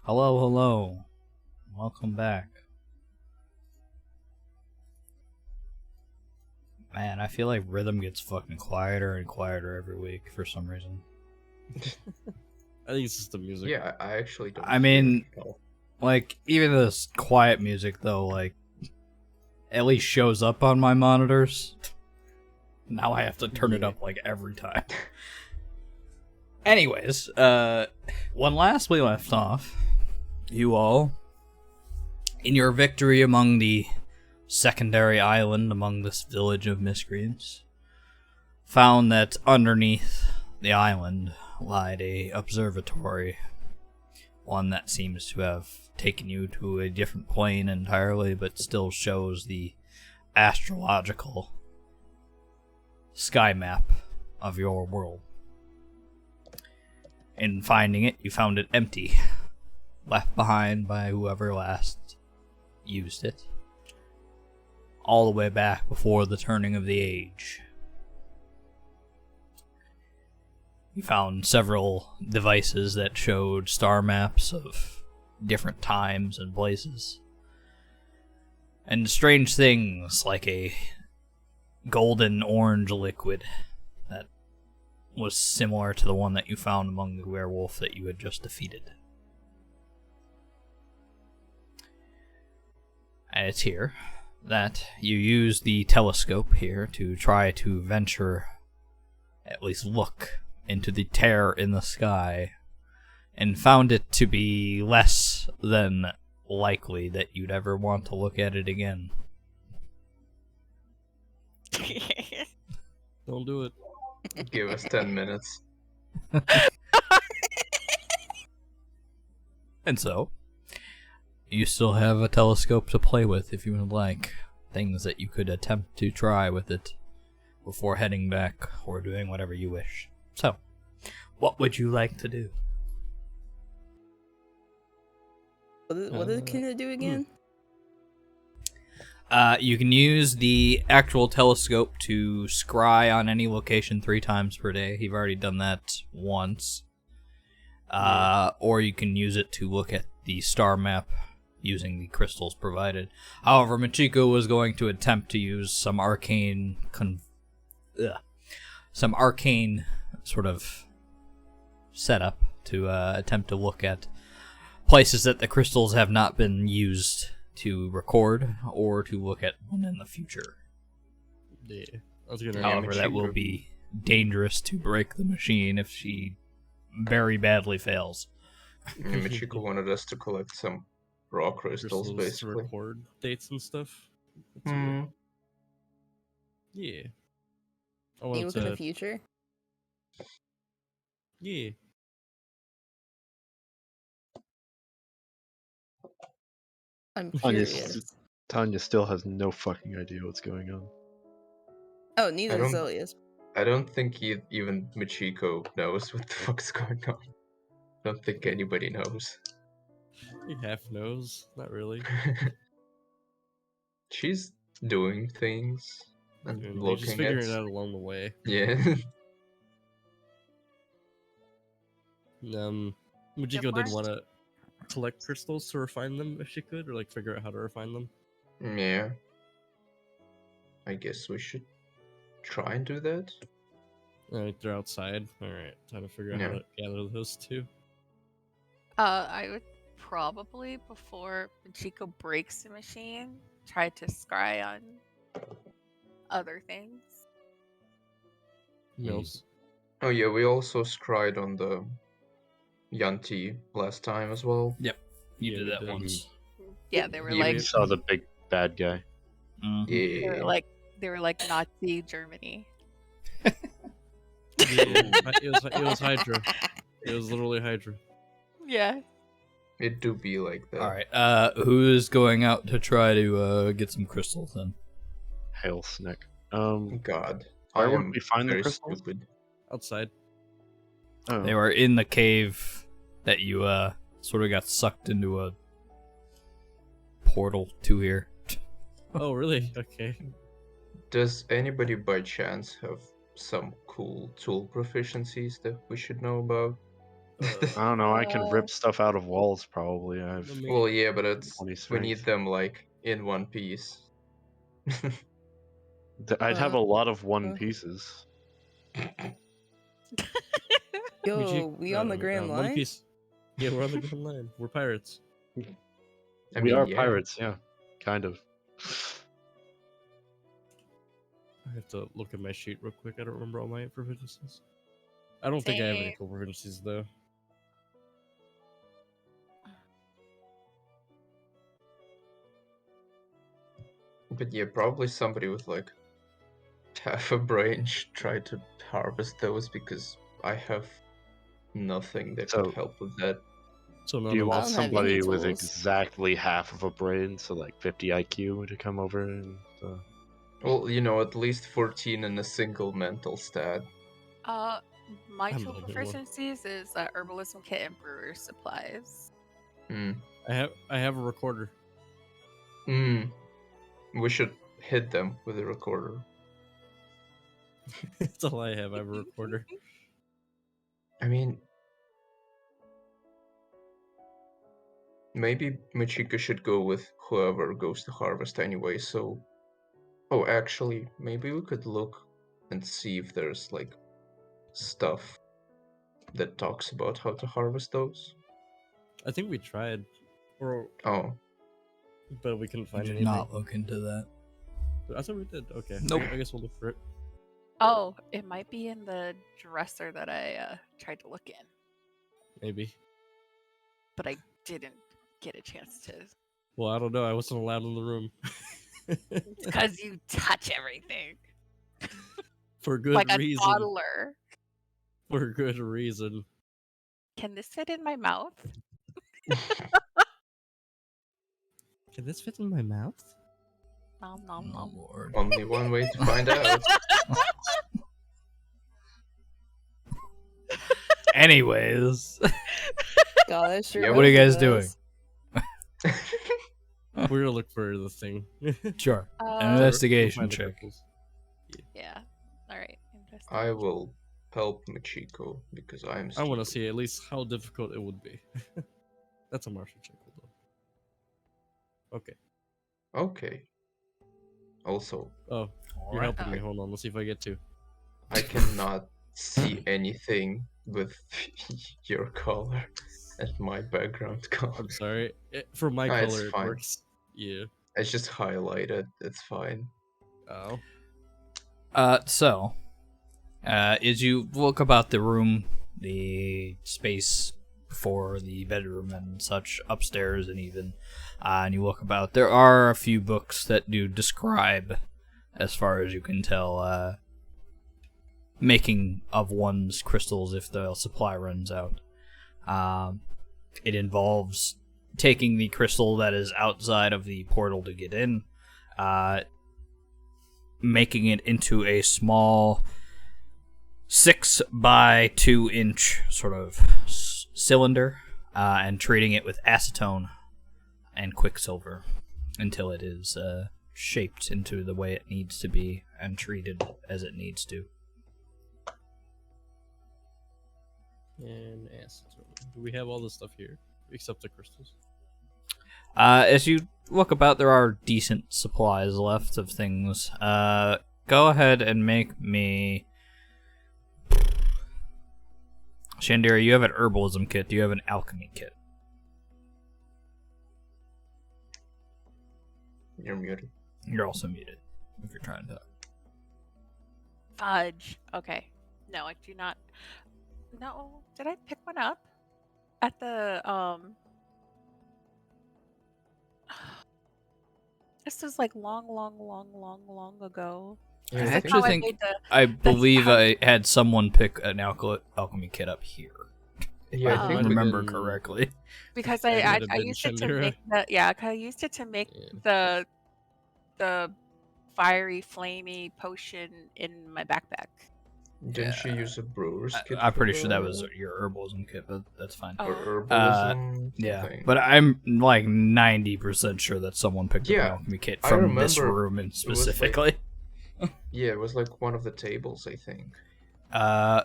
Hello, hello. Welcome back. Man, I feel like Rhythm gets fucking quieter and quieter every week for some reason. I think it's just the music. Yeah, I actually don't. I mean, like, even this quiet music, though, like, at least shows up on my monitors. Now I have to turn it up, like, every time. Anyways, when last we left off, you all, in your victory among the secondary island among this village of miscreants, found that underneath the island lied a observatory, one that seems to have taken you to a different plane entirely, but still shows the astrological sky map of your world. In finding it, you found it empty, left behind by whoever last used it, all the way back before the turning of the age. You found several devices that showed star maps of different times and places, and strange things like a golden orange liquid that was similar to the one that you found among the werewolf that you had just defeated. And it's here that you use the telescope here to try to venture, at least look, into the tear in the sky, and found it to be less than likely that you'd ever want to look at it again. Don't do it. Give us 10 minutes. And so, you still have a telescope to play with if you would like. Things that you could attempt to try with it before heading back or doing whatever you wish. So, what would you like to do? What can it do again? You can use the actual telescope to scry on any location 3 times per day. You've already done that once. Or you can use it to look at the star map using the crystals provided. However, Machiko was going to attempt to use some arcane sort of setup to attempt to look at places that the crystals have not been used to record or to look at one in the future. Yeah. I was gonna However, that will be dangerous to break the machine if she very badly fails. Michiko wanted us to collect some raw crystals, to basically. record dates and stuff. Hmm. Yeah. I Can you want look in the to. future? Yeah. I'm Tanya, curious. Tanya still has no fucking idea what's going on. Oh, neither does don't- Elias. I don't think even Michiko knows what the fuck's going on. I don't think anybody knows. He half knows. Not really. She's doing things and They're just looking figuring at... it out along the way. Yeah. Mujiko did want to collect crystals to refine them if she could, or like figure out how to refine them. Yeah. I guess we should try and do that. Alright, they're outside. Alright, time to figure out how Yeah. to gather those two. I would probably, before Chico breaks the machine, try to scry on other things. Mills. Oh yeah, we also scried on the Yanti last time as well. You Yeah, did we that did. once. Yeah, they were Yeah, like You saw the big bad guy. Mhm. Yeah. they were like Nazi Germany. It was Hydra. It was literally Hydra. Yeah. It do be like that. Alright, who is going out to try to get some crystals then? Hail Snick. God. Where I would am we find the very crystals? stupid. Outside. Oh, They were in the cave that you sort of got sucked into a portal to here. Oh, really? Okay. Does anybody by chance have some cool tool proficiencies that we should know about? I don't know. I can Uh, rip stuff out of walls. Probably. I have Let me- Well, yeah, but it's 20 we need strength. them like in one piece. I'd have a lot of one uh. pieces. Yo, we on the Grand One Line? Piece. Yeah, we're on the Grand Line. We're pirates. I We mean, are yeah. pirates, yeah, kind of. I have to look at my sheet real quick. I don't remember all my proficiencies. I don't think I have any Same. cool proficiencies though. But yeah, probably somebody with like half a brain should try to harvest those because I have nothing that So- could help with that. So Do none you of want us. don't have any somebody with tools. exactly half of a brain, so like 50 IQ, to come over and? Well, you know, at least 14 in a single mental stat. My I'm two not a good one. proficiencies is herbalism kit and brewer's supplies. Hmm. I have a recorder. Hmm. We should hit them with a recorder. That's all I have. I have a recorder. I mean, maybe Michiko should go with whoever goes to harvest anyway, so... Oh, actually, maybe we could look and see if there's, like, stuff that talks about how to harvest those. I think we tried, or Oh, but we couldn't I find did anything. not look into that. I thought we did. Okay. Nope. I guess we'll look for it. Oh, it might be in the dresser that I tried to look in, Maybe. but I didn't get a chance to Well, I don't know. I wasn't allowed in the room. because you touch everything For good like a reason. toddler. For good reason. Can this fit in my mouth? Can this fit in my mouth? Nom nom Oh nom. lord. only one way to find out. Anyways, God, that sure Yeah, what are you was guys doing? us. We're gonna look for the thing. Sure. An Uh, investigation We'll find the check. crystals. yeah. All right. I will help Michiko because I'm I want to stupid. see at least how difficult it would be. That's a martial check. Hold on. Okay. Okay. Also, Oh, you're Alright. helping me. Hold on. Let's see if I get to. I cannot see anything with your color and my background color. I'm sorry. For my No, it's color, it fine. works. Yeah. It's just highlighted. It's fine. Oh. So, as you look about the room, the space for the bedroom and such, upstairs and even, and you look about, there are a few books that do describe, as far as you can tell, making of one's crystals if the supply runs out. It involves taking the crystal that is outside of the portal to get in, making it into a small 6 by 2 inch sort of cylinder, and treating it with acetone and quicksilver until it is shaped into the way it needs to be and treated as it needs to. And acetone. Do we have all this stuff here except the crystals? As you look about, there are decent supplies left of things. Go ahead and make me... Shandira, you have an herbalism kit. Do you have an alchemy kit? You're muted. You're also muted if you're trying to talk. Fudge. Okay. No, I do not. No, did I pick one up at the This was like long ago. Yeah, I I actually how I think made the- I believe how- I had someone pick an alchemy kit up here. If Yeah, I I think we remember did. correctly. because It I might have been used it to Chandra. make the 'cause I used it to make Yeah. the fiery flamey potion in my backpack. Didn't she Yeah. use a brewer's kit? I'm for pretty sure that the- was your herbalism kit, but that's fine. Oh. Or herbalism Yeah, something. but I'm like 90% sure that someone picked up an Yeah, alchemy kit I from this remember room and was, like- specifically. Yeah, it was like one of the tables, I think.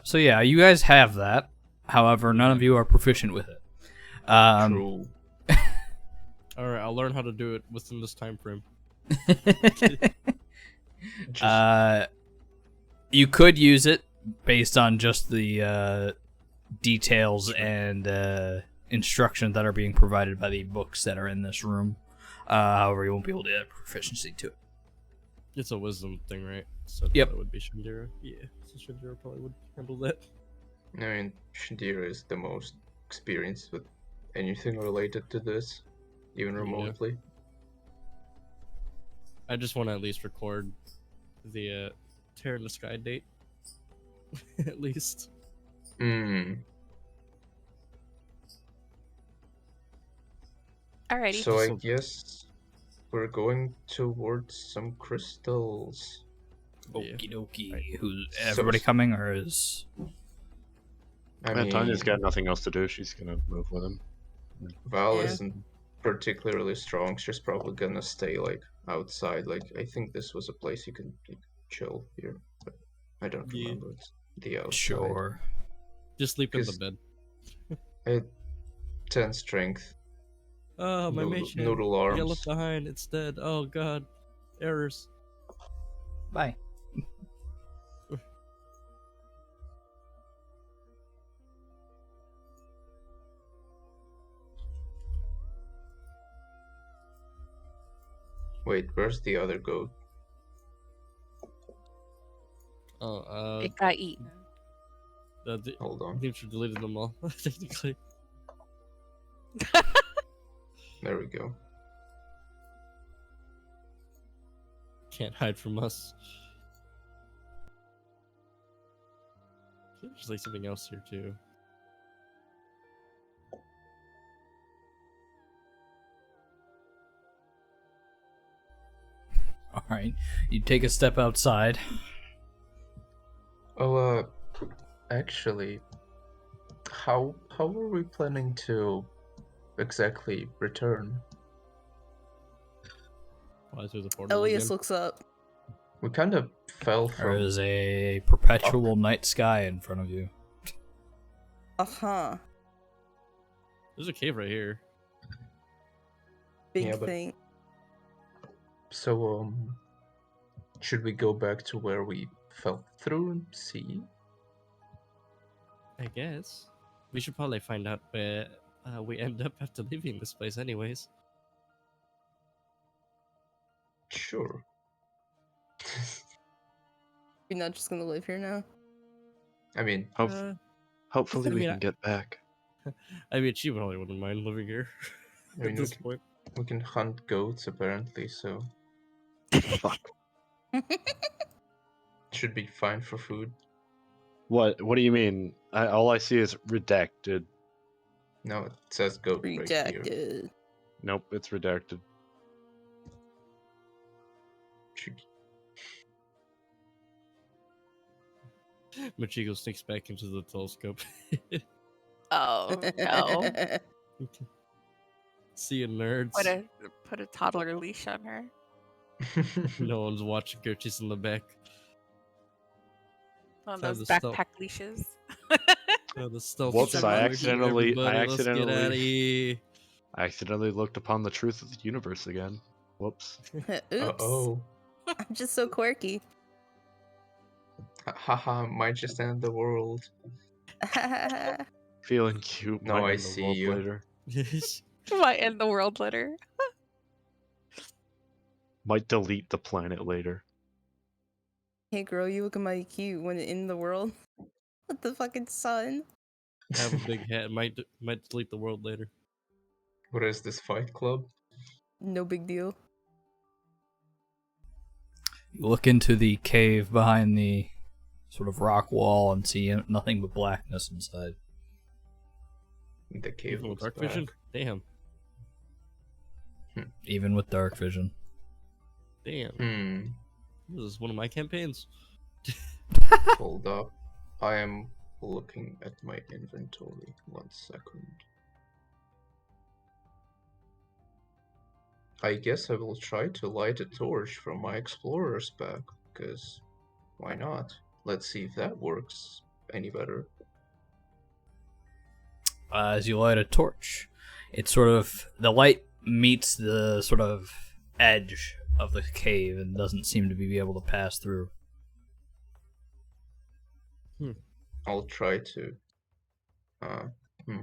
So yeah, you guys have that. However, none of you are proficient with it. True. Alright, I'll learn how to do it within this time frame. Just You could use it based on just the details and instructions that are being provided by the books that are in this room. However, you won't be able to add proficiency to it. It's a wisdom thing, right? So Yep. that would be Shindira. Yeah, so Shindira probably would handle that. I mean, Shindira is the most experienced with anything related to this, even Yeah. remotely. I just want to at least record the Tear in the Sky date. At least. Hmm. Alrighty. So I So- guess we're going towards some crystals. Yeah. Okie dokie. Right. Who's So- everybody coming, or is I Yeah, mean, Tanya's got nothing else to do. She's gonna move with him. Val Yeah. isn't particularly strong. She's probably gonna stay like outside. Like I think this was a place you can like, chill here, but I don't Yeah. remember. It's the outside. sure? Just sleep in the 'Cause- bed. I had 10 strength. Oh, my Noodle- mage hand. noodle I got arms. left behind. It's dead. Oh god. Errors. Bye. Wait, where's the other goat? Oh, It got eaten. Hold I on. think she deleted them all, technically. There we go. Can't hide from us. There's like something else here too. All right. You take a step outside. Oh, actually, how are we planning to exactly return? Fly through the portal Elias again. looks up. We kind of fell There from. is a perpetual night sky in front of you. Uh-huh. There's a cave right here. Big Yeah, but- thing. So, should we go back to where we fell through and see? I guess. We should probably find out where we end up after leaving this place anyways. Sure. You're not just gonna live here now? I mean, Uh, Hopefully I we mean, can get back. I mean, she probably wouldn't mind living here I mean, at this point. we can hunt goats apparently, so Fuck. should be fine for food. What do you mean? All I see is redacted. No, it says goat right here. Rejected. Nope, it's redacted. Should- Machiko sneaks back into the telescope. Oh no! See you, nerds. Put a toddler leash on her. No one's watching her. She's in the back. One of Time those to stop. backpack leashes. The stealth Whoops, check I over here, accidentally- I everybody. Let's get accidentally- out of here. I accidentally looked upon the truth of the universe again. Whoops. Oops. Oh, I'm just so quirky. haha! Might just end the world. Feeling cute. No, might I end the see world you. Later. Might end the world later. Might delete the planet later. Hey girl, you look mighty cute when in the world. With the fucking sun. Have a big hat. Might delete the world later. What is this Fight Club? No big deal. You look into the cave behind the sort of rock wall and see nothing but blackness inside. The cave Even with looks dark vision. back. Damn. Even with dark vision. Damn. Hmm. This is one of my campaigns. Hold up. I am looking at my inventory. 1 second. I guess I will try to light a torch from my explorer's pack, because why not? Let's see if that works any better. as you light a torch. It's sort of the light meets the sort of edge of the cave and doesn't seem to be able to pass through. I'll try to. Uh, hmm.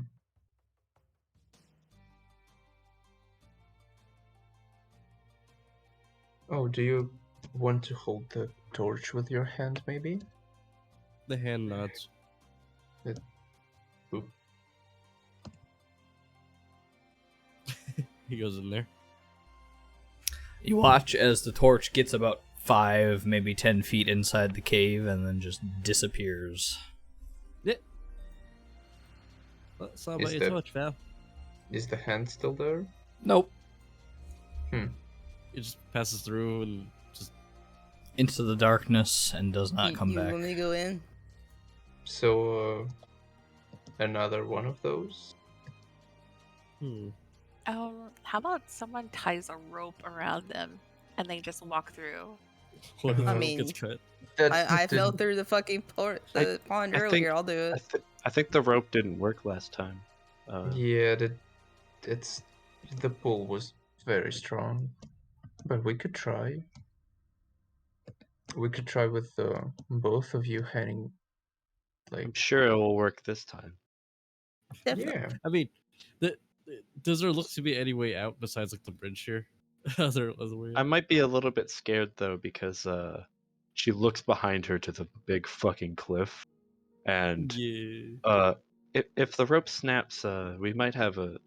Oh, do you want to hold the torch with your hand, maybe? The hand nods. Oop. He goes in there. You watch as the torch gets about 5, maybe 10 feet inside the cave and then just disappears. Yeah. That's not about Is your that- torch, Val. Is the hand still there? Nope. It just passes through and just. Into the darkness and does not come you back. want me to go in? So, another one of those? How about someone ties a rope around them and they just walk through? What if I the rope mean, gets cut? I fell through the fucking pond I earlier. think- I'll do it. I think the rope didn't work last time. Yeah, the pull was very strong, but we could try. We could try with both of you hanging. I'm Like, sure it will work this time. Definitely. yeah, I mean, does there look to be any way out besides like the bridge here? other way I out? might be a little bit scared though because she looks behind her to the big fucking cliff, and Yeah. if the rope snaps, we might have an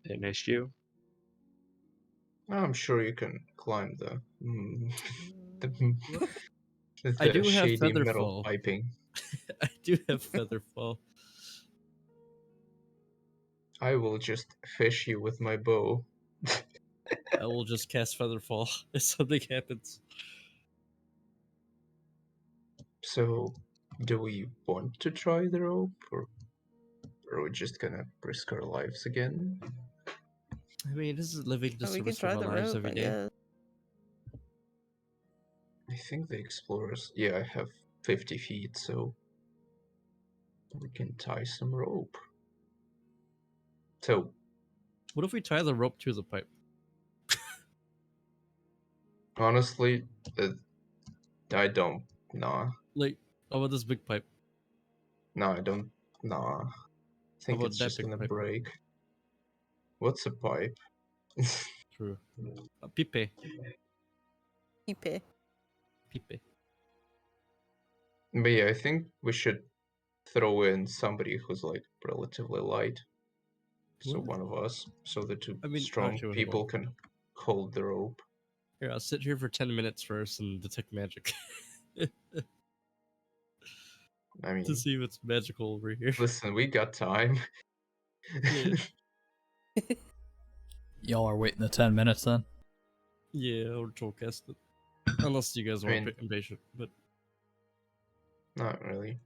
issue. I'm sure you can climb the What? the I do have shady metal Featherfall. piping. I do have Featherfall. I will just fish you with my bow. I will just cast Featherfall if something happens. So, do we want to try the rope, or are we just gonna risk our lives again? I mean, this is living Oh, just we the can risk of try our the lives rope, every I day. guess. I think the explorers. Yeah, I have 50 feet, so we can tie some rope. So, What if we tie the rope to the pipe? honestly, I don't. Nah, Like, how about this big pipe? I don't. Nah, I think about it's that just big gonna pipe? break. What's a pipe? True. Pipe. Ipe. Pipe. But yeah, I think we should throw in somebody who's like relatively light. So What? one of us, so the two I mean, strong actually, wait, hold people on. can hold the rope. Here, I'll sit here for 10 minutes first and detect magic. I mean, to see if it's magical over here. listen, we got time. Yeah. Y'all are waiting the 10 minutes then? Yeah, or troll cast it. Unless you guys I want mean- impatient, but Not really.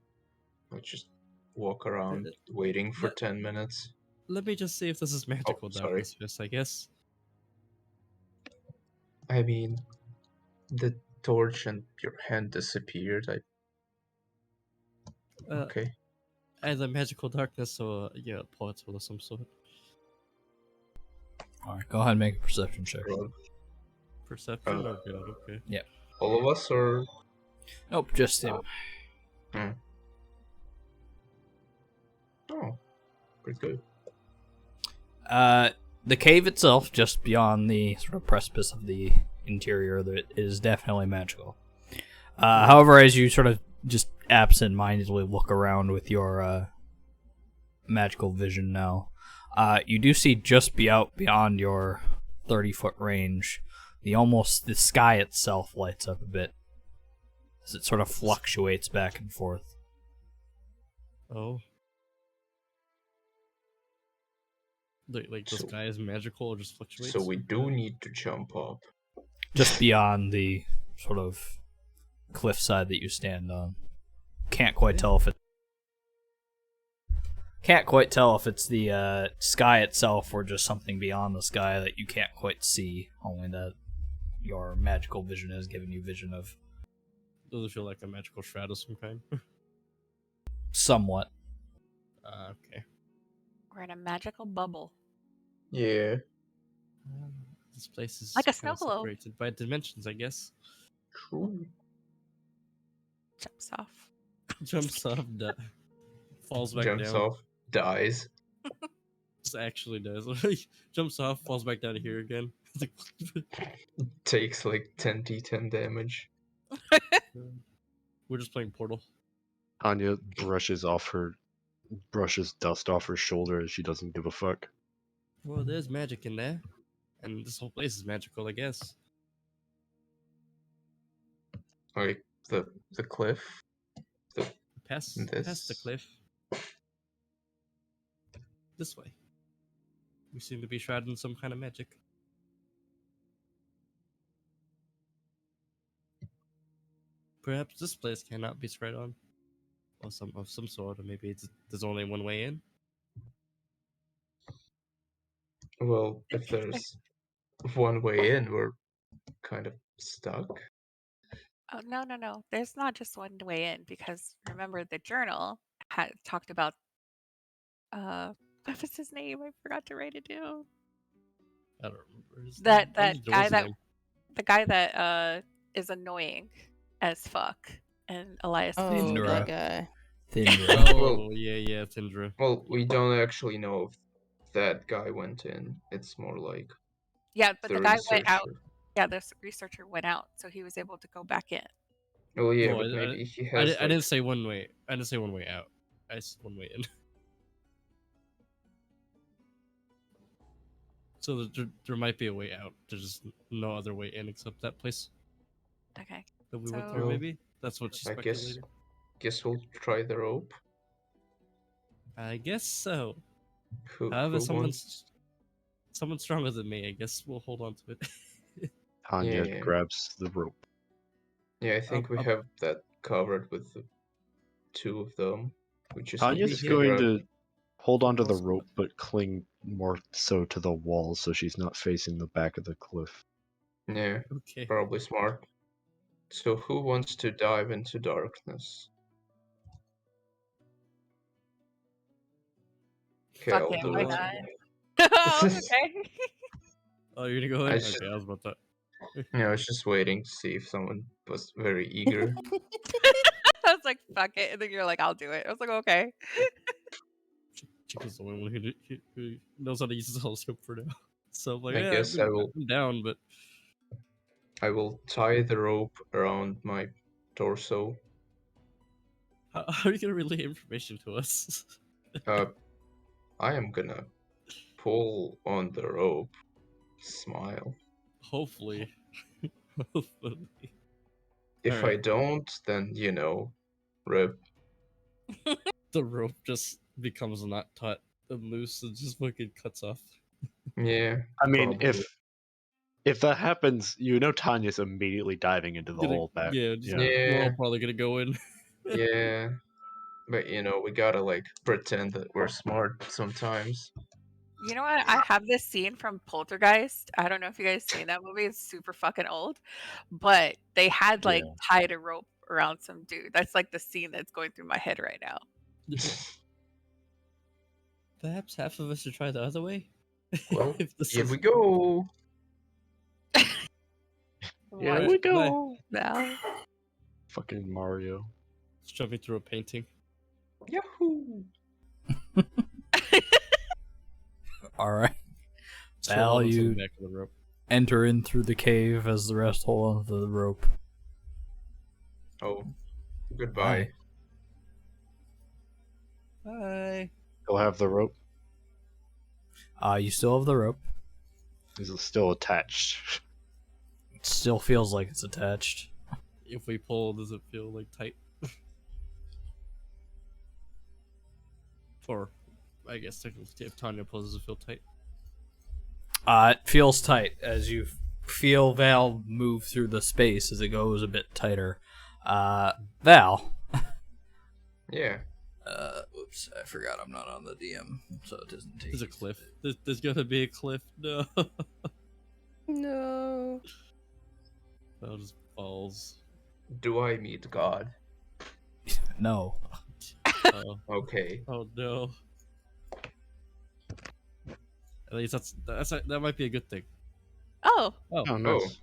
Let's just walk around Uh, waiting for let- 10 minutes. let me just see if this is magical sorry. darkness fist, I guess. I mean, the torch and your hand disappeared. Okay. As a magical darkness, so yeah, portal of some sort. Alright, go ahead and make a perception check. Rob, Perception or good, okay. all of us, or Nope, just him. oh, pretty good. The cave itself, just beyond the sort of precipice of the interior, that is definitely magical. However, as you sort of just absent-mindedly look around with your magical vision now, you do see just beyond your 30-foot range, the sky itself lights up a bit as it sort of fluctuates back and forth. Oh. Like the So- sky is magical or just fluctuates? So we do need to jump up. Just beyond the sort of cliffside that you stand on. Can't quite tell if it's the sky itself or just something beyond the sky that you can't quite see, only that your magical vision has given you vision of. Does it feel like a magical shroud of some kind? Somewhat. Okay. We're in a magical bubble. Yeah. This place is Like a kind snow of globe. separated by dimensions, I guess. True. Jumps off. Jumps off, falls back Jumps down. off, dies. Just actually does. Jumps off, falls back down here again. Takes like 10 d10 damage. We're just playing Portal. Tanya brushes dust off her shoulder as she doesn't give a fuck. Well, there's magic in there, and this whole place is magical, I guess. Like the cliff. Past the This. cliff. This way. We seem to be shrouded in some kind of magic. Perhaps this place cannot be spread on, or some sort, or maybe there's only one way in. Well, if there's one way in, we're kind of stuck. Oh, no. There's not just one way in, because remember the journal had talked about what was his name? I forgot to write it down. I don't remember his That name. I that remember guy Joel's that name. the guy that is annoying as fuck, and Elias. Oh, Tindra. that guy. Tindra. Oh, yeah, Tindra. Well, we don't actually know if that guy went in. It's more like Yeah, but the the guy went out. researcher. Yeah, the researcher went out, so he was able to go back in. Oh yeah, No, but maybe he I has. didn't say one way. I didn't say one way out. I said one way in. So there might be a way out. There's just no other way in except that place Okay. that we went So- through. Well, Maybe that's what she's I guess. speculating. Guess we'll try the rope. I guess so. Who However, wants? someone stronger than me. I guess we'll hold on to it. Tanya Yeah. grabs the rope. Yeah, I think we Up. have that covered with the two of them. We just Tanya's need to here. going grab. to hold onto the Also- rope but cling more so to the wall so she's not facing the back of the cliff. Yeah, Okay. probably smart. So who wants to dive into darkness? Okay, Fuck I'll it, do why it. not? Oh, okay. Oh, you're gonna go in? I Okay, should- I was about to. Yeah, I was just waiting to see if someone was very eager. I was like, fuck it, and then you're like, I'll do it. I was like, okay. Chico's the only one who knows how to use the telescope for now. So I'm like, I yeah, guess I will. I'm down, but I will tie the rope around my torso. how are you gonna relay information to us? I am gonna pull on the rope. Smile. Hopefully. Hopefully. If I Alright. don't, then rip. The rope just becomes not taut and loose and just fucking cuts off. Yeah. I mean, probably. if that happens, you know Tanya's immediately diving into the hole back. Yeah, Yeah. we're all probably gonna go in. Yeah. But we gotta pretend that we're smart sometimes. You know what? I have this scene from Poltergeist. I don't know if you guys seen that movie. It's super fucking old, but they had tied a rope around some dude. That's like the scene that's going through my head right now. Perhaps half of us should try the other way. Well, If this here is- we go. Here What we Bye. go. now? Fucking Mario. It's jumping through a painting. Yahoo! All right. Just Val, hold on to the you back of the rope. enter in through the cave as the rest hold on to the rope. Oh, goodbye. Bye. He'll have the rope. You still have the rope. Is it still attached? It still feels like it's attached. If we pull, does it feel tight? Or, I guess technically, if Tanya pulls, does it feel tight? It feels tight as you feel Val move through the space as it goes a bit tighter. Val. Yeah. Oops, I forgot I'm not on the DM, so it doesn't take. There's a cliff. There's gonna be a cliff. No. No. That just falls. Do I meet God? No. Oh, Okay. oh no. At least that might be a good thing. Oh, Oh, Oh, Oh, nice.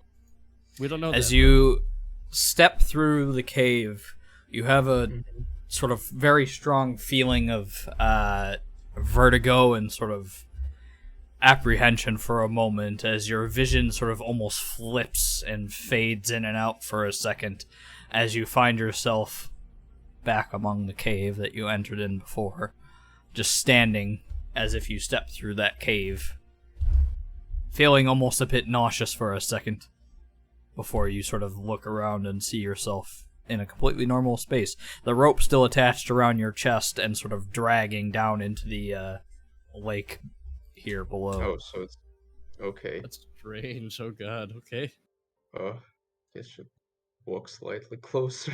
we don't know As that. you step through the cave, you have a mhm. sort of very strong feeling of vertigo and sort of apprehension for a moment as your vision sort of almost flips and fades in and out for a second as you find yourself back among the cave that you entered in before, just standing as if you stepped through that cave, feeling almost a bit nauseous for a second before you sort of look around and see yourself in a completely normal space. The rope still attached around your chest and sort of dragging down into the lake here below. Oh, so it's okay. That's strange. Oh god. Okay. Guess should walk slightly closer.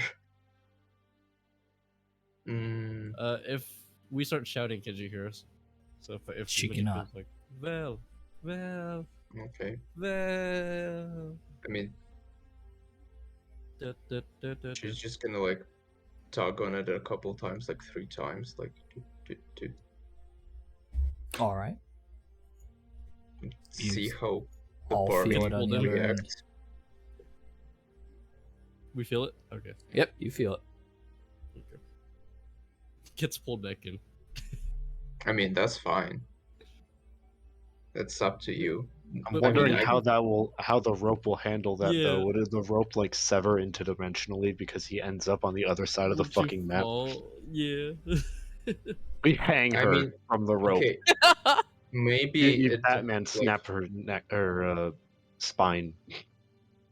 Mm, If we start shouting, can you hear us? So if She when he cannot. goes like, well, well, okay. well. I mean, Da, da, da, da, da. she's just gonna like tug on it a couple times, like 3 times, like to All right. see how the All bark feel it on the other end. reacts. We feel it. Okay. Yep, you feel it. Okay. Gets pulled back in. I mean, that's fine. That's up to you. I'm But- wondering I- how the rope will handle that Yeah. though. Would the rope like sever interdimensionally because he ends up on the other side of the Would you fucking map? fall? Yeah. We hang I her mean, from the rope. Okay, maybe You it Batman like, snap her neck or spine.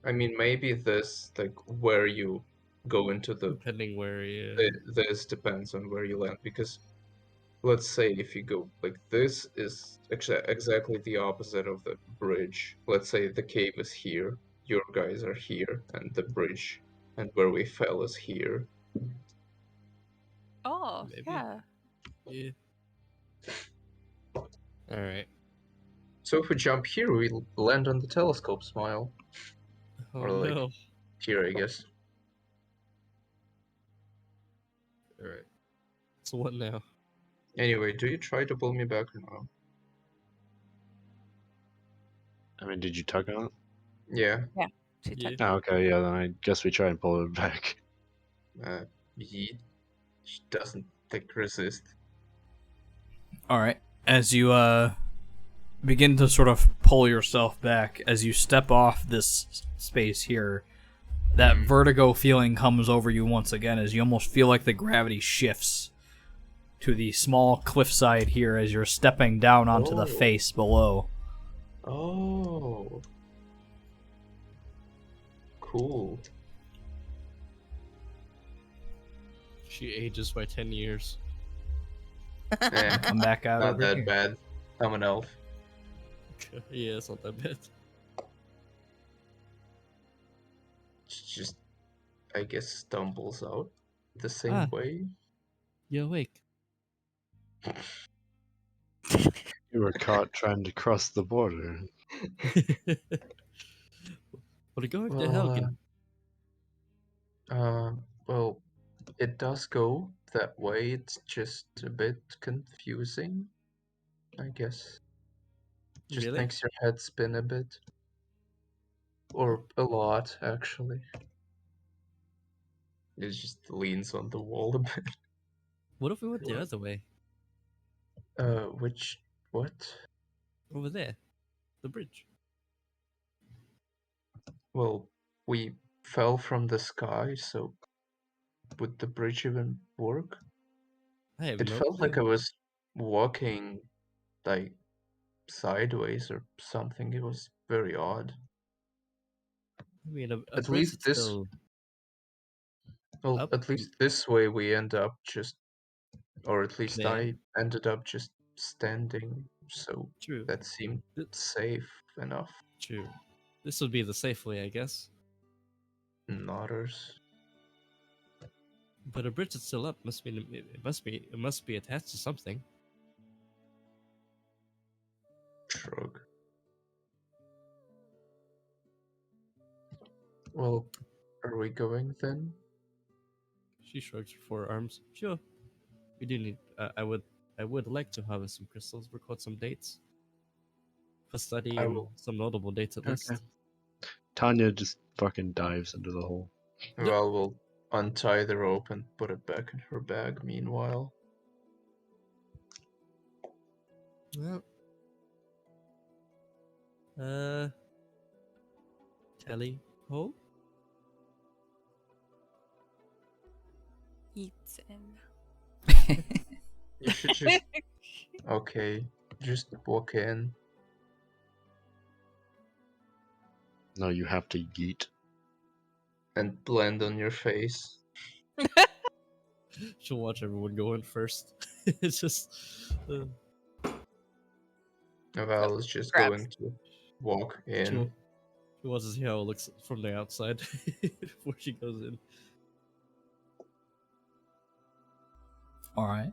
I mean, maybe this like where you go into Depending where. Yeah. this depends on where you land because let's say if you go like this is actually exactly the opposite of the bridge. Let's say the cave is here, your guys are here, and the bridge and where we fell is here. oh, Maybe. yeah. Yeah. All right. So if we jump here, we land on the telescope smile. Oh Or, like- no. Here, I guess. All right. So what now? Anyway, do you try to pull me back or no? I mean, did you tug on it? Yeah. She Yeah. took Oh, okay, yeah. Then I guess we try and pull it back. He doesn't like resist. All right. As you begin to sort of pull yourself back, as you step off this space here, that vertigo feeling comes over you once again as you almost feel like the gravity shifts to the small cliffside here as you're stepping down onto the Oh. face below. Oh. Cool. She ages by 10 years. Eh, Come back out not over that here. bad. I'm an elf. Yeah, it's not that bad. She just, I guess, stumbles out the same Ah. way. You're awake. You were caught trying to cross the border. But go after Well, Helgen. Well, it does go that way. It's just a bit confusing, I guess. Just Really? makes your head spin a bit. Or a lot, actually. It just leans on the wall a bit. What if we went the What? other way? Which, what? Over there. The bridge. Well, we fell from the sky, so would the bridge even work? I have It no felt like I clue. was walking, like, sideways or something. It was very odd. I mean, a At bridge least is this, still well, up. at least this way we end up just, or at least There. I ended up just standing, so True. that seemed Th- safe enough. True. This would be the safe way, I guess. Nodders. But a bridge that's still up must be attached to something. Shrug. Well, are we going then? She shrugs her forearms. Sure. We do need. I would like to harvest some crystals, record some dates. for studying I will- some notable dates at least. Okay. Tanya just fucking dives into the hole. Well, we'll untie the rope and put it back in her bag meanwhile. Well, Telly hole? Eats in. You should just okay, just walk in. No, you have to yeet. And blend on your face. She'll watch everyone go in first. It's just. Val is just Grabs. going to walk in. She wants to see how it looks from the outside before she goes in. Alright.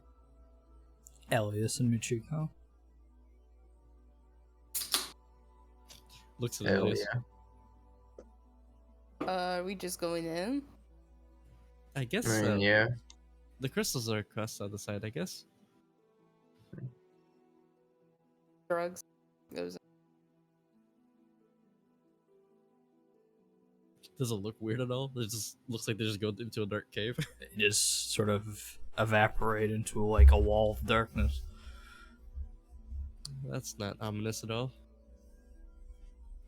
Elias and Michiko. Looks at Hell Elias. yeah. Are we just going in? I guess I mean, yeah. the crystals are across the other side, I guess. Drugs goes. Does it look weird at all? It just looks like they just go into a dark cave. It just sort of evaporate into like a wall of darkness. That's not ominous at all.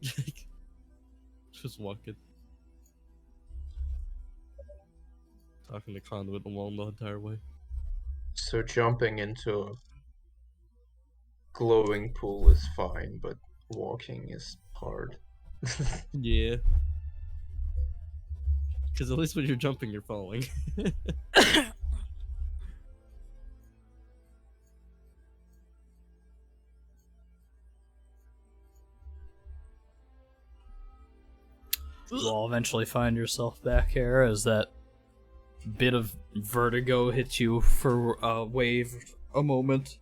Just walking. Talking to Conduit and Wall the entire way. So jumping into a glowing pool is fine, but walking is hard. Yeah. Because at least when you're jumping, you're falling. You'll eventually find yourself back here as that bit of vertigo hits you for a wave, a moment.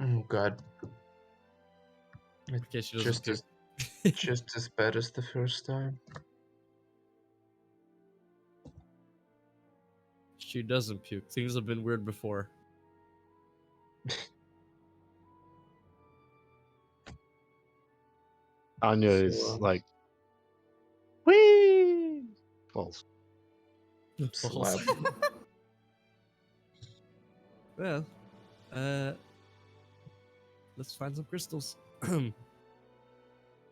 Oh god. In case she Just doesn't as just as bad as the first time. She doesn't puke. Things have been weird before. Anya So, is like, whee! Falls. slap. Well, let's find some crystals.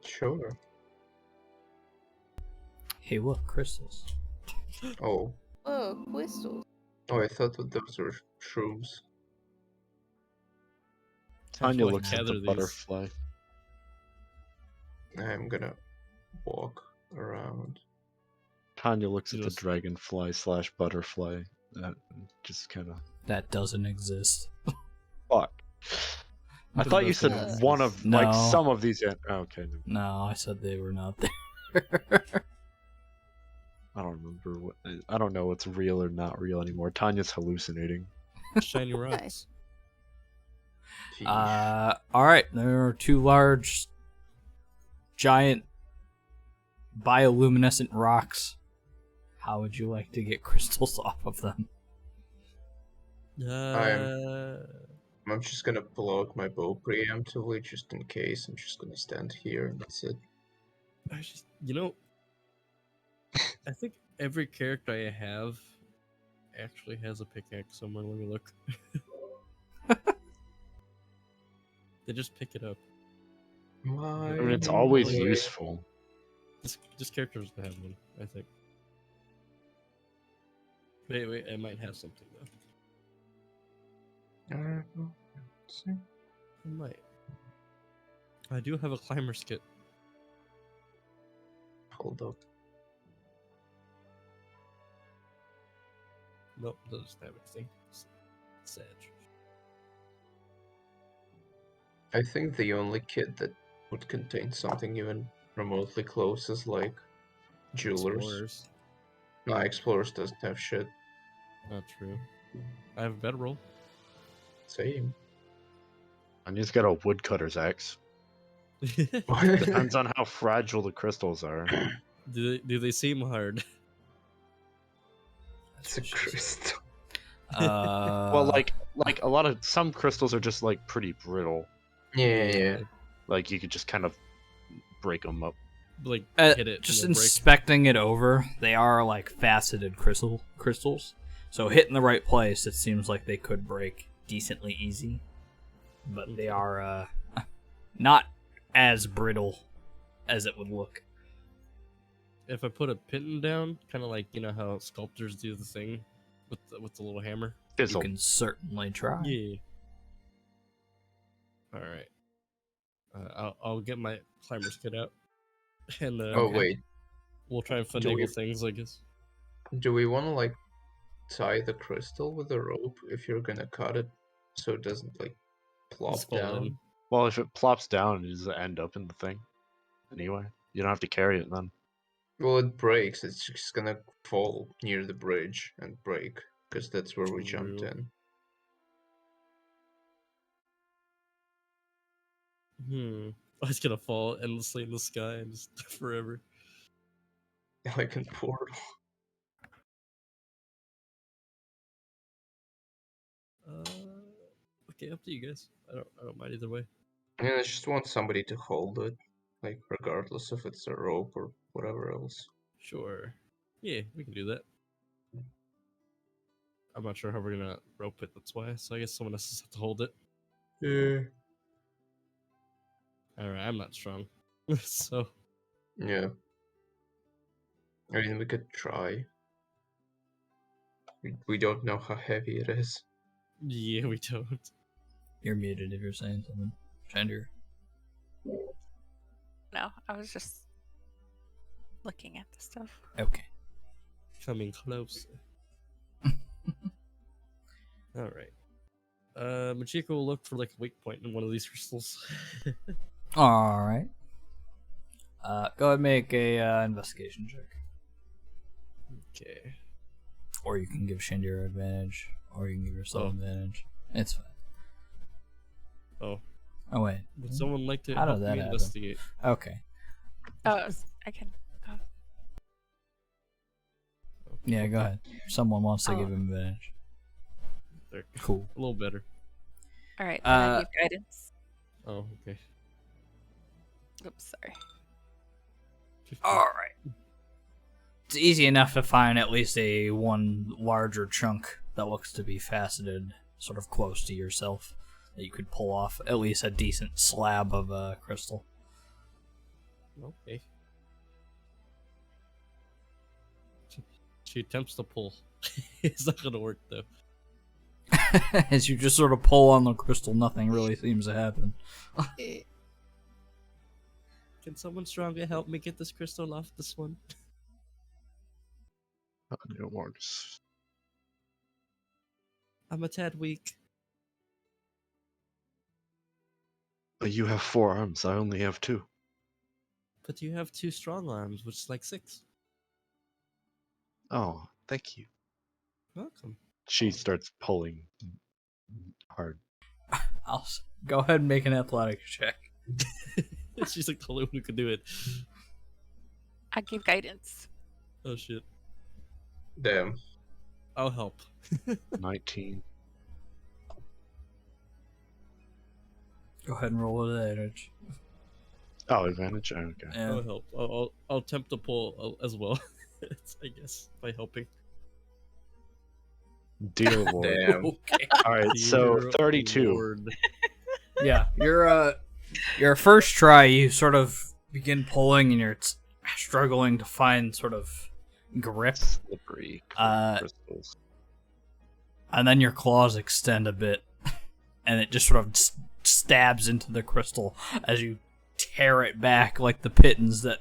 Sure. Hey, look, crystals. Oh. Oh, crystals. Oh, I thought that those were shrooms. Tanya How do I looks at gather the these? butterfly. I'm gonna walk around. Tanya looks at the Just- dragonfly / butterfly. That just kind of That doesn't exist. fuck. I But thought you those said things one exist. of like No. some of these. Okay, no, No, I said they were not there. I don't remember what. I don't know what's real or not real anymore. Tanya's hallucinating. Shiny rocks. Fish. Alright, there are two large, giant, bioluminescent rocks. How would you like to get crystals off of them? I'm just gonna pull out my bow preemptively just in case. I'm just gonna stand here and that's it. I just, I think every character I have actually has a pickaxe somewhere. Let me look. They just pick it up. I I mean, it's always way. useful. Just characters that have one, I think. Wait, I might have something though. Let's see. I might. I do have a climber's kit. Hold up. Nope, doesn't have anything. Sad. I think the only kit that would contain something even remotely close is like jewelers. Explorers. No, Explorers doesn't have shit. Not true. I have a bedroll. Same. Tanya's got a woodcutter's axe. Depends on how fragile the crystals are. Do they seem hard? It's a crystal. Well, like a lot of some crystals are just like pretty brittle. Yeah. Like you could just kind of break them up. Like hit it. Just and they'll break. inspecting it over, they are like faceted crystals. So hitting the right place, it seems like they could break decently easy. But they are not as brittle as it would look. If I put a pin down, kind of like you know how sculptors do the thing with the little hammer. You Chisel. can certainly try. Yeah. All right. I'll get my climber's kit out, and Oh wait, we'll try and Do we- finagle things. I guess. do we want to like tie the crystal with a rope if you're gonna cut it, so it doesn't like plop Just fall down? in. Well, if it plops down, does it end up in the thing? Anyway, you don't have to carry it then. Well, it breaks. It's just gonna fall near the bridge and break, because that's where we jumped True. in. Oh, it's gonna fall endlessly in the sky and just forever. Like in Portal. Okay, up to you guys. I don't mind either way. Yeah, I just want somebody to hold it, like regardless if it's a rope or whatever else. Sure. Yeah, we can do that. I'm not sure how we're gonna rope it. That's why. So I guess someone else has to hold it. Yeah. All right, I'm not strong, so Yeah. I mean, we could try. We don't know how heavy it is. yeah, we don't. You're muted if you're saying something. Chandra. No, I was just looking at the stuff. Okay. Coming close. All right. Machiko will look for like a weak point in one of these crystals. Alright. Go ahead and make a investigation check. Okay. Or you can give Shandira advantage. Or you can give yourself advantage. It's fine. Oh, Oh, wait. would someone like to How did help that me happen? investigate? Okay. Oh, I can. Oh, Yeah, go ahead. Someone wants to Oh. give him advantage. There. Cool. A little better. All right. Then I Uh, give guidance. Oh, okay. Oops, sorry. 15. Alright. It's easy enough to find at least one larger chunk that looks to be faceted, sort of close to yourself, that you could pull off at least a decent slab of crystal. Okay. She attempts to pull. It's not gonna work though. As you just sort of pull on the crystal, nothing really seems to happen. Can someone stronger help me get this crystal off this one? It works. I'm a tad weak. You have 4 arms. I only have 2. But you have 2 strong arms, which is like 6. Oh, thank you. Welcome. She starts pulling hard. Go ahead and make an athletics check. She's like the only one who could do it. I give guidance. Oh shit. Damn. I'll help. 19. Go ahead and roll advantage. Oh, advantage? Okay. Yeah. I'll help. I'll attempt to pull as well. I guess by helping. Dear Lord. Damn. Okay. Alright, so Dear 32. Lord. Yeah, your first try, you sort of begin pulling, and you're struggling to find sort of grip, Slippery crystals. and then your claws extend a bit, and it just sort of stabs into the crystal as you tear it back like the pittons that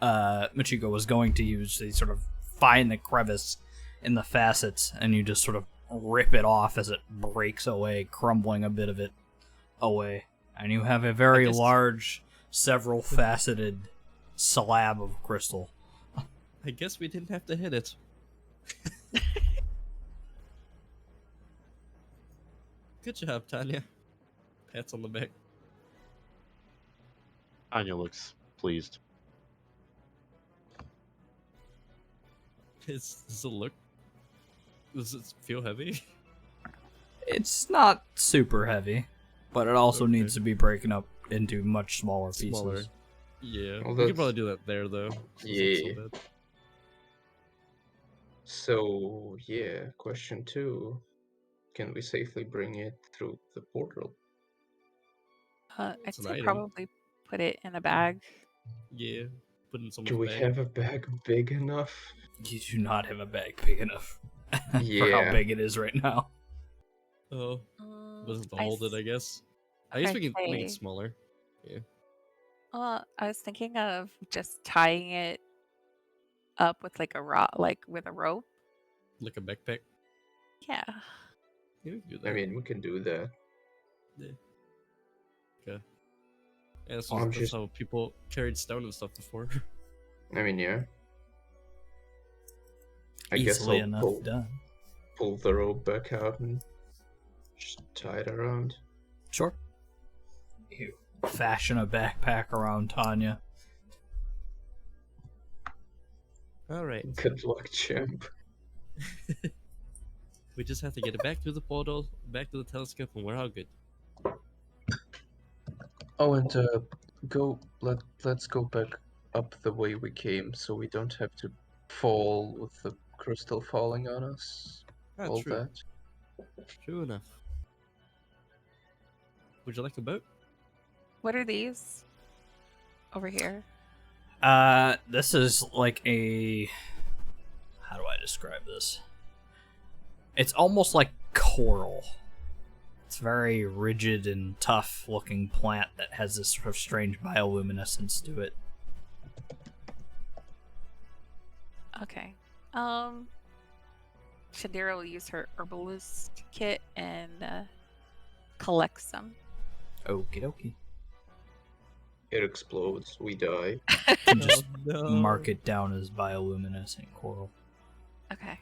Michiko was going to use. They sort of find the crevice in the facets, and you just sort of rip it off as it breaks away, crumbling a bit of it away. And you have a very large, several faceted slab of crystal. I guess we didn't have to hit it. Good job, Tanya. Pats on the back. Anya looks pleased. Does it look Does it feel heavy? It's not super heavy, but it also Okay. needs to be broken up into much smaller pieces. Smaller. Yeah. Well, We could that's- probably do that there though. It's not Yeah. so bad. So, yeah, question 2. Can we safely bring it through the portal? I'd It's an say item. probably put it in a bag. Yeah. Put in someone's Do we bag. have a bag big enough? You do not have a bag big enough for how Yeah. big it is right now. Oh, was it to I hold it? s- I guess. I guess I'd we can make it say- smaller. Yeah. I was thinking of just tying it up with like a with a rope. Like a backpack. Yeah. Yeah, we can do that. I mean, we can do that. Yeah. Okay. Yeah, that's, I'm that's just- how people carried stone and stuff before. I mean, yeah. I guess Easily I'll enough done. pull the rope back out and just tie it around. Sure. You fashion a backpack around Tanya. All right. Good luck, champ. We just have to get it back through the portal, back to the telescope, and we're all good. Oh, and let's go back up the way we came, so we don't have to fall with the crystal falling on us. All True. that. True enough. Would you like a boat? What are these? Over here. This is like a... How do I describe this? It's almost like coral. It's very rigid and tough looking plant that has this sort of strange bioluminescence to it. Okay. Shadira will use her herbalist kit and collect some. Okie dokie. It explodes. We die. And just no. mark it down as bioluminescent coral. Okay.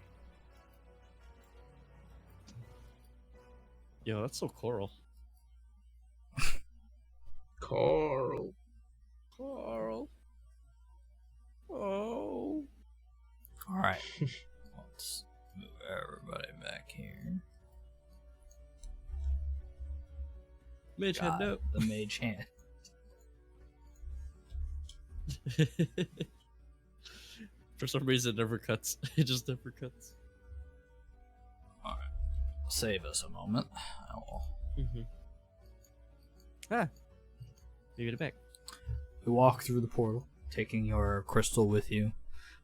Yo, that's so coral. Carl. Coral. Oh. Alright. Let's move everybody back here. Mage head Got note. the mage hand. For some reason, it never cuts. It just never cuts. Alright. Save us a moment. I will... Mm-hmm. Ah. You get it back. We walk through the portal, taking your crystal with you.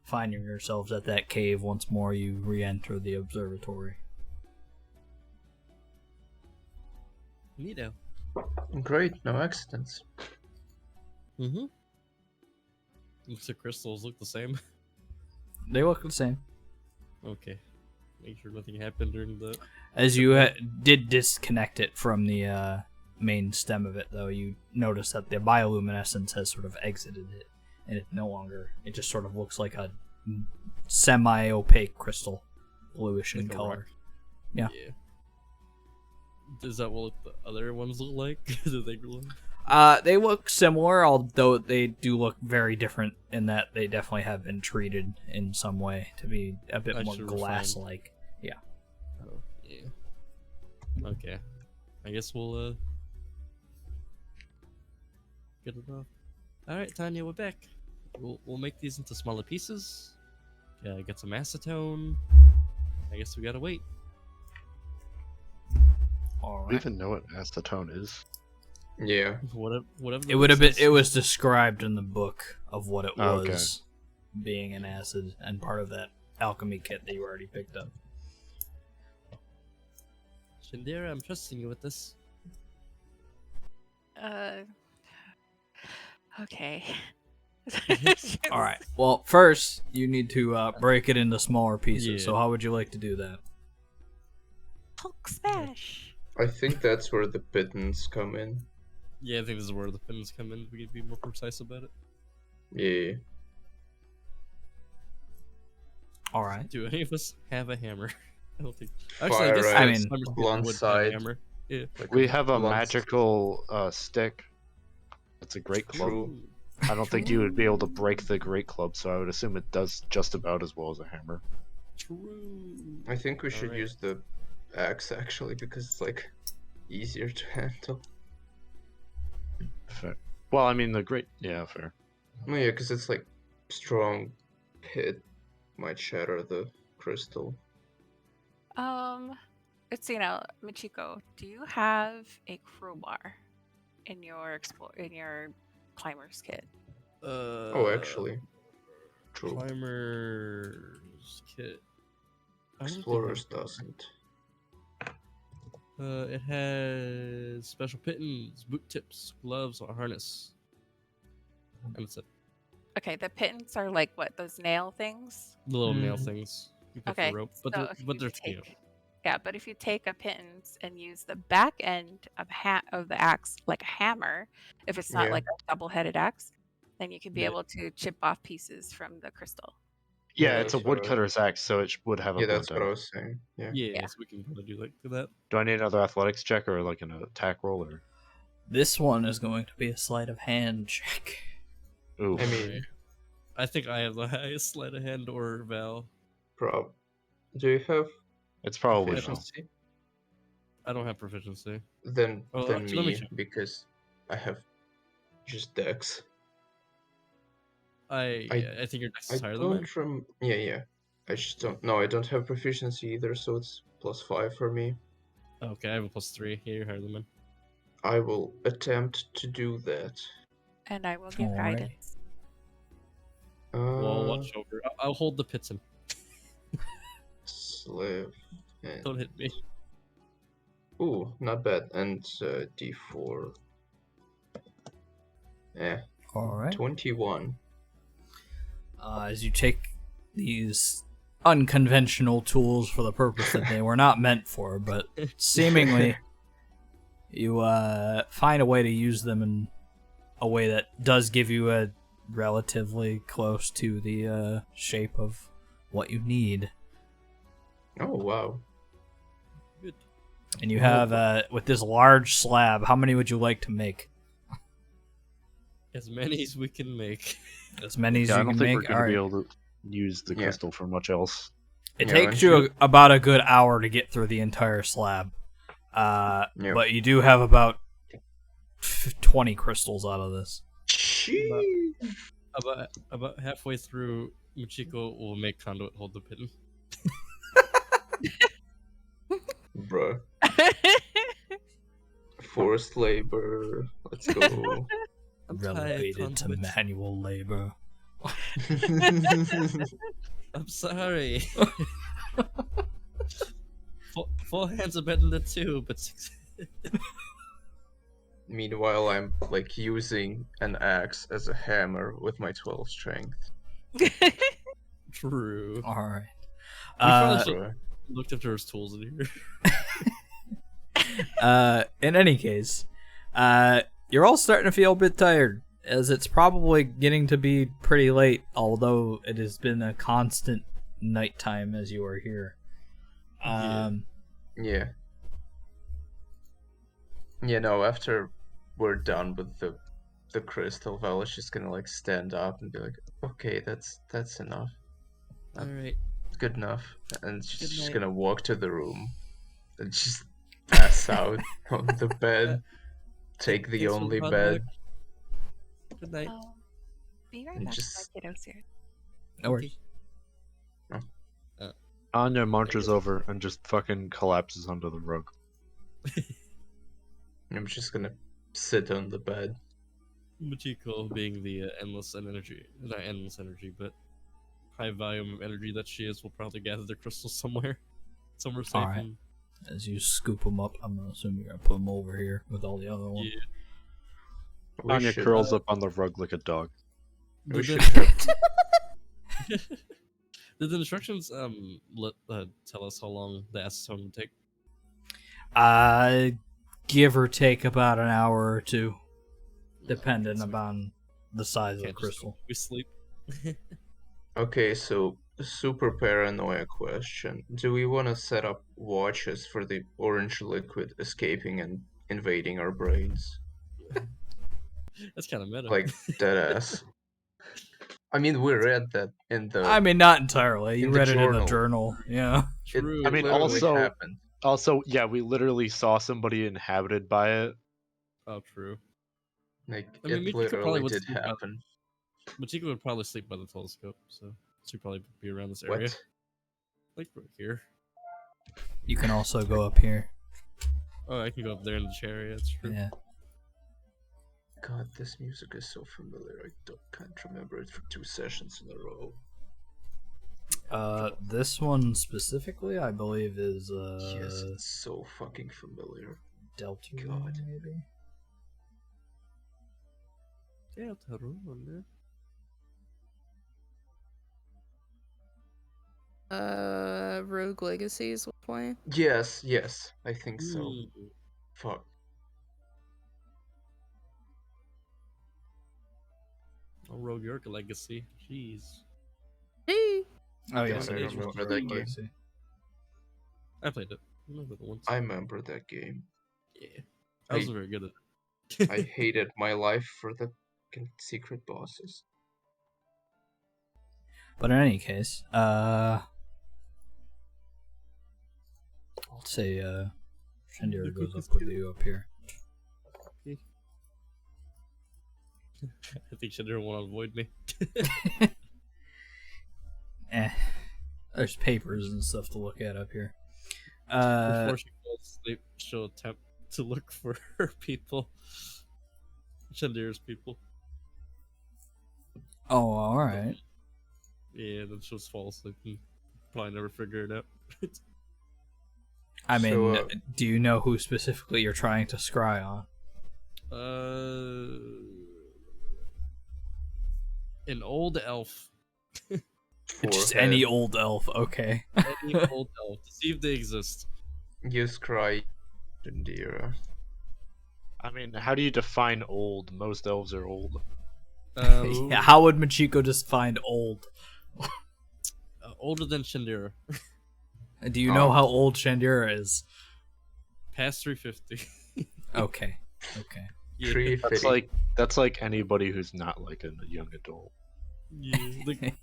Finding yourselves at that cave once more, you re-enter the observatory. Neato. Great, no accidents. Mm-hmm. Looks like crystals look the same. They look the same. Okay. Make sure nothing happened during the... As you did disconnect it from the main stem of it, though, you notice that the bioluminescence has sort of exited it, and it no longer... It just sort of looks like a semi-opaque crystal, bluish in Like a color. rock. Yeah. Is that what the other ones look like? Do they glow? They look similar, although they do look very different in that they definitely have been treated in some way to be a bit more Actually refined. glass-like. Yeah. Oh, yeah. Okay. I guess we'll, get it off. Alright, Tanya, we're back. We'll make these into smaller pieces. Get some acetone. I guess we gotta wait. All Do you right. even know what acetone is? Yeah. Whatever It would have been. says. It was described in the book of what it Oh, was, being an acid and part of that alchemy kit that you already picked up. Shandira, I'm trusting you with this. Okay. All right. Well, first you need to break it into smaller pieces. Yeah. So how would you like to do that? Hulk smash. I think that's where the pittance come in. Yeah, I think this is where the pins come in. We can be more precise about it. Yeah. All right. Do any of us have a hammer? I don't think. Fire I guess rat, mean, Summer's blunt would have a side. hammer. Yeah. Like We have a blunt- magical stick. It's a great club. True. I don't think you would be able to break the great club, so I would assume it does just about as well as a hammer. True. I think we should Alright. use the axe actually because it's like easier to handle. Fair. Well, I mean, yeah, fair. Oh yeah, because it's like strong hit might shatter the crystal. Let's see now, Michiko. Do you have a crowbar in your climber's kit? Oh, actually, true. Climber's kit. I don't think Explorers I have- doesn't. It has special pittons, boot tips, gloves, or harness. And it's a Okay, the pittons are like what, those nail things? the little nail Mhm. things you put Okay, for rope, but so if they're you yeah, but if you take a pittons and use the back end of the axe like a hammer, if it's not Yeah. like a double-headed axe, then you can be Yeah. able to chip off pieces from the crystal. Yeah, Yeah, it's a that's what I- woodcutter's axe, so it would have a Yeah, blunt that's what I edge. was saying. Yeah. Yeah, so we can probably do that. Do I need another athletics check or like an attack roll or? This one is going to be a sleight of hand check. Ooh. I mean, I think I have the highest sleight of hand or Val. do you have It's probably no. proficiency? I don't have proficiency. Then Oh, than actually, let me me check. because I have just dex. I think your dex I is higher than mine. don't yeah. I just don't. No, I don't have proficiency either, so it's +5 for me. Okay, I have a +3. Yeah, you're higher than mine. I will attempt to do that. And I will give Alright. guidance. Well, watch over. I'll hold the pits in. Slave. And... Don't hit me. Ooh, not bad. And D4. Alright. 21. As you take these unconventional tools for the purpose that they were not meant for, but seemingly you find a way to use them in a way that does give you a relatively close to the shape of what you need. Oh, wow. Good. And you have, with this large slab, how many would you like to make? As many as we can make. As many as Yeah, I you don't can think make? we're going to be Alright. able to use the Yeah. crystal for much else. It Yeah, takes and you about a good hour to get through the entire slab. Yeah. But you do have about 20 crystals out of this. Sheesh. About halfway through, Michiko will make Conduit hold the pitten. Bruh. Forced labor. Let's go. I'm tired, Relegated to Conduit. manual labor. I'm sorry. Four hands are better than two, but six. Meanwhile, I'm like using an axe as a hammer with my 12 strength. True. Alright. We probably should Bruh. looked if there was tools in here. In any case, you're all starting to feel a bit tired, as it's probably getting to be pretty late, although it has been a constant nighttime as you are here. Yeah. Yeah, no, after we're done with the crystal, Val is just gonna like stand up and be like, okay, that's enough. Alright. Good enough. And she's Good just night. gonna walk to the room and just pass out on the bed. Take the Thanks for only the bed. Good night. Be right And back, just- my kiddos here. No worries. Anya marches over and just fucking collapses onto the rug. I'm just gonna sit on the bed. Michiko, being the not endless energy, but high volume of energy that she is, will probably gather the crystals somewhere safe. Alright. And, As you scoop them up, I'm gonna assume you're gonna put them over here with all the other ones. yeah. We Anya should- curls up on the rug like a dog. We Did should the, did the instructions tell us how long the acetone would take? Give or take about an hour or two, depending So we upon the size of the can't just- crystal. We sleep. Okay, so super paranoia question. Do we want to set up watches for the orange liquid escaping and invading our brains? That's kind of meta. Like, deadass. I mean, we read that in the. I mean, not entirely. You in the read it in the journal. journal. Yeah. It, True. it I mean, literally also- happened. Also, yeah, we literally saw somebody inhabited by it. Oh, true. Like, I mean, it Michiko probably literally would did sleep by- happen. Machiko would probably sleep by the telescope, so she'd probably be around this area. What? Like right here. You can also go up here. Oh, I can go up there in the chariot. That's true. Yeah. God, this music is so familiar. Can't remember it for 2 sessions in a row. This one specifically, I believe, is Yes, it's so fucking familiar. Delta God. maybe. Yeah, Tarun, Rogue Legacies was playing. Yes, I think so. Mm. Fuck. Oh, Rogue York Legacy. Jeez. Hey. Oh God, yes, I it is remember Rogue that game. Legacy. I played it. I remember the once. I remember that game. Yeah. I wasn't very good at it. I hated my life for the fucking secret bosses. But in any case, let's say Shandira goes up with you up here. I think she didn't want to avoid me. There's papers and stuff to look at up here. Before she falls asleep, she'll attempt to look for her people. Shandira's people. Oh, all right. Yeah, then she'll just fall asleep and probably never figure it out. I mean, So, do you know who specifically you're trying to scry on? An old elf. Just Forehead. any old elf, okay. Any old elf. To see if they exist. Use cry, Indira. I mean, how do you define old? Most elves are old. Yeah, how would Machiko just find old? Older than Shandira. Do you know how old Shandira is? Past 350. Okay. Yeah. 350. That's like anybody who's not like a young adult. Yeah, like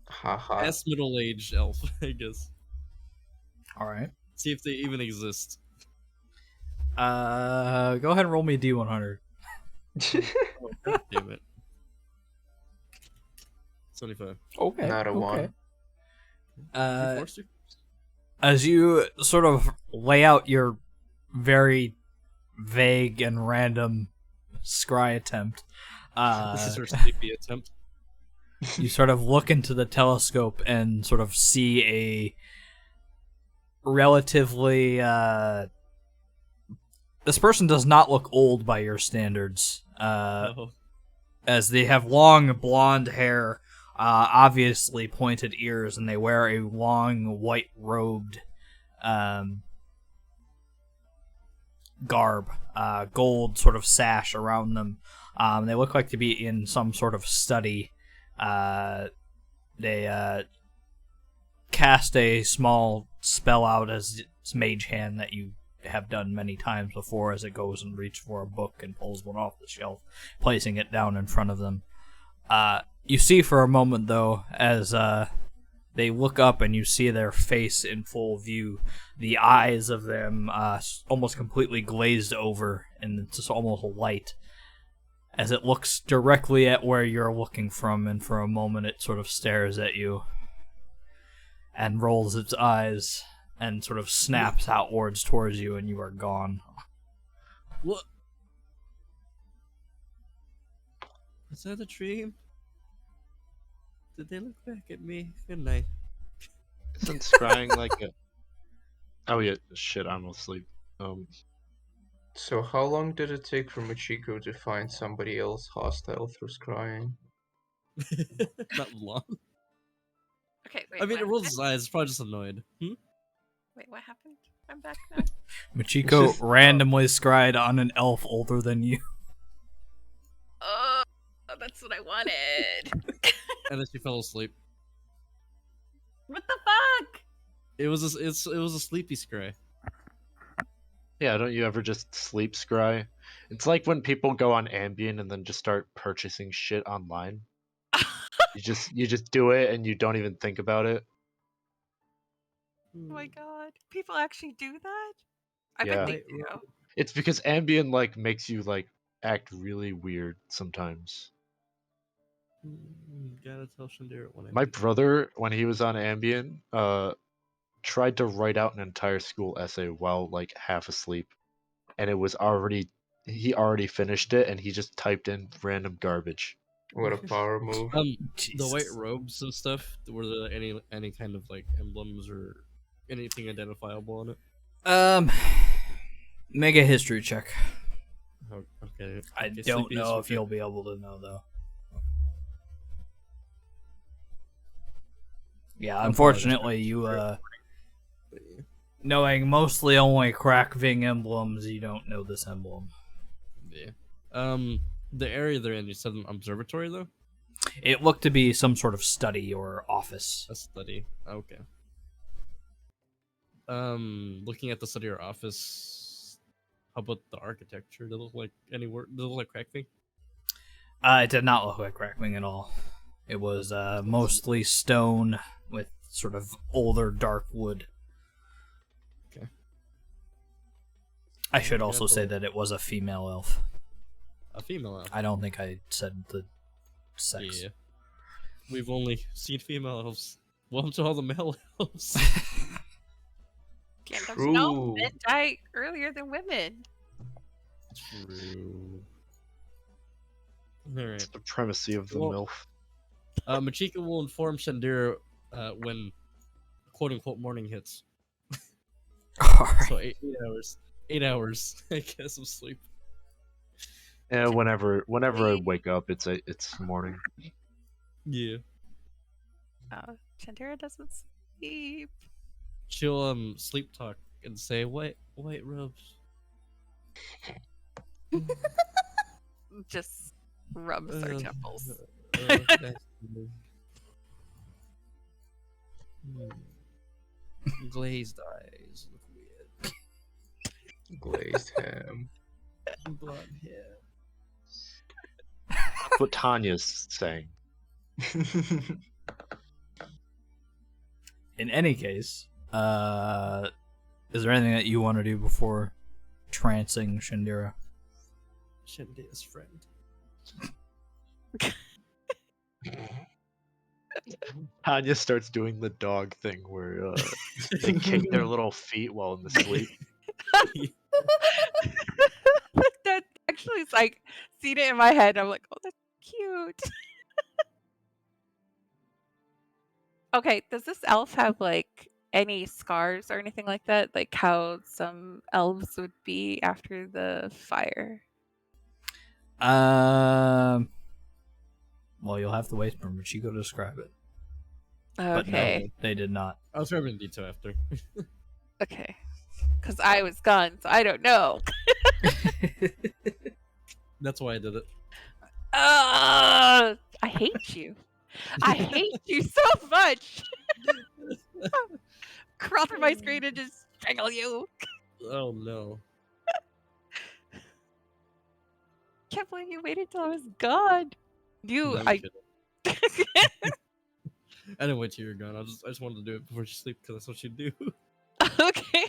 Haha. past middle-aged elf, I guess. All right. See if they even exist. Go ahead and roll me a D100. Oh, God damn it. 75. Okay. Not a one. As you sort of lay out your very vague and random scry attempt, This is her sleepy attempt. you sort of look into the telescope and sort of see a relatively this person does not look old by your standards, Oh. as they have long blonde hair, obviously pointed ears, and they wear a long white robed garb, gold sort of sash around them. They look like to be in some sort of study. They cast a small spell out as its mage hand that you have done many times before, as it goes and reaches for a book and pulls one off the shelf, placing it down in front of them. You see for a moment, though, as they look up and you see their face in full view, the eyes of them almost completely glazed over, and it's just almost light, as it looks directly at where you're looking from, and for a moment it sort of stares at you and rolls its eyes and sort of snaps outwards towards you, and you are gone. What? Was that a dream? Did they look back at me? Good night. Isn't scrying like a... Oh yeah, shit, I'm asleep. So how long did it take for Michiko to find somebody else hostile through scrying? Not long. Okay, wait. I mean, it what rolled happened? his eyes. It's probably just annoyed. Wait, what happened? I'm back now. Machiko randomly scried on an elf older than you. Oh, that's what I wanted. And then she fell asleep. What the fuck? It was a sleepy scry. Yeah, don't you ever just sleep scry? It's like when people go on Ambien and then just start purchasing shit online. You just do it and you don't even think about it. Oh my god. People actually do that? I Yeah. bet they White do. robe. It's because Ambien like makes you like act really weird sometimes. Gotta tell Shandira when I My do that. brother, when he was on Ambien, tried to write out an entire school essay while like half asleep, and it was already he already finished it, and he just typed in random garbage. What a power move. The white Jesus. robes and stuff. Were there any kind of like emblems or anything identifiable on it? Make a history check. Oh, okay. I Okay, don't Sleepy know history if you'll be able to know though. Yeah, I'll unfortunately, you check. knowing mostly only crack Ving emblems, you don't know this emblem. Yeah. The area they're in, you said an observatory though? It looked to be some sort of study or office. A study. Okay. Looking at the study or office, how about the architecture? Did it look like any work? Did it look like crack thing? It did not look like crack Ving at all. It was mostly stone with sort of older dark wood. Okay. I should also say that it was a female elf. A female elf. I don't think I said the sex. Yeah. We've only seen female elves. Welcome to all the male elves. Can't don't you know? True. Men die earlier than women. True. Alright. It's the primacy of the Well- MILF. Machika will inform Shandira when quote unquote morning hits. Alright. So 8 hours. 8 hours, I guess, of sleep. And whenever I wake up, it's morning. Yeah. Chandera doesn't sleep. She'll sleep talk and say white robes. Just rubs our temples. Glazed eyes look weird. Glazed ham. Blonde hair. That's what Tanya's saying. In any case, is there anything that you want to do before trancing Shandira? Shandira's friend. Tanya starts doing the dog thing where they kick their little feet while in the sleep. That actually is like, seen it in my head. I'm like, oh, that's cute. Okay, does this elf have like any scars or anything like that? Like how some elves would be after the fire? Well, you'll have to wait for Machiko to describe it. But no, Okay, they did not. I'll describe it in detail after. okay. Because I was gone, so I don't know. That's why I did it. I hate you. I hate you so much. Crawl through my screen and just strangle you. Oh no. Can't believe you waited till I was gone. No, I'm kidding. I didn't wait till you were gone. I just wanted to do it before she sleep because that's what she'd do. Okay.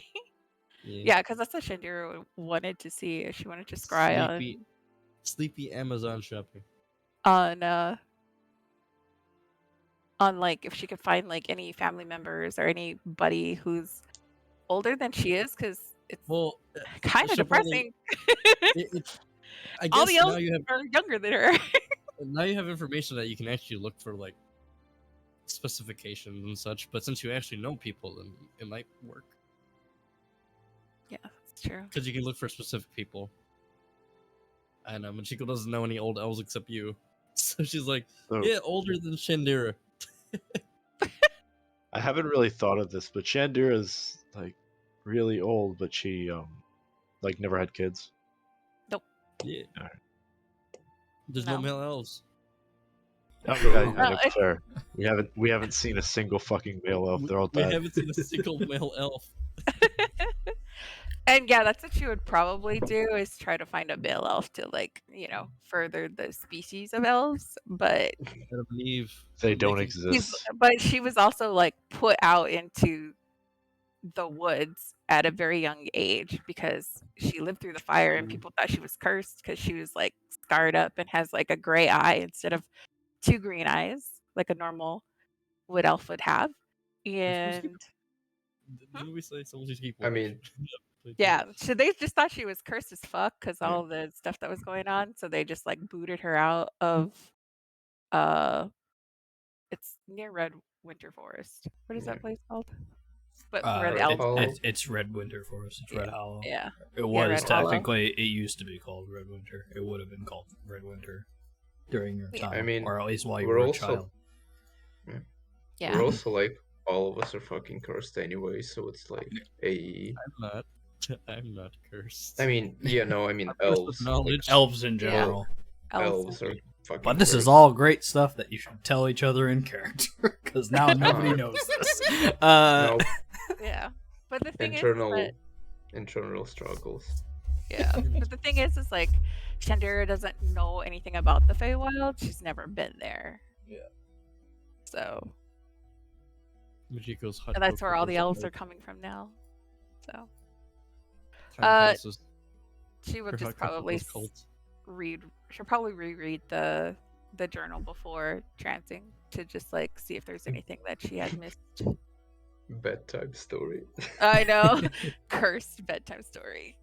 Yeah, because that's what Shandira wanted to see. If she wanted to scry Sleepy Amazon shopping. on like if she could find like any family members or anybody who's older than she is, because it's Well, kind of she'll depressing. I All guess the now elves you have are younger than her. now you have information that you can actually look for like specifications and such. But since you actually know people, then it might work Yeah, that's true. because you can look for specific people. And Machiko doesn't know any old elves except you, so she's like, So, yeah, older than Shandira. I haven't really thought of this, but Shandira's like really old, but she like never had kids. Yeah. Alright. There's no No. male elves. Fair. We haven't seen a single fucking male elf. They're all We dead. haven't seen a single male elf. And yeah, that's what she would probably do is try to find a male elf to like, further the species of elves. But I believe They we're don't making- exist. she was also like put out into the woods at a very young age because she lived through the fire and people thought she was cursed because she was like scarred up and has like a gray eye instead of two green eyes like a normal wood elf would have. And Didn't we say someone just keep I mean, yeah, so they just thought she was cursed as fuck because all the stuff that was going on. So they just like booted her out of uh it's near Red Winter Forest. What is that place called? But where the elves Hollow. It's Red Winter Forest. It's Red Hollow. Yeah. It was Red Hollow. technically. It used to be called Red Winter. It would have been called Red Winter during your time, I mean, or at least while you we're were a also- child. Yeah. We're also like all of us are fucking cursed anyway, so it's like a. I'm not cursed. I mean, yeah, no, I mean I'm cursed with elves. knowledge. Elves in Yeah. general. Elves are fucking. But this is cursed. all great stuff that you should tell each other in character, because now nobody knows this. No, Yeah. But the thing internal, is that, internal struggles. yeah. But the thing is like Chandera doesn't know anything about the Feywild. She's never been there. Yeah. So Majiko's and that's where all the elves are coming from now. So she would just probably she'll probably reread the journal before trancing to just like see if there's anything that she had missed. Bedtime story. I know. Cursed bedtime story.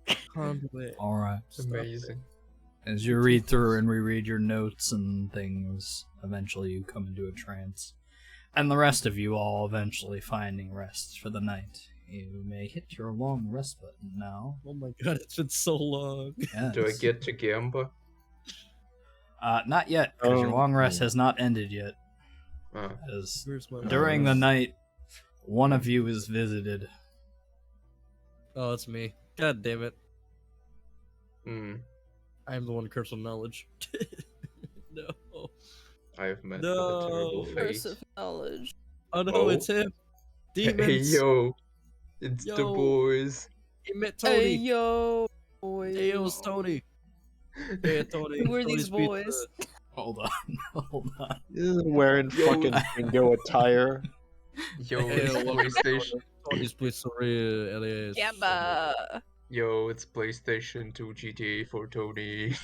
All right. Amazing. As you read through and reread your notes and things, eventually you come into a trance. And the rest of you all eventually finding rest for the night. You may hit your long rest button now. Oh my god, it's been so long. Yes. Do I get to Gamba? Not yet, because your long rest has not ended yet. As Where's my during the night, one of you is visited. Oh, it's me. God damn it. Hmm. I'm the one cursed with knowledge. No. I've met No. with a terrible Curse fate. of knowledge. Oh no, Oh. it's him. Demons. Hey yo, it's the Yo. boys. He met Hey Tony. yo, boys. Hey, it was Tony. Hey, Tony. Who are these Tony's boys? pizza. Hold on, hold on. Wearing fucking bingo attire. Yo, Hey, it's welcome to PlayStation. Tony's Pizzeria, alias. Gamba. Yo, it's PlayStation 2 GTA for Tony.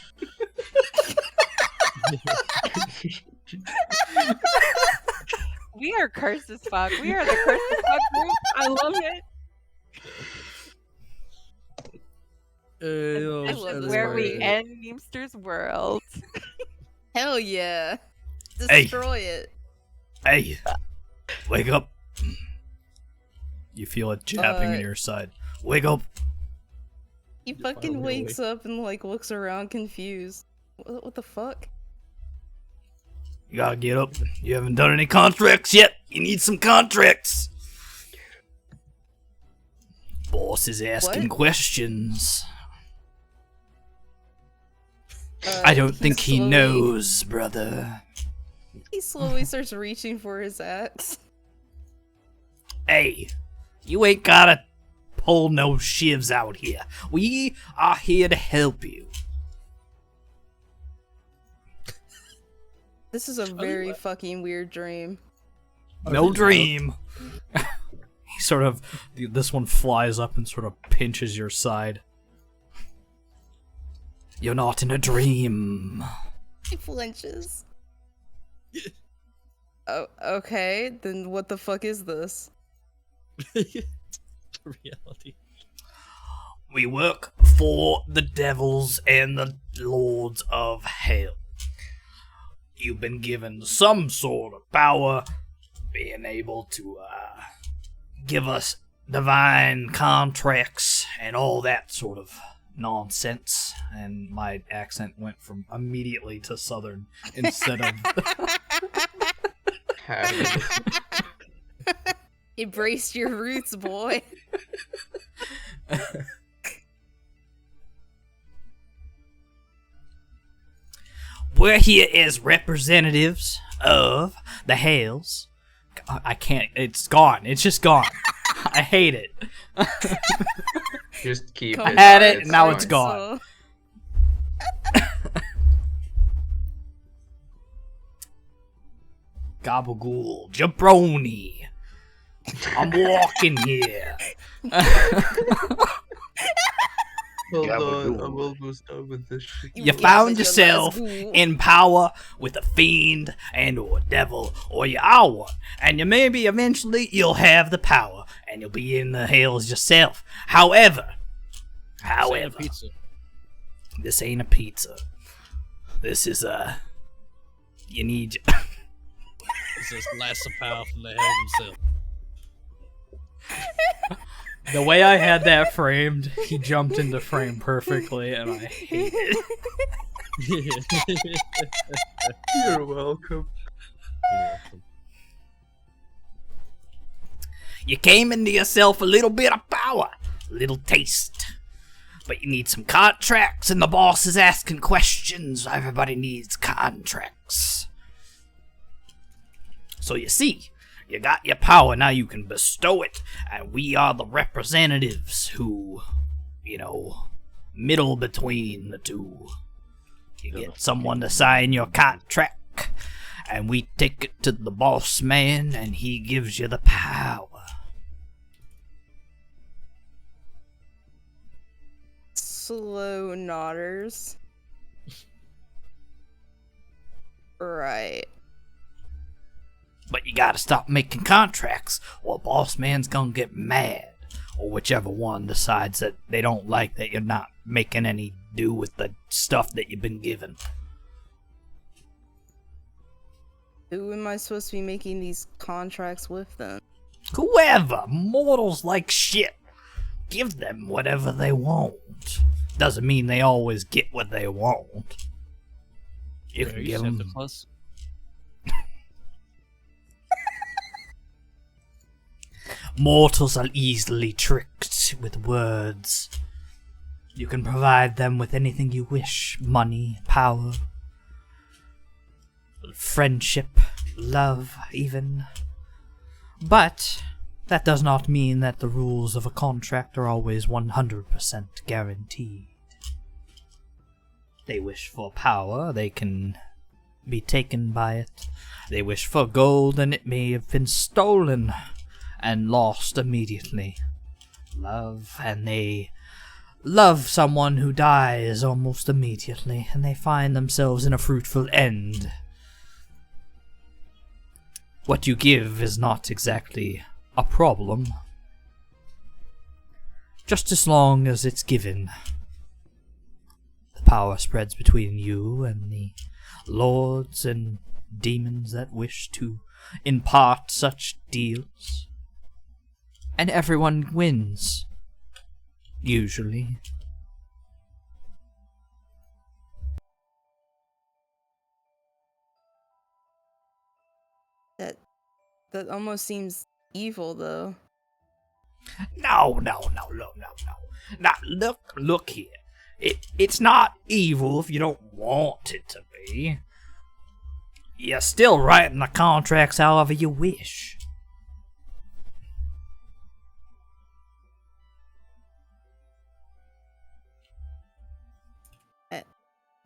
We are cursed as fuck. We are the cursed as fuck group. I love it. Hey, yo, I love This is this where we word. end Memester's world. Hell yeah. Hey. Destroy it. Hey, wake up. You feel it jabbing in Uh, your side. Wake up. He Just fucking finally wakes up and like looks around confused. What the fuck? You gotta get up. You haven't done any contracts yet. You need some contracts. Boss is asking What? questions. I don't think he slowly- knows, brother. He slowly starts reaching for his axe. Hey, you ain't gotta pull no shivs out here. We are here to help you. This is a very fucking weird dream. No dream. He sort of, this one flies up and sort of pinches your side. You're not in a dream. He flinches. Oh, okay. Then what the fuck is this? Reality. We work for the devils and the lords of hell. You've been given some sort of power, being able to give us divine contracts and all that sort of nonsense. And my accent went from immediately to southern instead of... Embrace your roots, boy. We're here as representatives of the Hells. I can't. It's gone. It's just gone. I hate it. Just keep Come it. had it, It's and now it's fine. gone. Gabagool, jabroni. I'm walking here. Hold on, Gabagool. I'm almost done with this shit. You Yeah, found but your yourself last ghoul. in power with a fiend and or a devil, or you are one, and you maybe eventually you'll have the power and you'll be in the hills yourself. However, Say a pizza. this ain't a pizza. This is you need. This is last of power from the head himself. The way I had that framed, he jumped into frame perfectly, and I hate it. You're welcome. You came into yourself a little bit of power, a little taste. But you need some contracts, and the boss is asking questions. Everybody needs contracts. So you see, you got your power, now you can bestow it, and we are the representatives who, middle between the two. You get someone to sign your contract, and we take it to the boss man, and he gives you the power. Slow nodders. Right. But you gotta stop making contracts, or boss man's gonna get mad. Or whichever one decides that they don't like that you're not making any do with the stuff that you've been given. Who am I supposed to be making these contracts with then? Whoever! Mortals like shit. Give them whatever they want. Doesn't mean they always get what they want. You can give Santa them... Claus. Mortals are easily tricked with words. You can provide them with anything you wish. Money, power, friendship, love, even. But that does not mean that the rules of a contract are always 100% guaranteed. They wish for power, they can be taken by it. They wish for gold, and it may have been stolen and lost immediately. Love, and they love someone who dies almost immediately, and they find themselves in a fruitful end. What you give is not exactly a problem, just as long as it's given. The power spreads between you and the lords and demons that wish to impart such deals. And everyone wins. Usually. That almost seems evil, though. No. Now, look here. It's not evil if you don't want it to be. You're still writing the contracts however you wish.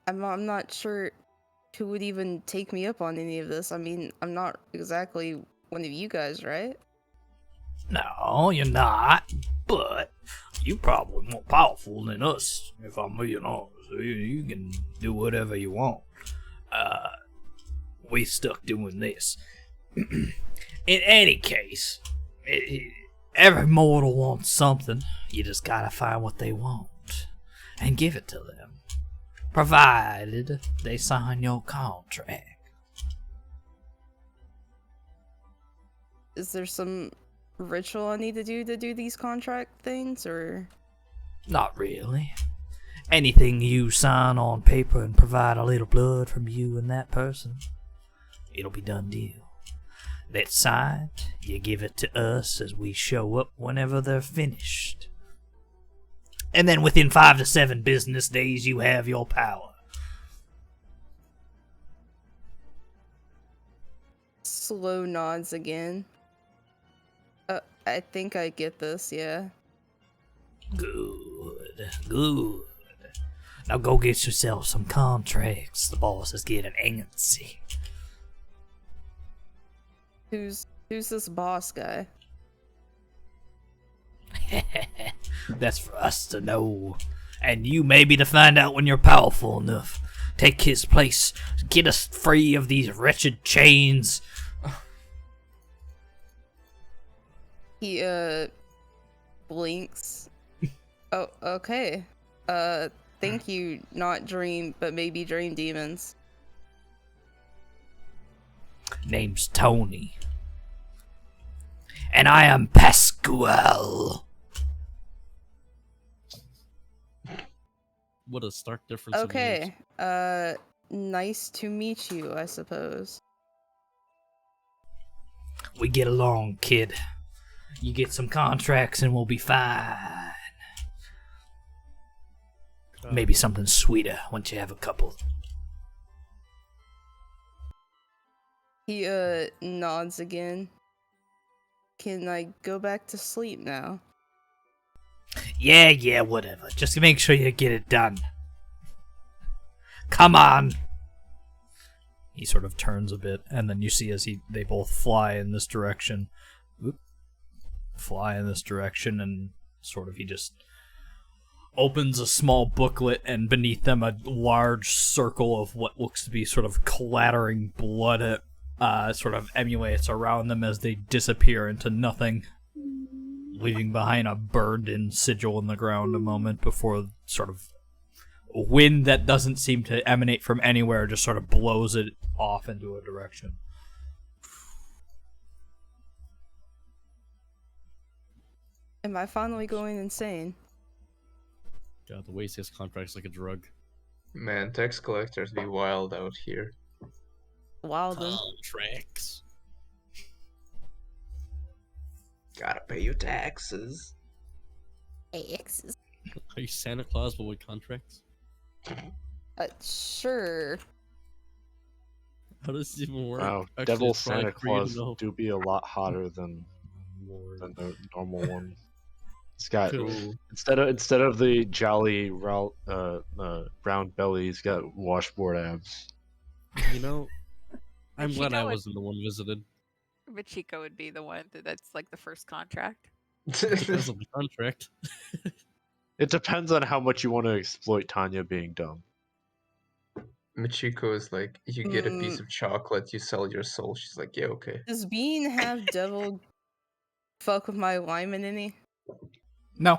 I'm not sure who would even take me up on any of this. I mean, I'm not exactly one of you guys, right? No, you're not. But you probably more powerful than us, if I'm being honest. You can do whatever you want. We stuck doing this. In any case, every mortal wants something. You just gotta find what they want and give it to them, provided they sign your contract. Is there some ritual I need to do these contract things, or? Not really. Anything you sign on paper and provide a little blood from you and that person, it'll be done deal. That's signed, you give it to us as we show up whenever they're finished. And then within 5 to 7 business days, you have your power. Slow nods again. I think I get this, yeah. Good, good. Now go get yourself some contracts. The boss is getting antsy. Who's this boss guy? That's for us to know. And you maybe to find out when you're powerful enough. Take his place. Get us free of these wretched chains. He blinks. Oh, okay. Thank you, not dream, but maybe dream demons. Name's Tony. And I am Pascual. What a stark difference. In years. Okay. Nice to meet you, I suppose. We get along, kid. You get some contracts and we'll be fine. Maybe something sweeter once you have a couple. He nods again. Can I go back to sleep now? Yeah, whatever. Just make sure you get it done. Come on. He sort of turns a bit, and then you see as they both fly in this direction. Fly in this direction, and sort of he just opens a small booklet, and beneath them a large circle of what looks to be sort of clattering blood sort of emulates around them as they disappear into nothing, leaving behind a burned-in sigil in the ground a moment before sort of wind that doesn't seem to emanate from anywhere just sort of blows it off into a direction. Am I finally going insane? God, the way he says contracts like a drug. Man, tax collectors be wild out here. Wilden. Contracts. Gotta pay your taxes. X's. Are you Santa Claus but with contracts? Sure. How does this even work? Wow, Actually, Devil it's probably Santa for you to Claus know. do be a lot hotter than the normal one. It's got Cool. instead of the jolly brown belly, he's got washboard abs. You know, I'm She glad I know it- wasn't the one visited. Machiko would be the one that's like the first contract. Because of the contract. It depends on how much you want to exploit Tanya being dumb. Michiko is like, you get a piece of chocolate, you sell your soul. She's like, yeah, okay. Does being half devil fuck with my alignment any? No,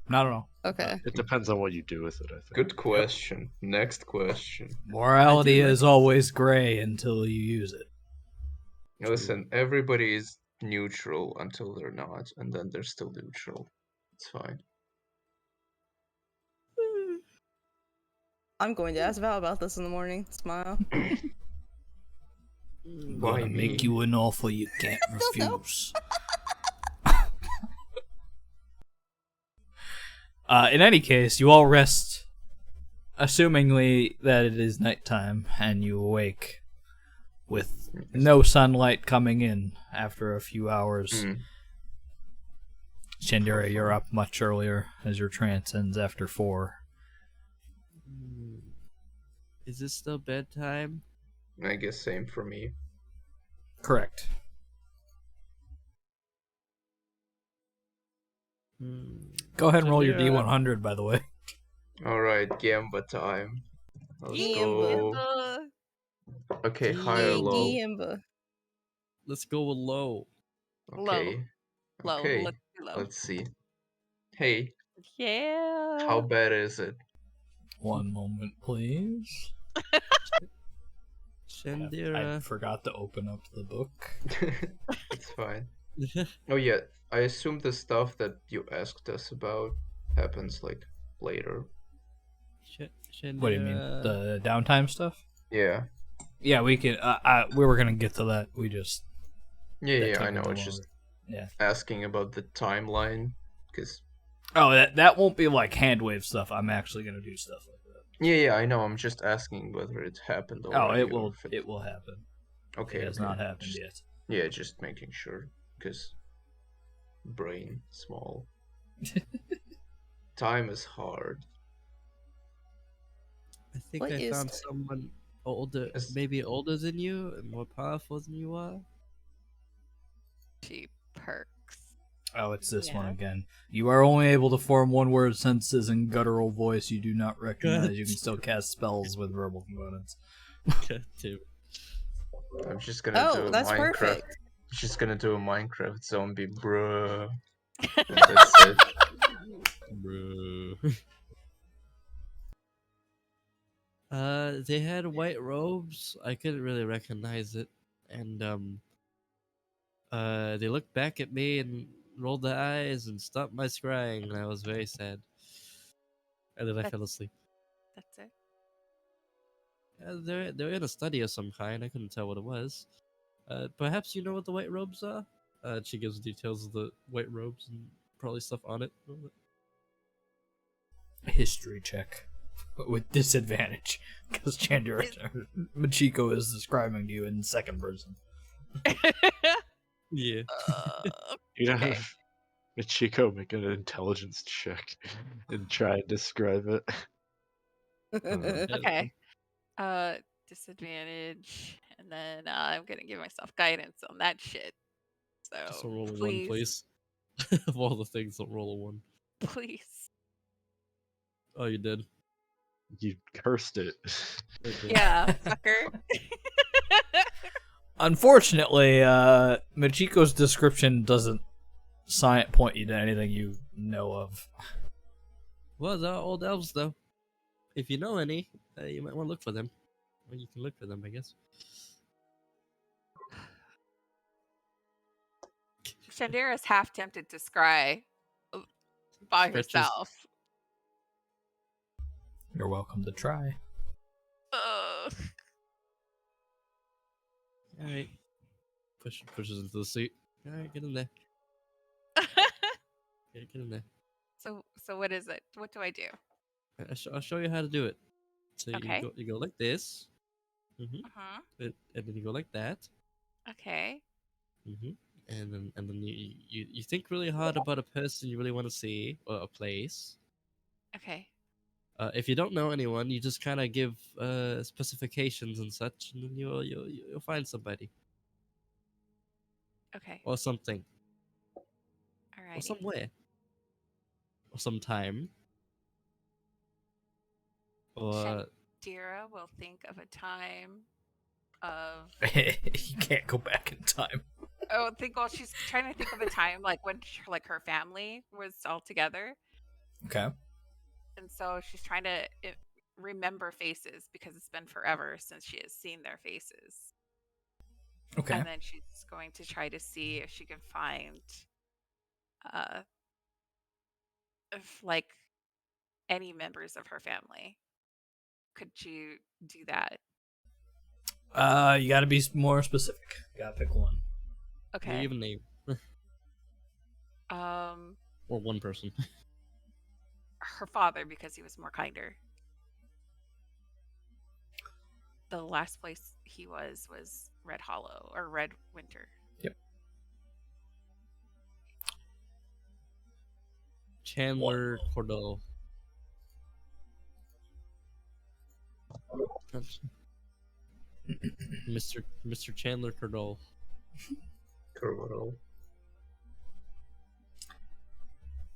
not at all. Okay. It depends on what you do with it, I think. Good question. Next question. Morality I do is always gray until you use it. Listen, everybody is neutral until they're not, and then they're still neutral. It's fine. I'm going to ask Val about this in the morning. Smile. I'm Why gonna make me? you an offer you can't refuse. In any case, you all rest, assumingly that it is nighttime, and you awake with no sunlight coming in after a few hours. Mm. Shandira, you're up much earlier as your trance ends after 4. Is this still bedtime? I guess same for me. Correct. Go ahead and roll your D100, by the way. Alright, Gamba time. Let's Gamba. go. Okay, high or low? Gamba. Let's go with low. Okay. Low. Okay, Let's do low. let's see. Hey, Yeah. how bad is it? One moment, please. I Shandira. forgot to open up the book. It's fine. Oh yeah, I assume the stuff that you asked us about happens like later. Shandira. What do you mean? The downtime stuff? Yeah. Yeah, we can. We were gonna get to that. We just. Yeah, that yeah, took I a know. little It's just longer. asking about the timeline, because Oh, that won't be like hand wave stuff. I'm actually gonna do stuff like that. yeah, I'm just asking whether it happened Oh, already. it will. or if It will happen. Okay, It has okay. not happened Just- yet. Yeah, just making sure, because brain small. Time is hard. I think What I is found someone older, Is- maybe older than you and more powerful than you are. She perks. Oh, it's this one Yeah. again. You are only able to form one-word sentences in guttural voice you do not recognize. God. You can still cast spells with verbal components. God damn. I'm just gonna do Oh, a that's Minecraft. perfect. Just gonna do a Minecraft zombie, bruh. And that's it. Bro. They had white robes. I couldn't really recognize it, and they looked back at me and rolled their eyes and stopped my scrying, and I was very sad. And then I fell asleep. That's it. They're in a study of some kind. I couldn't tell what it was. Perhaps you know what the white robes are. She gives details of the white robes and probably stuff on it. History check with disadvantage because Machiko is describing to you in second person. Yeah. You know, Okay. have Michiko make an intelligence check and try and describe it. Okay. Disadvantage, and then I'm gonna give myself guidance on that shit. Just So a roll of one, please, please. Of all the things, don't roll a one. please. Oh, you did. You cursed it. I did. Yeah, fucker. Unfortunately, Machiko's description doesn't point you to anything you know of. Well, there are old elves, though. If you know any, you might want to look for them. Well, you can look for them, I guess. Shandira's half tempted to scry by Scratches. herself. You're welcome to try. Ugh. All right. Pushes into the seat. All right, get in there. Get in there. So what is it? What do I do? I'll show you how to do it. So Okay. you go like this, Uh-huh. and then you go like that, Okay. and then you think really hard about a person you really want to see or a place. Okay. If you don't know anyone, you just kind of give specifications and such, and then you'll find somebody Okay. or something or Alrighty. somewhere or sometime or Shandira will think of a time of You can't go back in time. she's trying to think of a time like when her family was all together, Okay. and so she's trying to remember faces because it's been forever since she has seen their faces. Okay. And then she's going to try to see if she can find if like any members of her family. Could you do that? You gotta be more specific. You gotta pick one. Okay. even name Um or one person. her father, because he was more kinder. The last place he was Red Hollow or Red Winter. Yep. Chandler Cordell. Mr. Chandler Cordell. Corral.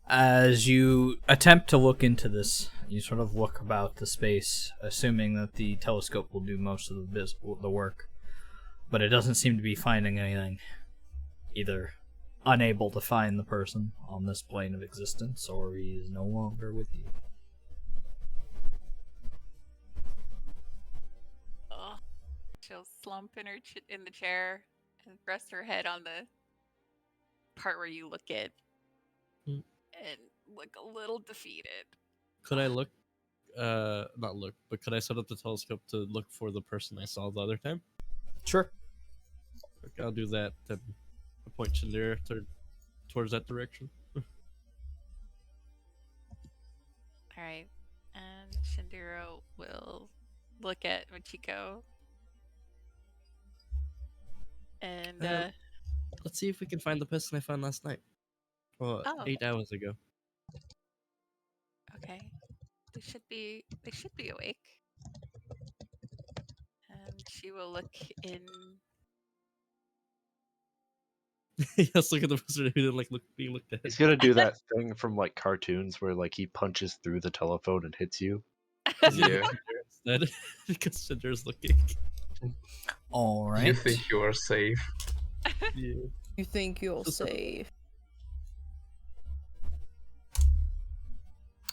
As you attempt to look into this, you sort of look about the space, assuming that the telescope will do most of the work. But it doesn't seem to be finding anything. Either unable to find the person on this plane of existence, or he is no longer with you. Ugh. She'll slump in in the chair and rest her head on the part where you look at and look a little defeated. Could I look? Not look, but could I set up the telescope to look for the person I saw the other time? Sure. Okay, I'll do that. Then I point Chandler towards that direction. All right, and Shandira will look at Machiko and Let's see if we can find the person I found last night. Well, Oh. 8 hours ago. They should be awake. And she will look in. Yes, look at the wizard who didn't like being looked at. He's gonna do that thing from like cartoons where like he punches through the telephone and hits you. Yeah. Instead, because Cinder's looking. All right. You think you are safe? Yeah. You think you'll Just sort of- save?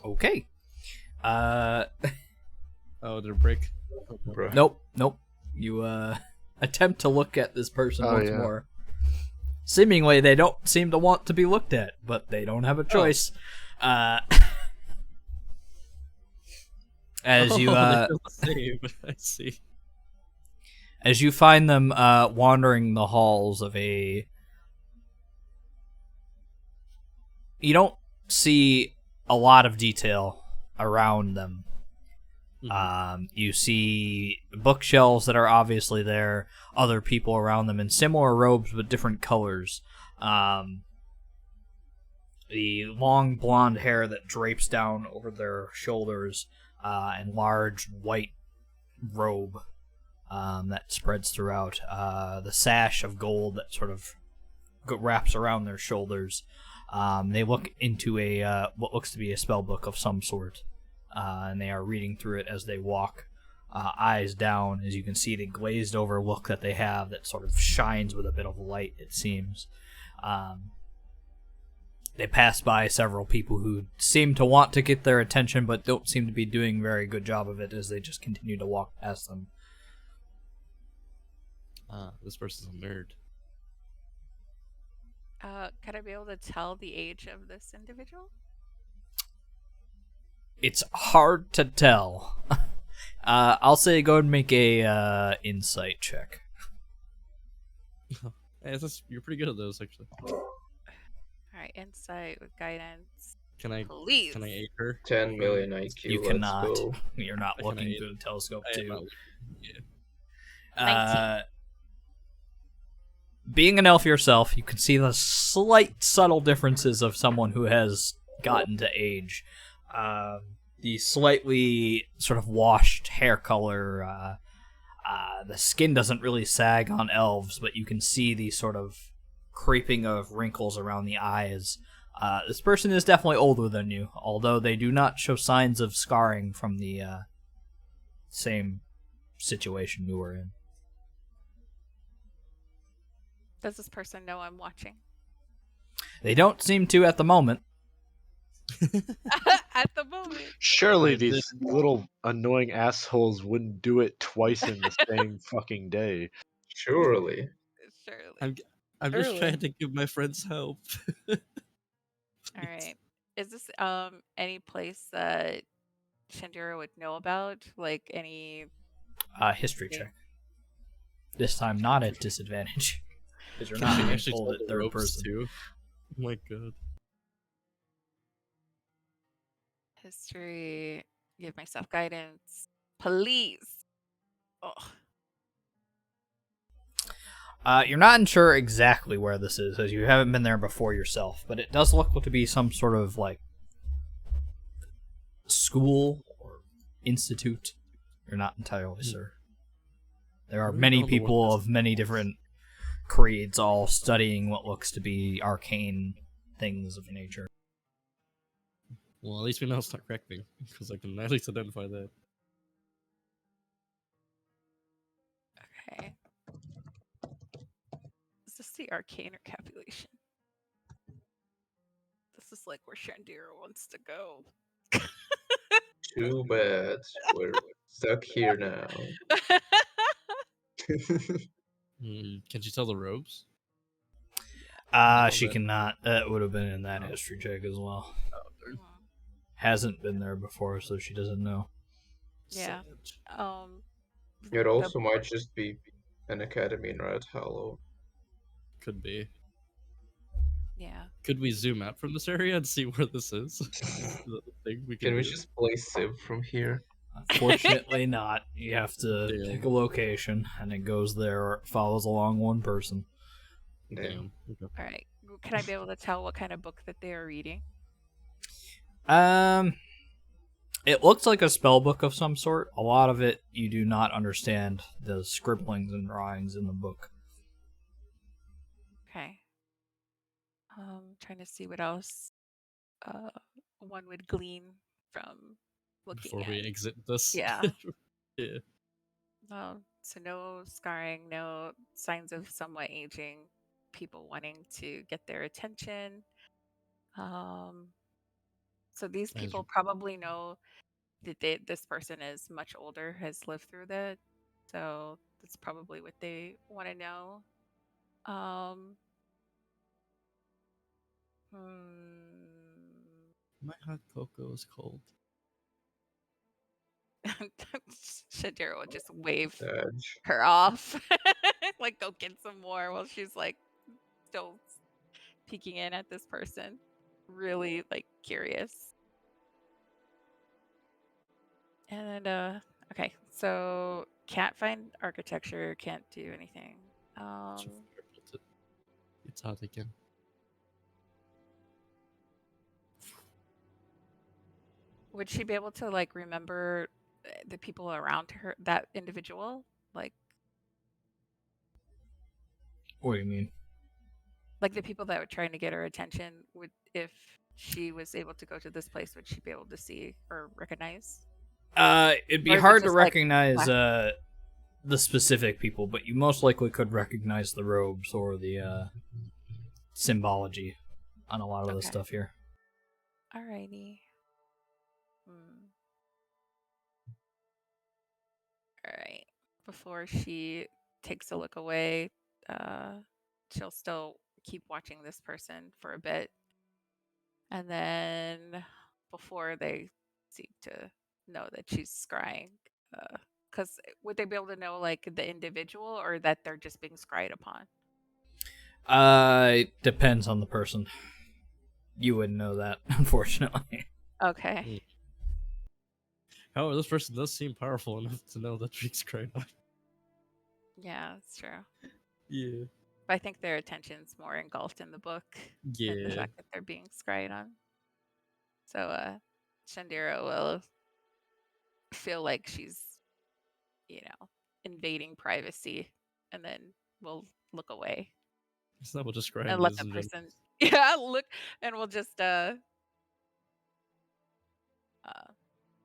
Okay. Oh, did it break? Oh, no. Bruh. Nope. You attempt to look at this person Oh, once yeah. more. Seemingly, they don't seem to want to be looked at, but they don't have a choice. As you they failed to save. I see. as you find them wandering the halls of a, you don't see a lot of detail around them. You see bookshelves that are obviously there, other people around them in similar robes but different colors. The long blonde hair that drapes down over their shoulders, and large white robe that spreads throughout. The sash of gold that sort of wraps around their shoulders. They look into a what looks to be a spell book of some sort. And they are reading through it as they walk, eyes down, as you can see the glazed over look that they have that sort of shines with a bit of light, it seems. They pass by several people who seem to want to get their attention but don't seem to be doing a very good job of it as they just continue to walk past them. This person's a nerd. Could I be able to tell the age of this individual? It's hard to tell. I'll say go ahead and make a insight check. Hey, you're pretty good at those, actually. Alright, insight with guidance. Can I Please. aid her? 10 million IQ. You let's cannot. go. You're not I looking cannot. through the telescope, I am too. not looking. Yeah. Being an elf yourself, you can see the slight, subtle differences of someone who has gotten to age. The slightly sort of washed hair color, the skin doesn't really sag on elves, but you can see the sort of creeping of wrinkles around the eyes. This person is definitely older than you, although they do not show signs of scarring from the same situation you were in. Does this person know I'm watching? They don't seem to at the moment. At the moment. Surely I these did- little annoying assholes wouldn't do it twice in the same fucking day. Surely. Surely. I'm just Surely. trying to give my friends help. Alright. Is this any place that Shandira would know about? Like any History Okay. check. This time not at disadvantage. Because you're Can not she being actually told tell at the third ropes person. too? Oh my god. history? Give myself guidance. Please. Oh. You're not sure exactly where this is, as you haven't been there before yourself, but it does look to be some sort of, like, school or institute. You're not entirely sure. There are Really many don't know what people this of many different creeds all studying what looks to be arcane things of nature. Well, at least we know it's not correcting, because I can at least identify that. Okay. Is this the arcane or capulation? This is like where Shandira wants to go. Too bad. We're stuck here now. Can you tell the robes? She cannot. That would have been in that history check as well. Hasn't been there before, so she doesn't know. Yeah. Savage. It also might just be an academy in Red Hollow. Could be. Yeah. Could we zoom out from this area and see where this is? The thing we Can we do? just play Civ from here? Unfortunately not. You have to Damn. pick a location, and it goes there or it follows along one person. Damn. Damn. Okay. All right. Can I be able to tell what kind of book that they are reading? It looks like a spell book of some sort. A lot of it you do not understand the scribblings and drawings in the book. Okay. Trying to see what else one would glean from looking Before we at. exit this. Yeah. Yeah. So no scarring, no signs of somewhat aging, people wanting to get their attention. So these As people probably know that this person is much older, has lived through that. So that's probably what they want to know. Um, hmm. my hot cocoa is cold. Shadira will just wave Edge. her off, like go get some more while she's like still peeking in at this person, really like curious. And okay, so can't find architecture, can't do anything. It's hot again. Would she be able to like remember the people around her, that individual, like What do you mean? the people that were trying to get her attention? Would, if she was able to go to this place, would she be able to see or recognize? It'd be Or is it hard to just, like, recognize black? the specific people, but you most likely could recognize the robes or the symbology on a lot of the Okay. stuff here. Alrighty. Alright. Before she takes a look away, she'll still keep watching this person for a bit. And then before they seem to know that she's scrying, because would they be able to know like the individual or that they're just being scryed upon? It depends on the person. You wouldn't know that, unfortunately. Okay. However, this person does seem powerful enough to know that she's crying. Yeah, that's true. Yeah. But I think their attention's more engulfed in the book than the Yeah. fact that they're being scryed on. So Shandira will feel like she's, invading privacy, and then we'll look away It's not what just crying and let is the in general. person look, and we'll just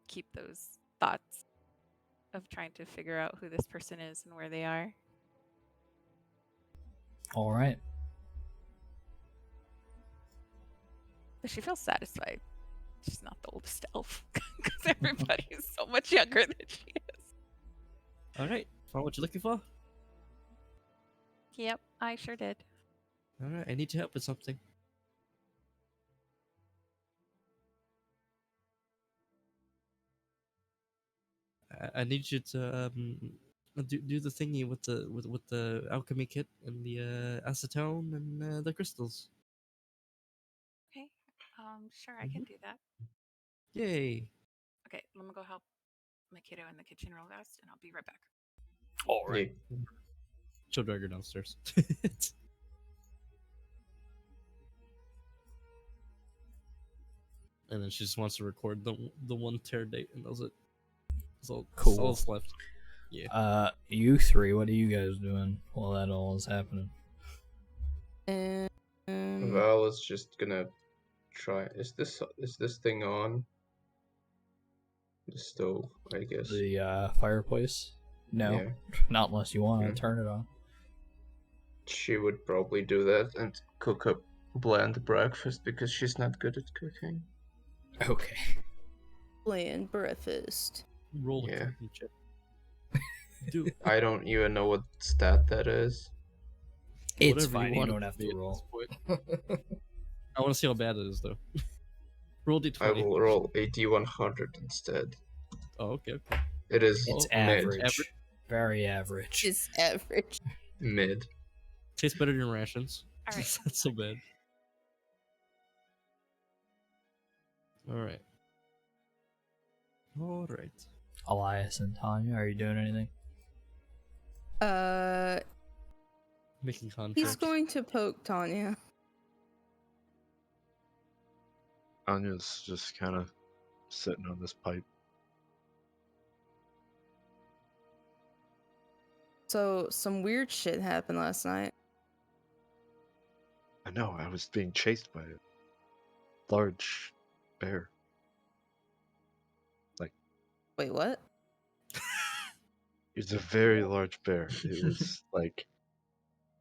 keep those thoughts of trying to figure out who this person is and where they are. All right. But she feels satisfied. She's not the oldest elf because everybody is so much younger than she is. Alright, found what you're looking for? Yep, I sure did. Alright, I need your help with something. I need you to do the thingy with the alchemy kit and the acetone and the crystals. Okay. Sure, I can do that. Yay! Okay, let me go help my kiddo in the kitchen real fast, and I'll be right back. All right. Yeah. She'll drag her downstairs. And then she just wants to record the one tear date, and that's it. That's all, Cool. That's all that's left. Yeah. You three, what are you guys doing while that all is happening? Val is just gonna try. Is this thing on? The stove, I guess. The fireplace? No, Yeah. not unless you want to Yeah. turn it on. She would probably do that and cook a bland breakfast because she's not good at cooking. Okay. Bland breakfast. Roll a Yeah. cooking check. Do I don't even know what stat that is. It's whatever fine. You want it don't have be to at roll. this point. I want to see how bad it is, though. Roll d20. I will roll a d100 instead. Oh, okay. It is It's Oh, average. average. Very average. It's average. mid. Tastes better than rations. All right. It's not so bad. Alright. Alright. Elias and Tanya, are you doing anything? Making contracts. He's going to poke Tanya. Anya's just kind of sitting on this pipe. So, some weird shit happened last night. I know, I was being chased by a large bear. Wait, what? It was a very large bear. It was like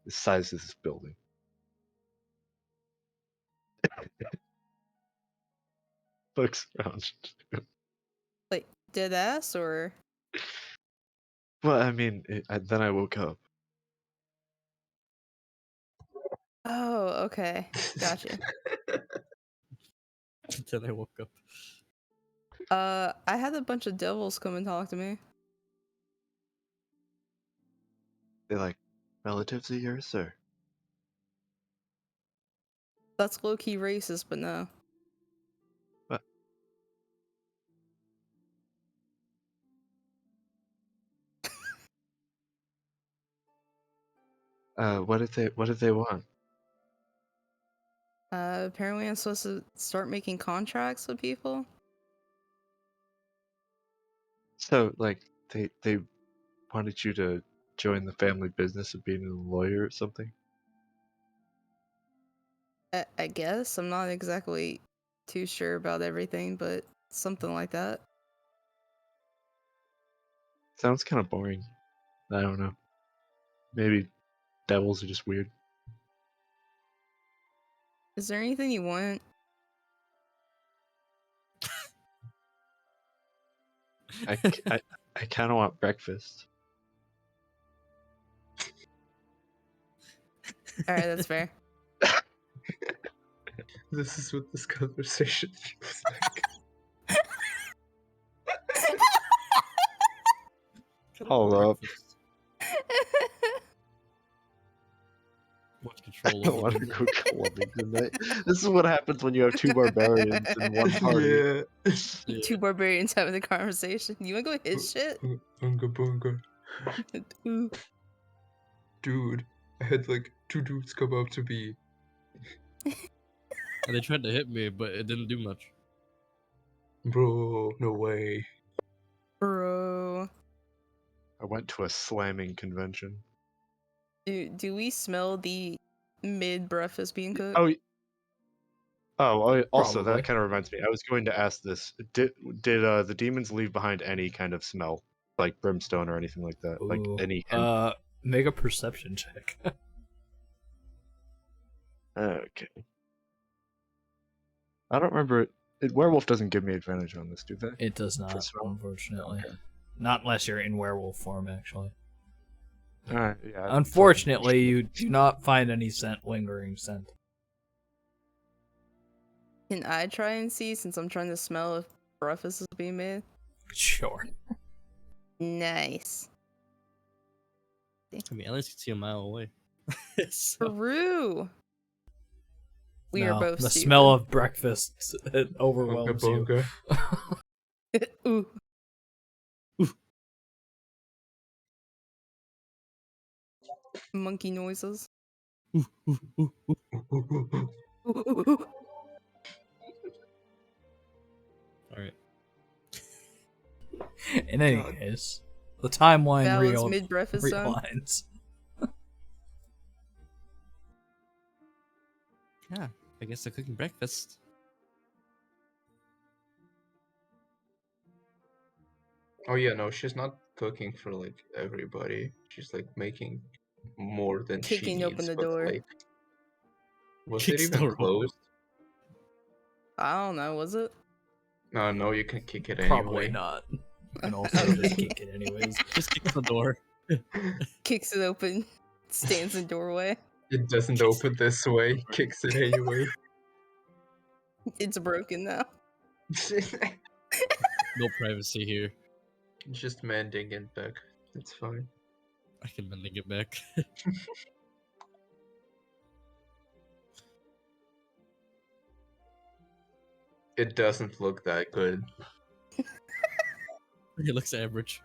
the size of this building. Looks around. Like, dead ass or? Well, I mean, then I woke up. Oh, okay. Gotcha. Then I woke up. I had a bunch of devils come and talk to me. They like relatives of yours, or That's low-key racist, but no. what? What did they want? Apparently I'm supposed to start making contracts with people. So, like, they wanted you to join the family business of being a lawyer or something? I guess. I'm not exactly too sure about everything, but something like that. Sounds kind of boring. I don't know. Maybe devils are just weird. Is there anything you want? I, I, I kind of want breakfast. Alright, that's fair. This is what this conversation feels like. Hold up. Much I control don't over want to them. go clubbing tonight. This is what happens when you have two barbarians in one party. Yeah. Two barbarians having a conversation. You wanna go hit shit? Bunga bunga. Ooh. Dude, I had like 2 dudes come up to me. And they tried to hit me, but it didn't do much. Bro, no way. Bro. I went to a slamming convention. Do we smell the mid-breakfast being cooked? Also Probably. that kind of reminds me. I was going to ask this. Did the demons leave behind any kind of smell, like brimstone or anything like that? Like Ooh. any hint? Make a perception check. Okay. I don't remember. Werewolf doesn't give me advantage on this, do they? It does not, smell? unfortunately. Okay. Not unless you're in werewolf form, actually. Alright, yeah. Unfortunately, you do not find any lingering scent. Can I try and see, since I'm trying to smell if breakfast is being made? Sure. Nice. I mean, at least you can see a mile away. So, Peru! We are No, both the stupid. smell of breakfast it Bunga overwhelms you. bunga. Ooh. Monkey noises. alright. In any God. case, the timeline Balance mid-breakfast time. realigns. Yeah, I guess they're cooking breakfast. Oh yeah, no, she's not cooking for like everybody. She's like making more than she Kicking open needs, the but door. like, was it Kicks even door open. closed? I don't know, was it? No, you can kick it Probably anyway. not. You can also just kick it anyways. Just kicks the door. Kicks it open. Stands in doorway. It doesn't Kicks open this way. Kicks it anyway. It's broken now. No privacy here. Just mending it back. It's fine. I can bend it back. It doesn't look that good. It looks average.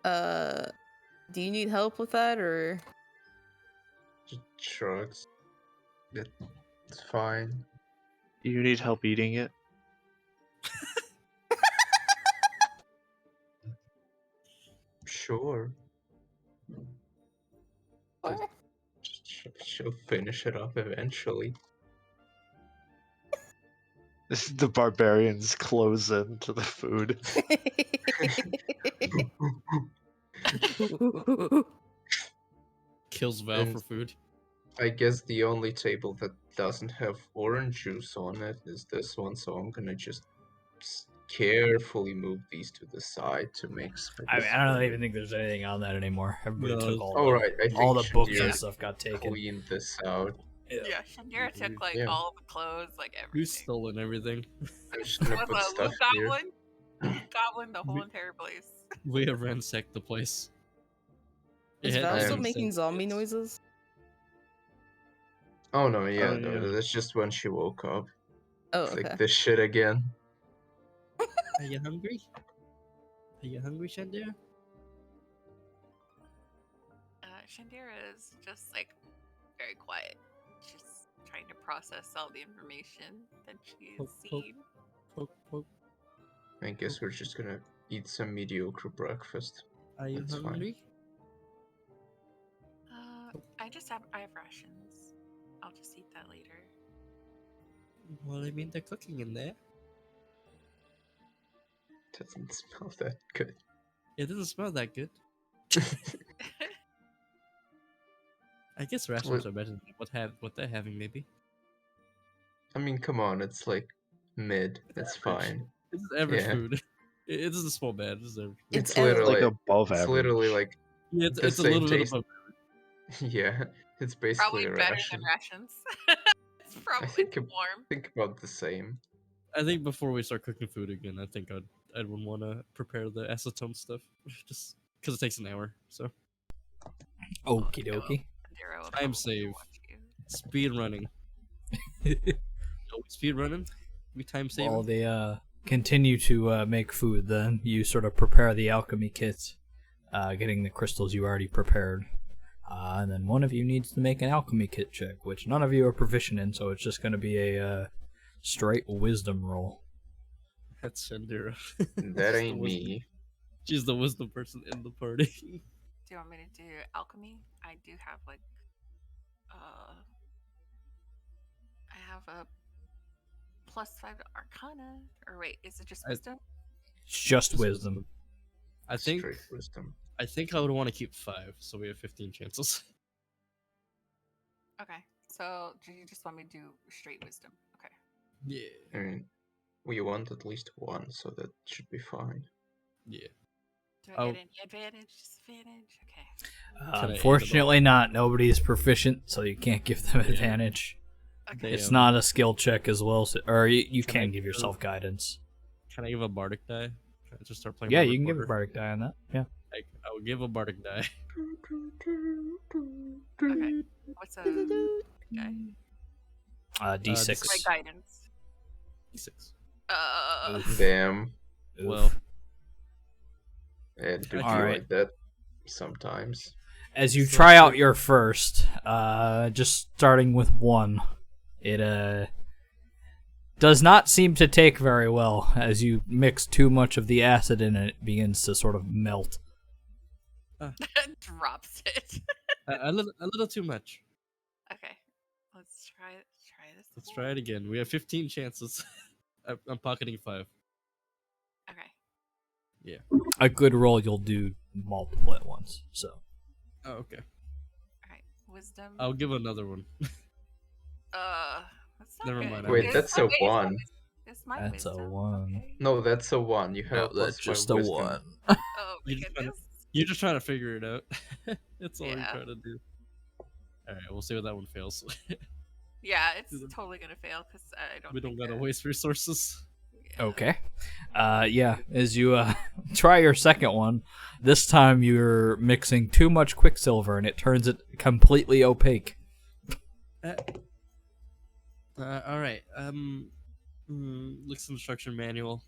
Do you need help with that, or? Just shrugs. It's fine. Do you need help eating it? Sure. What? She'll finish it up eventually. The barbarians close into the food. Kills Val And- for food. I guess the only table that doesn't have orange juice on it is this one, so I'm gonna just carefully move these to the side to make space. I mean, I don't even think there's anything on that anymore. Everybody No, took all Oh the, right, I think all the books Shandir and stuff got taken. cleaned this out. Yeah, Shandira took like Yeah. all the clothes, like We've everything. stolen everything. I'm just gonna With put a stuff loot here. goblin, loot goblin, the whole We- entire place. We have ransacked the place. Is It had Val still am- making zombie it's- noises? Oh no, yeah, Oh, no, yeah. that's just when she woke up. Oh, It's okay. like this shit again. Are you hungry? Are you hungry, Shandira? Shandira is just like very quiet, just trying to process all the information that she's Poke, poke. seen. Poke, poke. I guess we're just gonna eat some mediocre breakfast. Are you That's fine. hungry? I have rations. I'll just eat that later. Well, I mean, they're cooking in there. Doesn't smell that good. It doesn't smell that good. I guess rations What- are better than what they're having, maybe. I mean, come on, it's like mid. It's average. fine. This is average Yeah. food. It doesn't smell bad. This is average. It's It's literally, Like above it's average. literally like, Yeah, the it's a same little bit taste. above. yeah, it's Probably basically a better ration. than rations. It's probably think it- warm. Think about the same. I think before we start cooking food again, I think I would want to prepare the acetone stuff, just because it takes an hour. So Okie dokie. Shandira will Time probably save. watch you. speed running. Speed running. We time saving. While they continue to make food, then you sort of prepare the alchemy kits, getting the crystals you already prepared. And then one of you needs to make an alchemy kit check, which none of you are proficient in, so it's just going to be a straight wisdom roll. That's Shandira. That ain't me. She's the wisdom person in the party. Do you want me to do alchemy? I do have like, I have a +5 to Arcana. Or wait, is it just I- wisdom? It's just wisdom. I think Straight wisdom. I would want to keep 5, so we have 15 chances. Okay, so do you just want me to do straight wisdom? Okay. Yeah. I mean, we want at least one, so that should be fine. Yeah. Do I Oh. get any advantage, disadvantage? Okay. Can I add it Unfortunately not. Nobody is proficient, so you can't give them advantage. Okay. It's Damn. not a skill check as well, so, or you Can I can give give- yourself guidance. Can I give a bardic die? Can I just start playing? Yeah, my you can give a recorder? bardic die on that. Yeah. I would give a bardic die. Okay. What's a guy? D6. My guidance. 6. Damn. Oof. Well, It do be Alright. like that sometimes. As you So try out quick. your first, just starting with 1, it does not seem to take very well. As you mix too much of the acid in it, it begins to sort of melt. Drops it. a little too much. Okay. Let's try this. Let's try it again. We have 15 chances. I'm pocketing 5. Okay. A good roll, you'll do multiple at once. So Oh, okay. Alright. Wisdom. I'll give another one. That's not Never good. mind, Wait, It's that's my a wisdom. one. It's my That's a wisdom. 1. Okay. No, that's a 1. You have No, a plus that's just 5 a wisdom. 1. Oh my You just kinda- goodness. You're just trying to figure it out. That's all you're Yeah. trying to do. All right, we'll see what that one fails. Yeah, it's Do the- totally gonna fail because I don't. we don't think gotta that- waste resources. yeah. Okay. Yeah, as you try your second one, this time you're mixing too much quicksilver and it turns it completely opaque. All right. Looks instruction manual.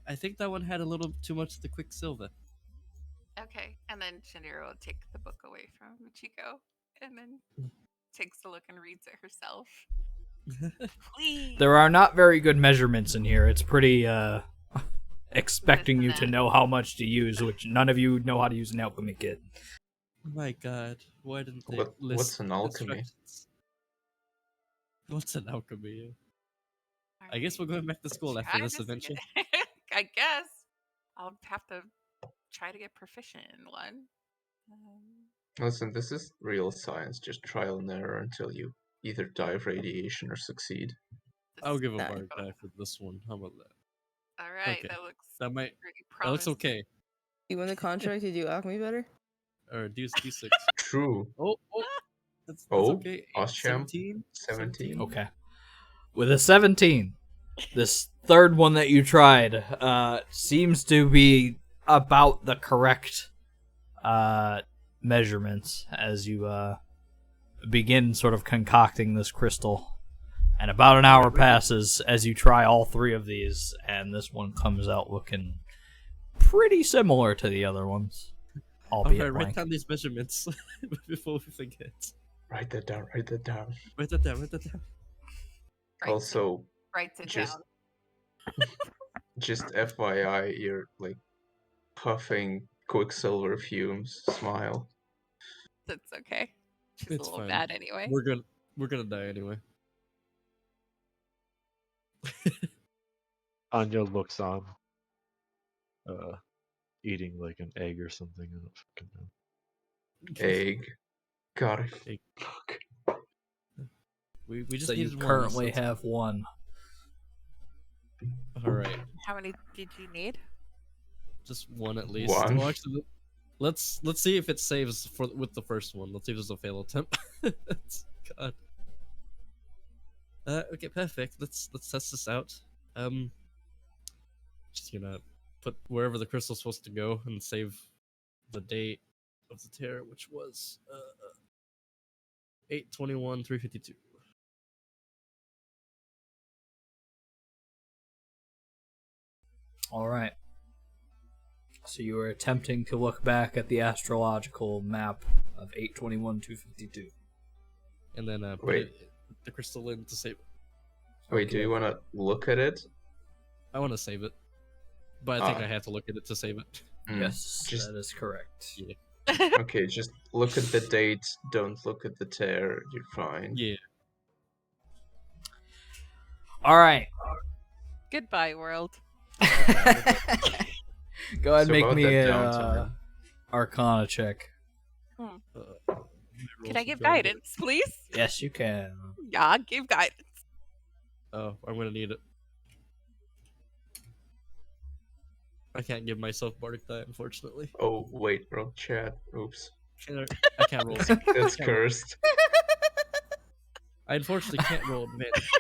I think that one had a little too much of the quicksilver. Okay, and then Shandira will take the book away from Chico. and then takes a look and reads it herself. Please. There are not very good measurements in here. It's pretty expecting you to Listen, know how much to use, which none of you know how to use an alchemy kit. Oh my god, why didn't they What's list an alchemy? instructions? What's an alchemy? I guess we're going back to school after Try this to adventure. I guess I'll have to try to get proficient in one. Listen, this is real science, just trial and error until you either die of radiation or succeed. I'll give a Nice. mark back for this one. How about that? All right, Okay. that looks That might. pretty That looks promising. okay. You win the contract to do alchemy better? Or D6. True. Oh, that's Oh, okay. Oschamp, 17? 17. Okay. With a 17, this third one that you tried seems to be about the correct measurements as you begin sort of concocting this crystal. And about an hour passes as you try all three of these, and this one comes out looking pretty similar to the other ones. Albeit Alright, write blank. down these measurements before we forget. Write that down, write that down. Write that down, write that down. Also, writes it just down. just FYI, you're like puffing quicksilver fumes. Smile. That's okay. She's It's a little fine. bad anyway. We're gonna die anyway. Anya looks on, eating like an egg or something. I don't fucking know. Egg. God, Egg. fuck. We just So you needed currently one. have one. Alright, How many did you need? just one at least. One. Well, actually, let's see if it saves with the first one. Let's see if there's a fail attempt. God. Okay, perfect. Let's test this out. Just gonna put wherever the crystal's supposed to go and save the date of the tear, which was 8/21/352. All right. So you were attempting to look back at the astrological map of 8/21/252. And then put Wait. the crystal in to save it. Wait, do you want to look at it? I want to save it, but I think Ah. I have to look at it to save it. Mm, Yes, Just that is correct. Yeah. okay. Just look at the date. Don't look at the tear. You're fine. Yeah. All right. Goodbye, world. Go ahead and So make about me that a downtime. Arcana check. Can I give guidance, please? Yes, you can. Yeah, give guidance. Oh, I'm gonna need it. I can't give myself bardic die, unfortunately. Oh wait, wrong chat. Oops. I can't roll. That's cursed. I unfortunately can't roll advantage.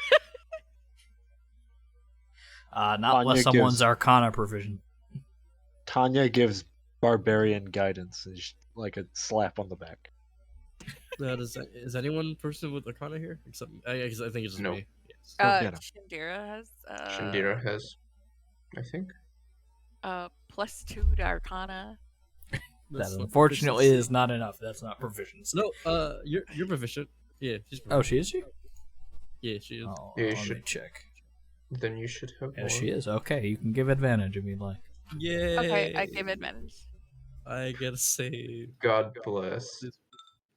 Not Anya unless someone's gives- Arcana provision. Tanya gives barbarian guidance, and like a slap on the back. Is anyone person with Arcana here? Except I think it's just No. me. Yes. yeah, no. Shindira has Shindira has, I think. +2 to Arcana. That That's not unfortunately proficiency. is not enough. That's not proficiency. No, you're proficient. Yeah, she's proficient. Oh, she is she? Yeah, she is. Oh, Yeah, you let me should- check. Then you should have Yeah, more. she is. Okay, you can give advantage if you'd like. Yeah. Okay, I give advantage. I get a save. God bless.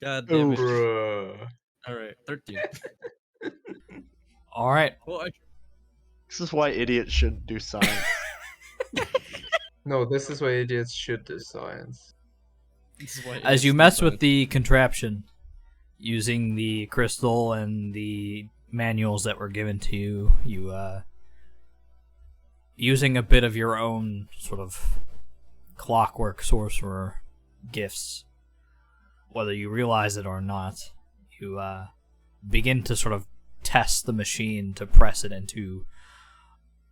God damn it. Bruh. All right, 13. All right. Well, This is why idiots shouldn't do science. No, this is why idiots should do science. this is why As idiots you do mess with science. the contraption, using the crystal and the manuals that were given to you, using a bit of your own sort of clockwork sorcerer gifts, whether you realize it or not, you begin to sort of test the machine to press it into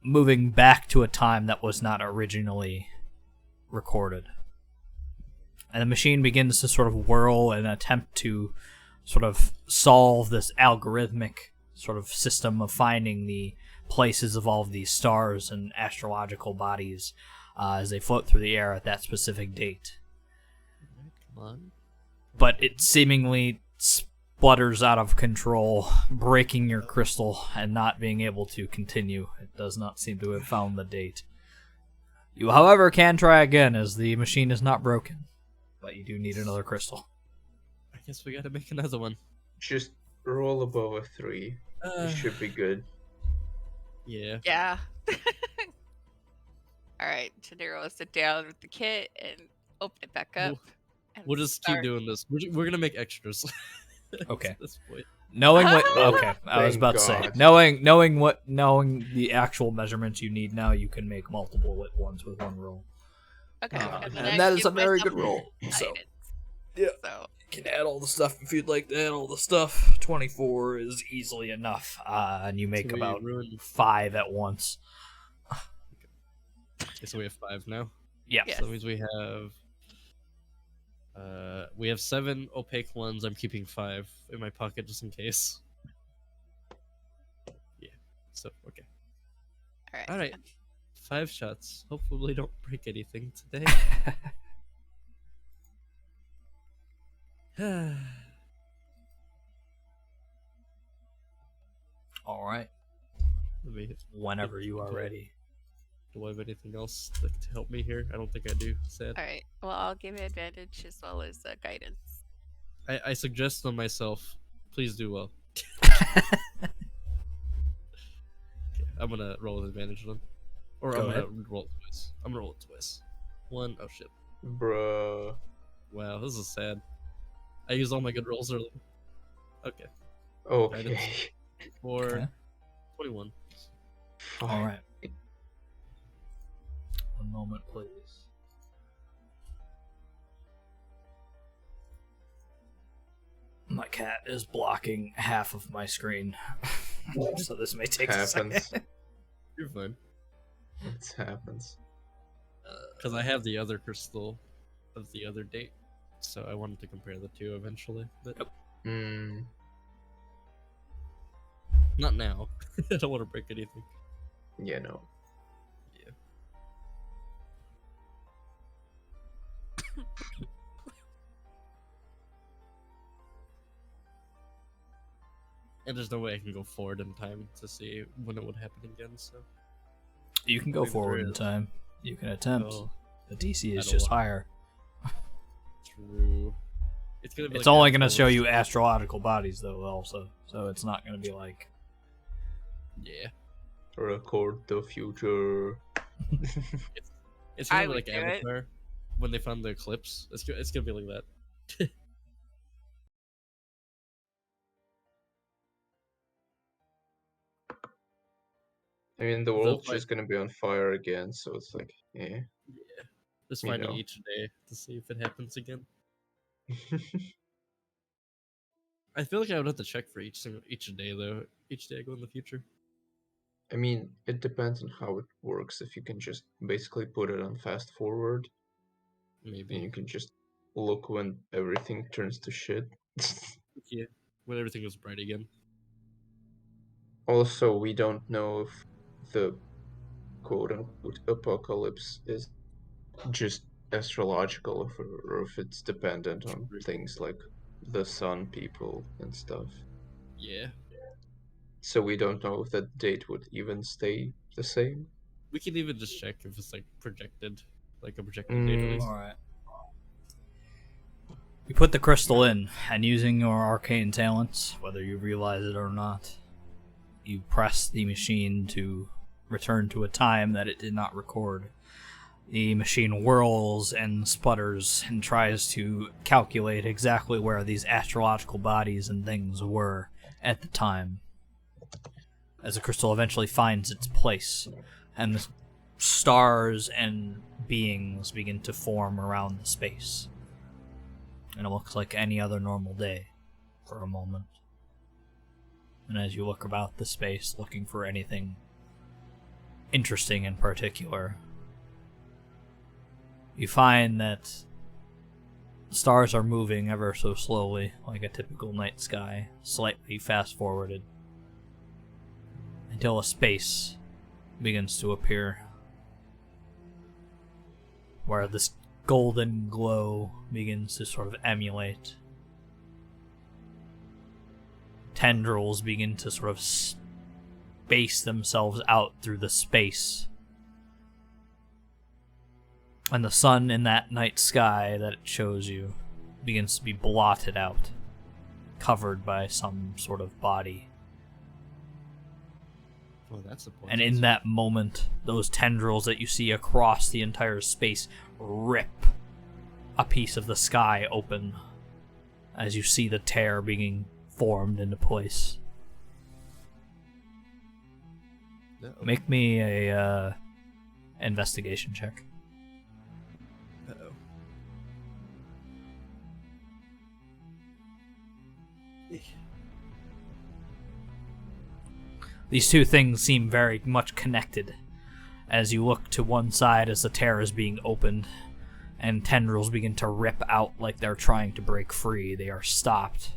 moving back to a time that was not originally recorded. And the machine begins to sort of whirl and attempt to sort of solve this algorithmic sort of system of finding the places of all of these stars and astrological bodies as they float through the air at that specific date. Come on. But it seemingly sputters out of control, breaking your crystal and not being able to continue. It does not seem to have found the date. You, however, can try again, as the machine is not broken, but you do need another crystal. I guess we gotta make another one. Just roll above a 3. You should be good. Yeah. Yeah. All right, Tanero will sit down with the kit and open it back up. and We'll just keep start. doing this. We're gonna make extras. Okay. At this point. Knowing what, okay, I was Thank about to say, God. knowing the actual measurements you need now, you can make multiple at once with one roll. Okay, and then I that is give a very myself good roll, so. guidance. Yeah. So You can add all the stuff if you'd like to add all the stuff. 24 is easily enough, and you make So we about ruined- 5 at once. Okay, so we have 5 now. Yeah. Yes. So that means we have 7 opaque ones. I'm keeping 5 in my pocket just in case. Yeah. So okay. all right. All right. 5 shots. Hopefully, don't break anything today. All right. Let me. Whenever you are ready. Do I have anything else to help me here? I don't think I do. Sad. All right. Well, I'll give you advantage as well as guidance. I suggest on myself. Please do well. Okay, I'm gonna roll with advantage then. Or Go I'm ahead. gonna roll it twice. I'm gonna roll it twice. 1. Oh shit. Bruh. Wow, this is sad. I used all my good rolls earlier. Okay. Okay. 4. Okay. 21. All right. One moment, please. My cat is blocking half of my screen, so this may take a second. Happens. You're fine. It happens. Because I have the other crystal of the other date, so I wanted to compare the two eventually, but Hmm. not now. I don't want to break anything. Yeah, no. And there's no way I can go forward in time to see when it would happen again, so. You can go Maybe forward there in is. time. You can attempt. Oh, The DC is I don't just want- higher. true. It's gonna be It's like only going to Avatar show you was- astrological bodies, though, also. So it's not going to be like. Yeah. Record the future. It's I gonna be would like do it. Avatar when they found the eclipse. It's gonna be like that. I mean, the They'll world's fight- just gonna be on fire again, so it's like, Yeah. Just You finding know. each day to see if it happens again. I feel like I would have to check for each day though. Each day I go in the future. I mean, it depends on how it works. If you can just basically put it on fast forward, and you Maybe. can just look when everything turns to shit. Yeah. When everything goes bright again. Also, we don't know if the quote unquote apocalypse is just astrological or if it's dependent on True. things like the sun people and stuff. Yeah. So we don't know if that date would even stay the same. We can even just check if it's like projected. Like a projected date at least. Alright. You put the crystal in, and using your arcane talents, whether you realize it or not, you press the machine to return to a time that it did not record. The machine whirls and sputters and tries to calculate exactly where these astrological bodies and things were at the time. As the crystal eventually finds its place, and the stars and beings begin to form around the space. And it looks like any other normal day for a moment. And as you look about the space looking for anything interesting in particular, you find that the stars are moving ever so slowly, like a typical night sky, slightly fast forwarded, until a space begins to appear, where this golden glow begins to sort of emulate tendrils begin to sort of space themselves out through the space. And the sun in that night sky that it shows you begins to be blotted out, covered by some sort of body. Oh, that's a point. And in that moment, those tendrils that you see across the entire space rip a piece of the sky open as you see the tear being formed into place. Uh-oh. Make me a investigation check. Uh-oh. These two things seem very much connected as you look to one side as the tear is being opened and tendrils begin to rip out like they're trying to break free. They are stopped,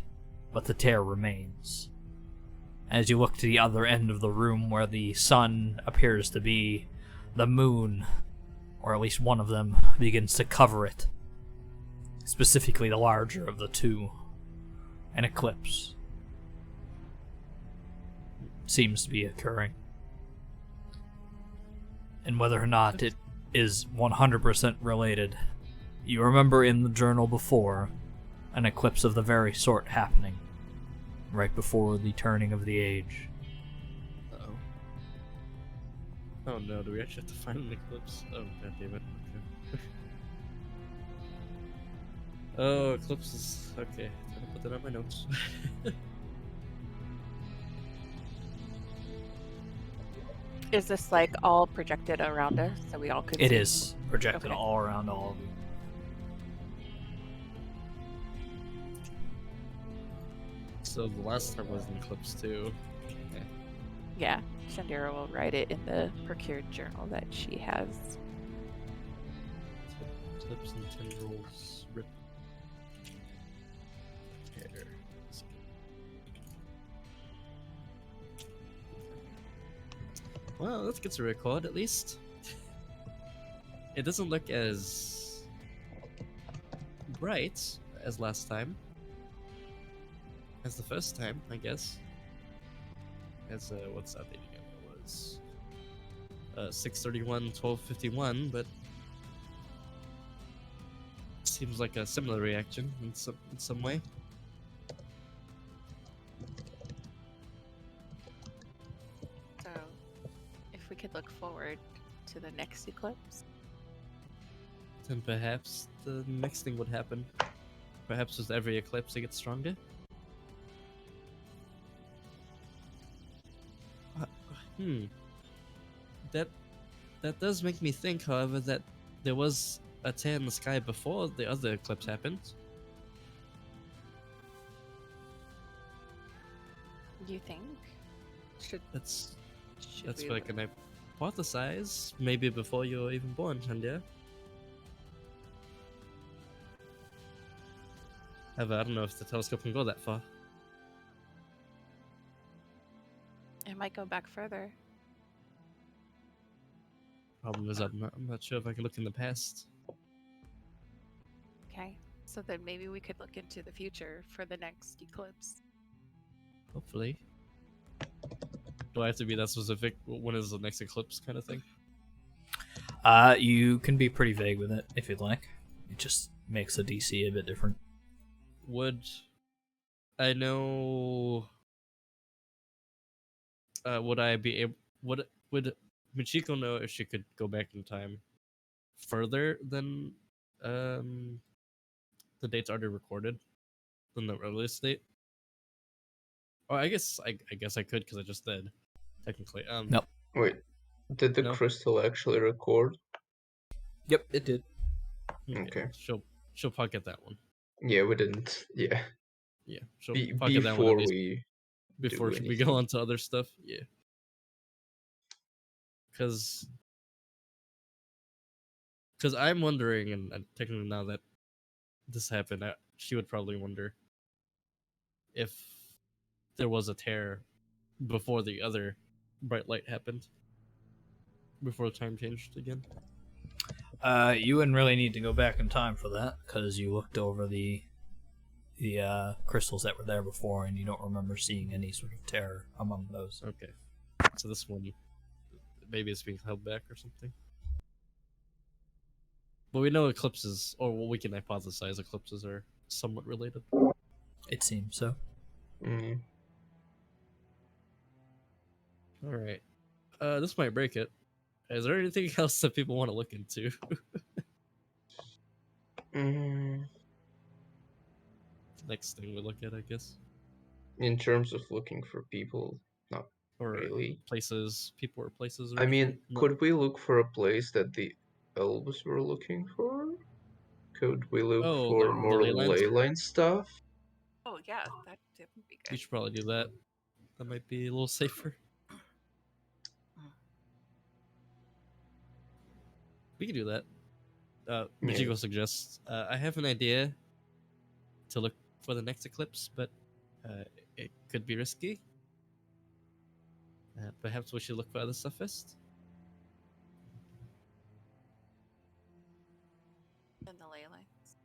but the tear remains. As you look to the other end of the room where the sun appears to be, the moon, or at least one of them, begins to cover it. Specifically the larger of the two. An eclipse seems to be occurring. And whether or not it is 100% related, you remember in the journal before an eclipse of the very sort happening right before the turning of the age. Uh-oh. Oh no, do we actually have to find an eclipse? Oh, god damn it. Okay. Oh, eclipses. Okay, I'll put that on my notes. Is this like all projected around us so we all could It see? is projected Okay. all around all of you. So the last time was an eclipse too. Okay. Yeah, Shandira will write it in the procured journal that she has. Eclipse and tendrils rip. Tear. Well, let's get to record at least. It doesn't look as bright as last time. As the first time, I guess. As what's that date again? It was 6/31, 12/51, but seems like a similar reaction in some way. So, if we could look forward to the next eclipse. Then perhaps the next thing would happen. Perhaps with every eclipse it gets stronger. That does make me think, however, that there was a tear in the sky before the other eclipse happened. You think? Should That's we what I can hypothesize. Maybe before you were even born, Chandya. However, I don't know if the telescope can go that far. It might go back further. Problem is, I'm not sure if I can look in the past. Okay. So then maybe we could look into the future for the next eclipse. Hopefully. Do I have to be that specific? When is the next eclipse, kind of thing? You can be pretty vague with it if you'd like. It just makes the DC a bit different. Would I know? Would I be able? Would Michiko know if she could go back in time further than the date's already recorded than the release date? Oh, I guess I could because I just did. Technically, Nope. Wait, did the No. crystal actually record? Yep, it did. Okay. She'll pocket that one. Yeah, we didn't. Yeah. Yeah, she'll pocket that one Before at least we before do we go on to other stuff. Yeah, because I'm wondering, and technically now that this happened, she would probably wonder if there was a tear before the other bright light happened, before time changed again. You wouldn't really need to go back in time for that, because you looked over the the crystals that were there before, and you don't remember seeing any sort of terror among those. Okay. So this one, maybe it's being held back or something. But we know eclipses, or well, we can hypothesize eclipses are somewhat related. It seems so. Mm. All right. This might break it. Is there anything else that people want to look into? Mm. Next thing we look at, I guess. In terms of looking for people, not Or really. places, people or places. Or I mean, no. could we look for a place that the elves were looking for? Could we look for the more ley lines? ley line stuff? Oh yeah, that would be We good. should probably do that. That might be a little safer. We can do that. Michiko suggests. I have an idea to look for the next eclipse, but it could be risky. Perhaps we should look for other stuff first. And the ley lines.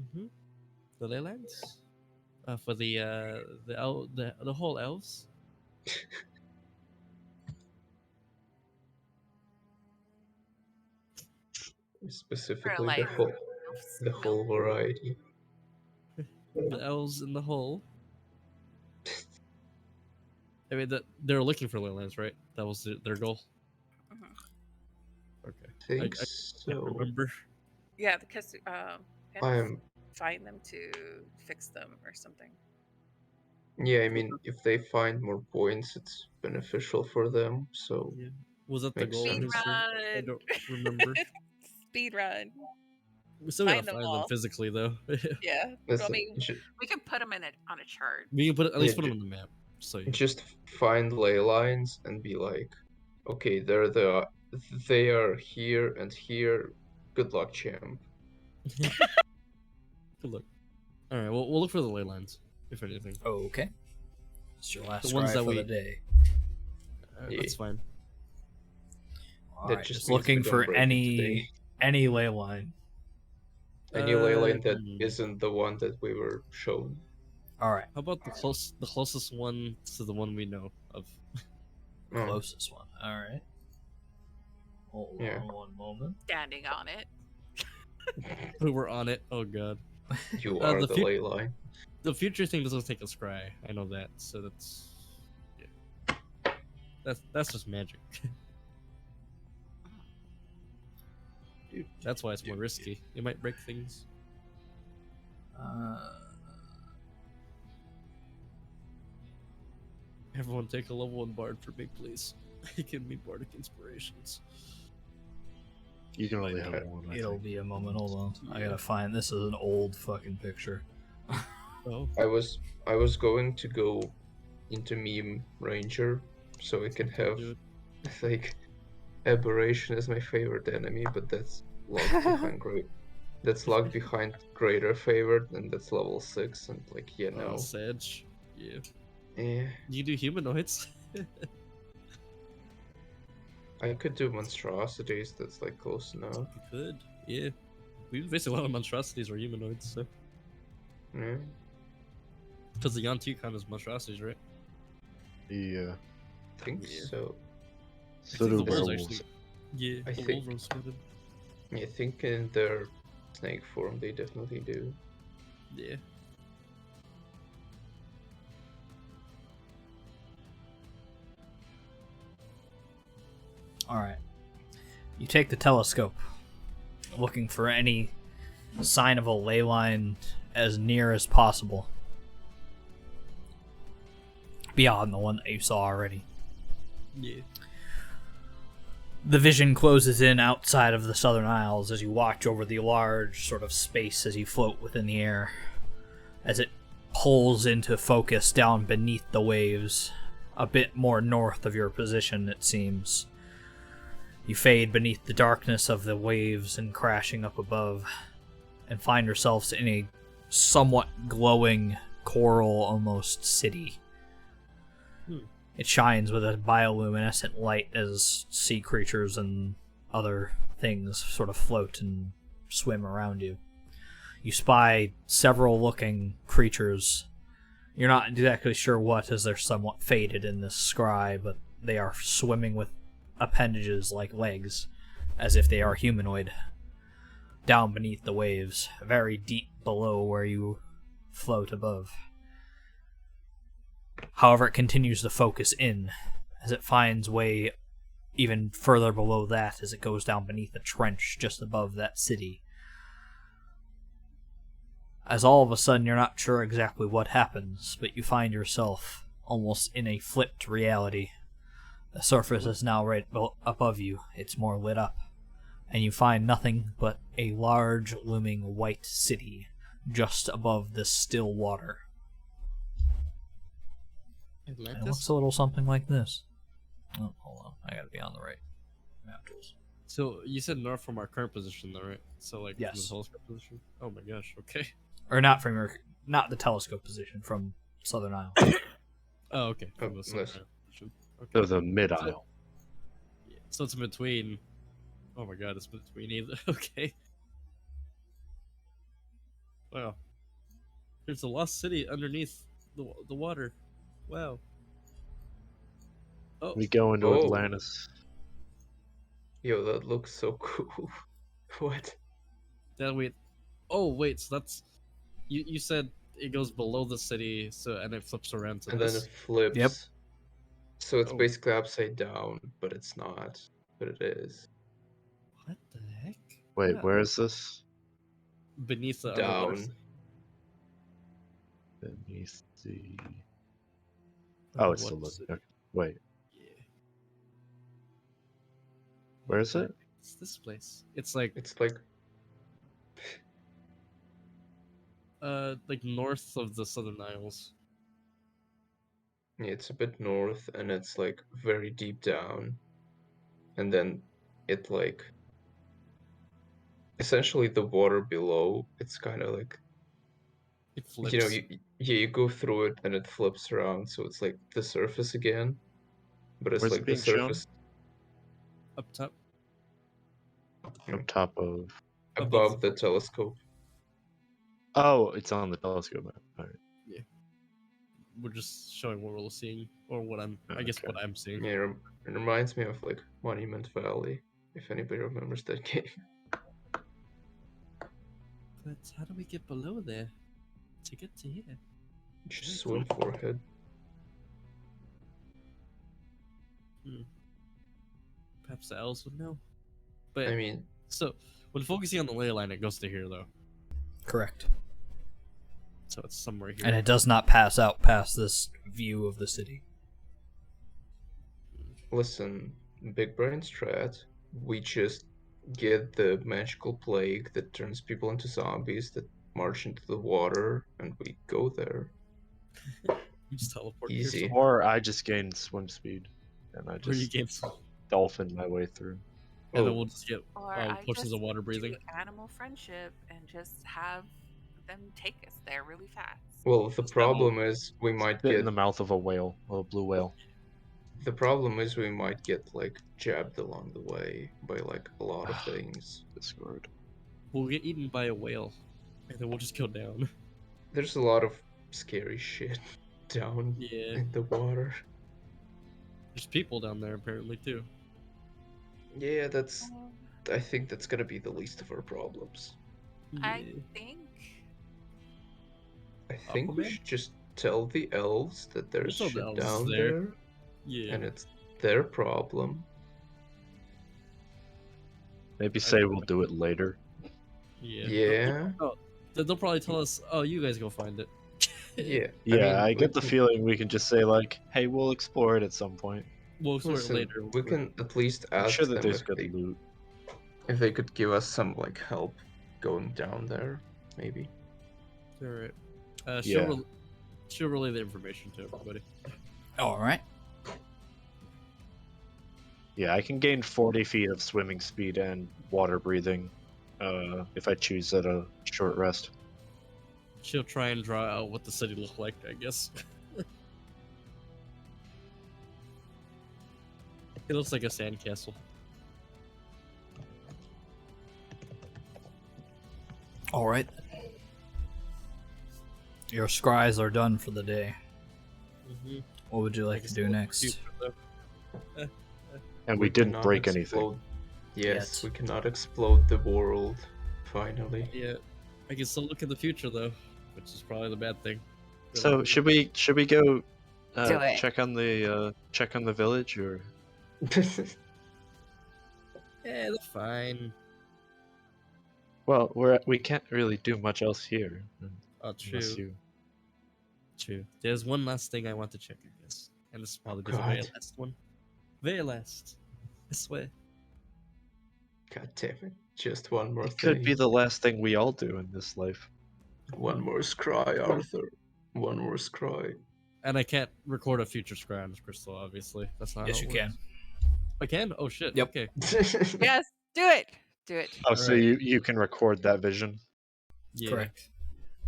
Mm-hmm. The ley lines. For the whole elves. Specifically, like, the whole variety. The elves in the whole. I mean, they're looking for ley lines, right? That was their goal. Mm-hmm. Okay. Think I so. can't remember. Yeah, because I'm. find them to fix them or something. Yeah, I mean, if they find more points, it's beneficial for them. So Yeah. Was that the makes goal? sense. Mister? I Speed don't remember. Speed run. We still gotta Find them find them all. physically, though. Yeah. Listen, I mean, we can put them on a chart. We can at least Yeah, put them on the map. So yeah. just find ley lines and be like, okay, they are here and here. Good luck, champ. Good luck. All right, we'll look for the ley lines, if anything. Okay. It's your last The ones try that for we- the day. That's fine. Alright, just just means we looking don't for break it today. any ley line. Any ley line that Hmm. isn't the one that we were shown. Alright, How about the closest one to the one we know of? Oh, closest one. Alright. Hold Yeah. on one moment. Standing on it. We were on it. Oh god. you are the the fu- ley line. The future thing doesn't take a scry. I know that. So that's that's just magic. Dude, That's why it's more risky. You might break things. Everyone take a level 1 bard for me, please. Give me bardic inspirations. You can only have one. I It'll think. be a moment. Hold on. I gotta find. This is an old fucking picture. Oh, I was going to go into meme ranger so I can have do it. like aberration as my favorite enemy, but that's locked behind great. That's locked behind greater favorite, and that's level 6. And like, yeah, no, Sedge. Yeah. eh, You do humanoids. I could do monstrosities. That's like close enough. You could. Yeah. We basically a lot of monstrosities are humanoids, so. Yeah. Because the Yantukan is monstrosities, right? Yeah. I think Yeah. so. So think do the wolves werewolves. actually- Yeah, I the think- wolves are sorted. Yeah, I think in their snake form they definitely do. Yeah. Alright. You take the telescope, looking for any sign of a ley line as near as possible. Beyond the one that you saw already. Yeah. The vision closes in outside of the Southern Isles as you watch over the large sort of space as you float within the air, as it pulls into focus down beneath the waves, a bit more north of your position, it seems. You fade beneath the darkness of the waves and crashing up above, and find yourselves in a somewhat glowing coral almost city. It shines with a bioluminescent light as sea creatures and other things sort of float and swim around you. You spy several looking creatures. You're not exactly sure what, as they're somewhat faded in this scry, but they are swimming with appendages like legs, as if they are humanoid, down beneath the waves, very deep below where you float above. However, it continues to focus in, as it finds way even further below that as it goes down beneath a trench just above that city. As all of a sudden you're not sure exactly what happens, but you find yourself almost in a flipped reality. The surface is now right above you, it's more lit up, and you find nothing but a large looming white city just above this still water. It looks a little something like this. Oh, hold on. I gotta be on the right map tools. So you said north from our current position, though, right? So like from the Yes. telescope position. Oh my gosh. Okay. Or not from your, not the telescope position, from Southern Isle. Oh, okay. From the nice. southern position. Okay. So the mid aisle. Yeah, so it's in between. Oh my god, it's between either. Okay. Wow. There's a lost city underneath the water. Wow. Oh, We go into Oh. Atlantis. Yo, that looks so cool. What? that wait. Oh wait, so that's you said it goes below the city, so and it flips around to And then this. it flips. Yep. So it's Oh. basically upside down, but it's not. But it is. What the heck? Wait, Wow. where is this? Beneath the underwater Down. city. Beneath the. Oh, it's Underwater still city. okay. Wait, Yeah. where is it? It's this place. It's like It's like north of the Southern Isles. yeah, it's a bit north and it's like very deep down. And then it like essentially the water below, it's kind of like It flips. you know, you go through it and it flips around, so it's like the surface again. But it's Where's it like the being shown? surface Up top. Up top of. above the telescope. Oh, it's on the telescope map. All right. We're just showing what we're seeing, or what I guess what I'm seeing. Yeah, it reminds me of like Monument Valley, if anybody remembers that game. But how do we get below there to get to here? Just swim forehead. Perhaps the elves would know. But I mean, so when focusing on the ley line, it goes to here though, Correct. so it's somewhere here. And it does not pass out past this view of the city. listen, Big Brain Strat, we just get the magical plague that turns people into zombies that march into the water, and we go there. You just teleport Easy. yourself. Or I just gain swim speed, and I Or you just gain some, dolphin my way through. and then Oh, we'll just get Or I potions just of water breathing. do animal friendship and just have them take us there really fast. well, the Just problem is we might Spit in get the mouth of a whale, a blue whale. the problem is we might get like jabbed along the way by like a lot of things. Discord. We'll get eaten by a whale, and then we'll just go down. There's a lot of scary shit down Yeah, in the water. there's people down there apparently too. Yeah, I think that's gonna be the least of our problems. I Yeah. think I think we Aquaman? should just tell the elves that there's tell the shit elves it's down there. there, Yeah. and it's their problem. Maybe say we'll do it later. Yeah. Yeah, They'll probably tell us, "Oh, you guys go find it." yeah. Yeah, I we get the can- feeling we can just say like, "Hey, we'll explore it at some point." We'll explore it Listen, later. we can at least I'm ask sure that them there's if good loot. they could give us some like help going down there, maybe. All right. Yeah. She'll relay the information to everybody. Alright. Yeah, I can gain 40 feet of swimming speed and water breathing, if I choose at a short rest. She'll try and draw out what the city looked like, I guess. It looks like a sandcastle. Alright. Your scries are done for the day. Mm-hmm. What would you like to do next? And we didn't cannot break anything. explode. Yes, Yet. we cannot explode the world. Finally. Yeah, I can still look in the future though, which is probably the bad thing. So should we go Do it. check on the village, or Yeah, that's fine. well, we can't really do much else here Oh, unless true. you. True. There's one last thing I want to check, I guess, and this probably be the very God. last one. Very last. I swear. God damn it. Just one more It thing. could be the last thing we all do in this life. One more scry, Arthur. One more scry. And I can't record a future scry on this crystal, obviously. That's not Yes, how you it can. works. I can? Oh shit. Yep. Okay. Yes, do it. Do it. Oh, so Alright. you can record that vision. Yeah. Correct.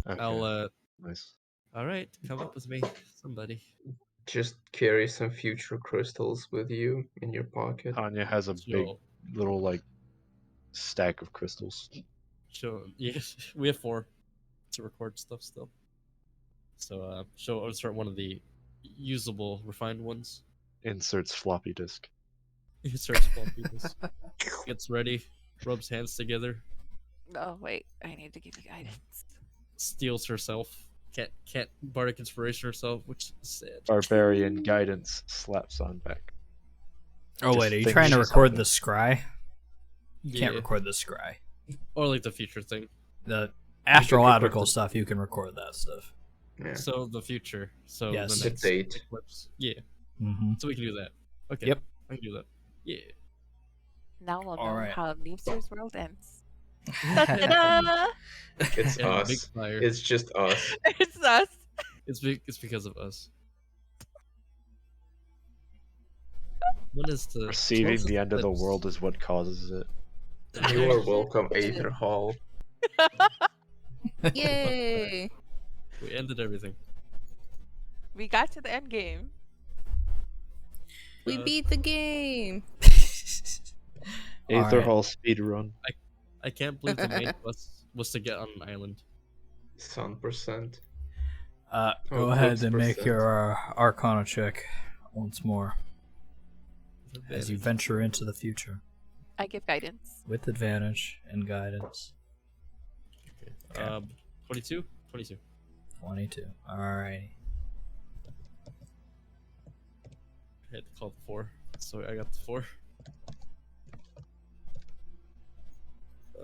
Okay, I'll nice. alright, come up with me, somebody. Just carry some future crystals with you in your pocket. Anya has a big So, little like stack of crystals. yes, we have 4 to record stuff still. So I'll insert one of the usable refined ones. Inserts floppy disk. He starts floppy disk. Gets ready, rubs hands together, Oh wait, I need to give you guidance. steals herself. Can't bardic inspiration herself, which is sad. Barbarian guidance slaps on back. Oh Just wait, are you think trying to she's record helping. the scry? You can't Yeah. record the scry. Or like the future thing. The astrological record the- stuff, you can record that stuff. Yeah. So the future. So Yes. the The next date. eclipse. Yeah. Mm-hmm. So we can do that. Okay. Yep. I can do that. Yeah. Now we'll know Alright. how Neebster's world ends. Ta-da! It's And us. big fire. It's just us. It's us. It's because of us. What is the Receiving closest the end of the eclipse? world is what causes it. You are welcome, Aietherhall. Yay! We ended everything. We got to the end game. We Uh, beat the game. Alright. Aetherhall speedrun. I can't believe the main quest was to get on an island. Sun percent. Go ahead and make your Arcana check once more as you venture into the future I give guidance. with advantage and guidance. Okay. 22? 22. 22. Alrighty. I had to call the 4. So I got the 4.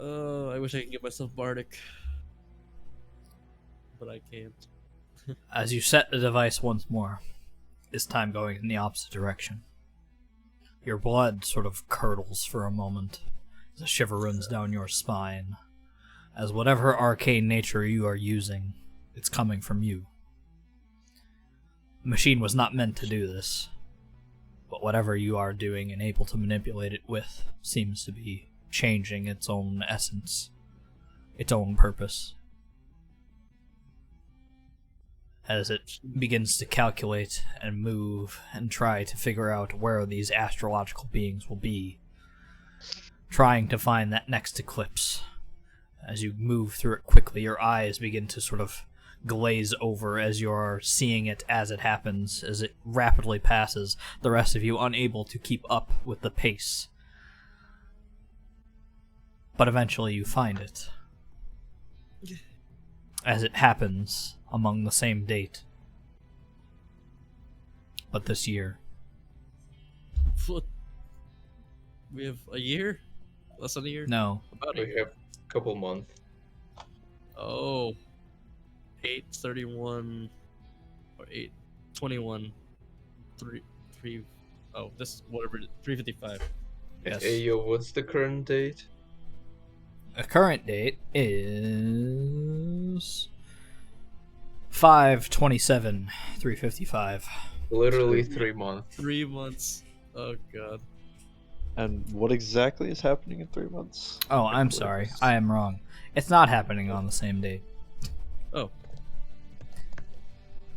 I wish I could get myself Bardic. But I can't. As you set the device once more, this time going in the opposite direction, your blood sort of curdles for a moment as a shiver runs down your spine, as whatever arcane nature you are using, it's coming from you. The machine was not meant to do this, but whatever you are doing and able to manipulate it with seems to be changing its own essence, its own purpose. As it begins to calculate and move and try to figure out where these astrological beings will be, trying to find that next eclipse. As you move through it quickly, your eyes begin to sort of glaze over as you're seeing it as it happens, as it rapidly passes, the rest of you unable to keep up with the pace. But eventually you find it. As it happens among the same date. But this year. What? We have a year? Less than a year? No. About a We year. have a couple months. Oh. 8/31 or 8/21 3 oh, this whatever it is, 355. Yes. Hey yo, what's the current date? The current date is 5/27/355. Literally 3 months. 3 months. Oh god. And what exactly is happening in 3 months? Oh, I'm sorry. I am wrong. It's not happening on the same date. Oh.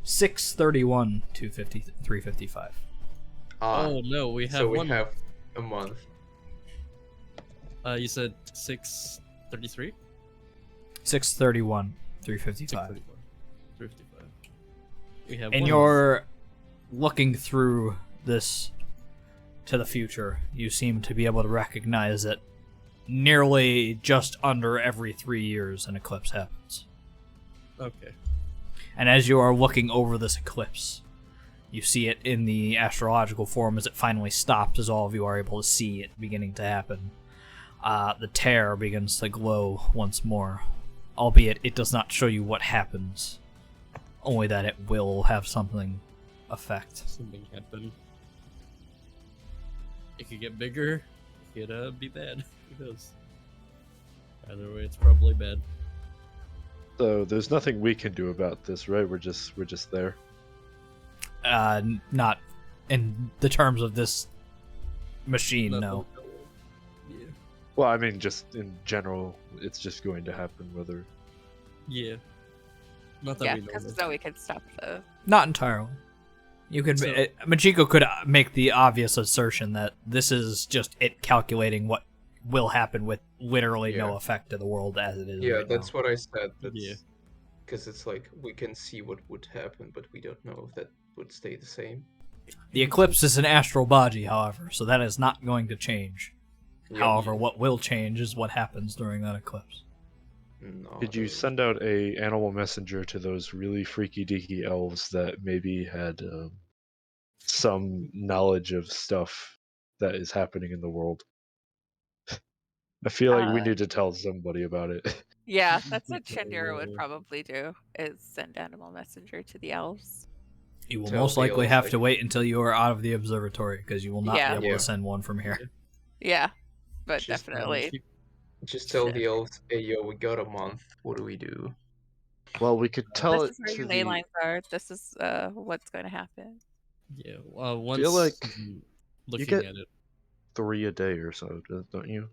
6/31/355. Ah, Oh no, we have so we one. have a month. You said 6/33? 6/31/355. 6/31. 355. We have And one you're looking through this to the future. You seem to be able to recognize that nearly just under every 3 years an eclipse happens. Okay. And as you are looking over this eclipse, you see it in the astrological form as it finally stops, as all of you are able to see it beginning to happen. The tear begins to glow once more, albeit it does not show you what happens, only that it will have something affect. Something happened. It could get bigger. It could be bad. Who knows? Either way, it's probably bad. So there's nothing we can do about this, right? We're just there. Not in the terms of this machine, no. Yeah. Well, I mean, just in general, it's just going to happen. Whether Yeah. Not that Yeah, we know. because of. Zoe could stop the. Not entirely. You could, So- Machiko could make the obvious assertion that this is just it calculating what will happen with literally no Yeah. effect to the world as it is. Yeah, right that's now. what I said. That's Yeah. because it's like we can see what would happen, but we don't know if that would stay the same. The eclipse is an astral body, however, so that is not going to change. Yep. However, what will change is what happens during that eclipse. No, Did you send out a animal messenger to those really freaky deaky elves that maybe had some knowledge of stuff that is happening in the world? I feel like we need to tell somebody about it. Yeah, that's what Okay, Chandira would well- probably do, is send animal messenger to the elves. You will Tell most the likely elves have I to can- wait until you are out of the observatory, because you will not Yeah. be able Yeah. to send one from here. Yeah, but Just- definitely. Just tell Shit. the elves, hey yo, we got a month. What do we do? Well, we could tell This it is where to your ley the. lines are. This is what's going to happen. Yeah. Once Feel like looking get- at it, 3 a day or so, don't you?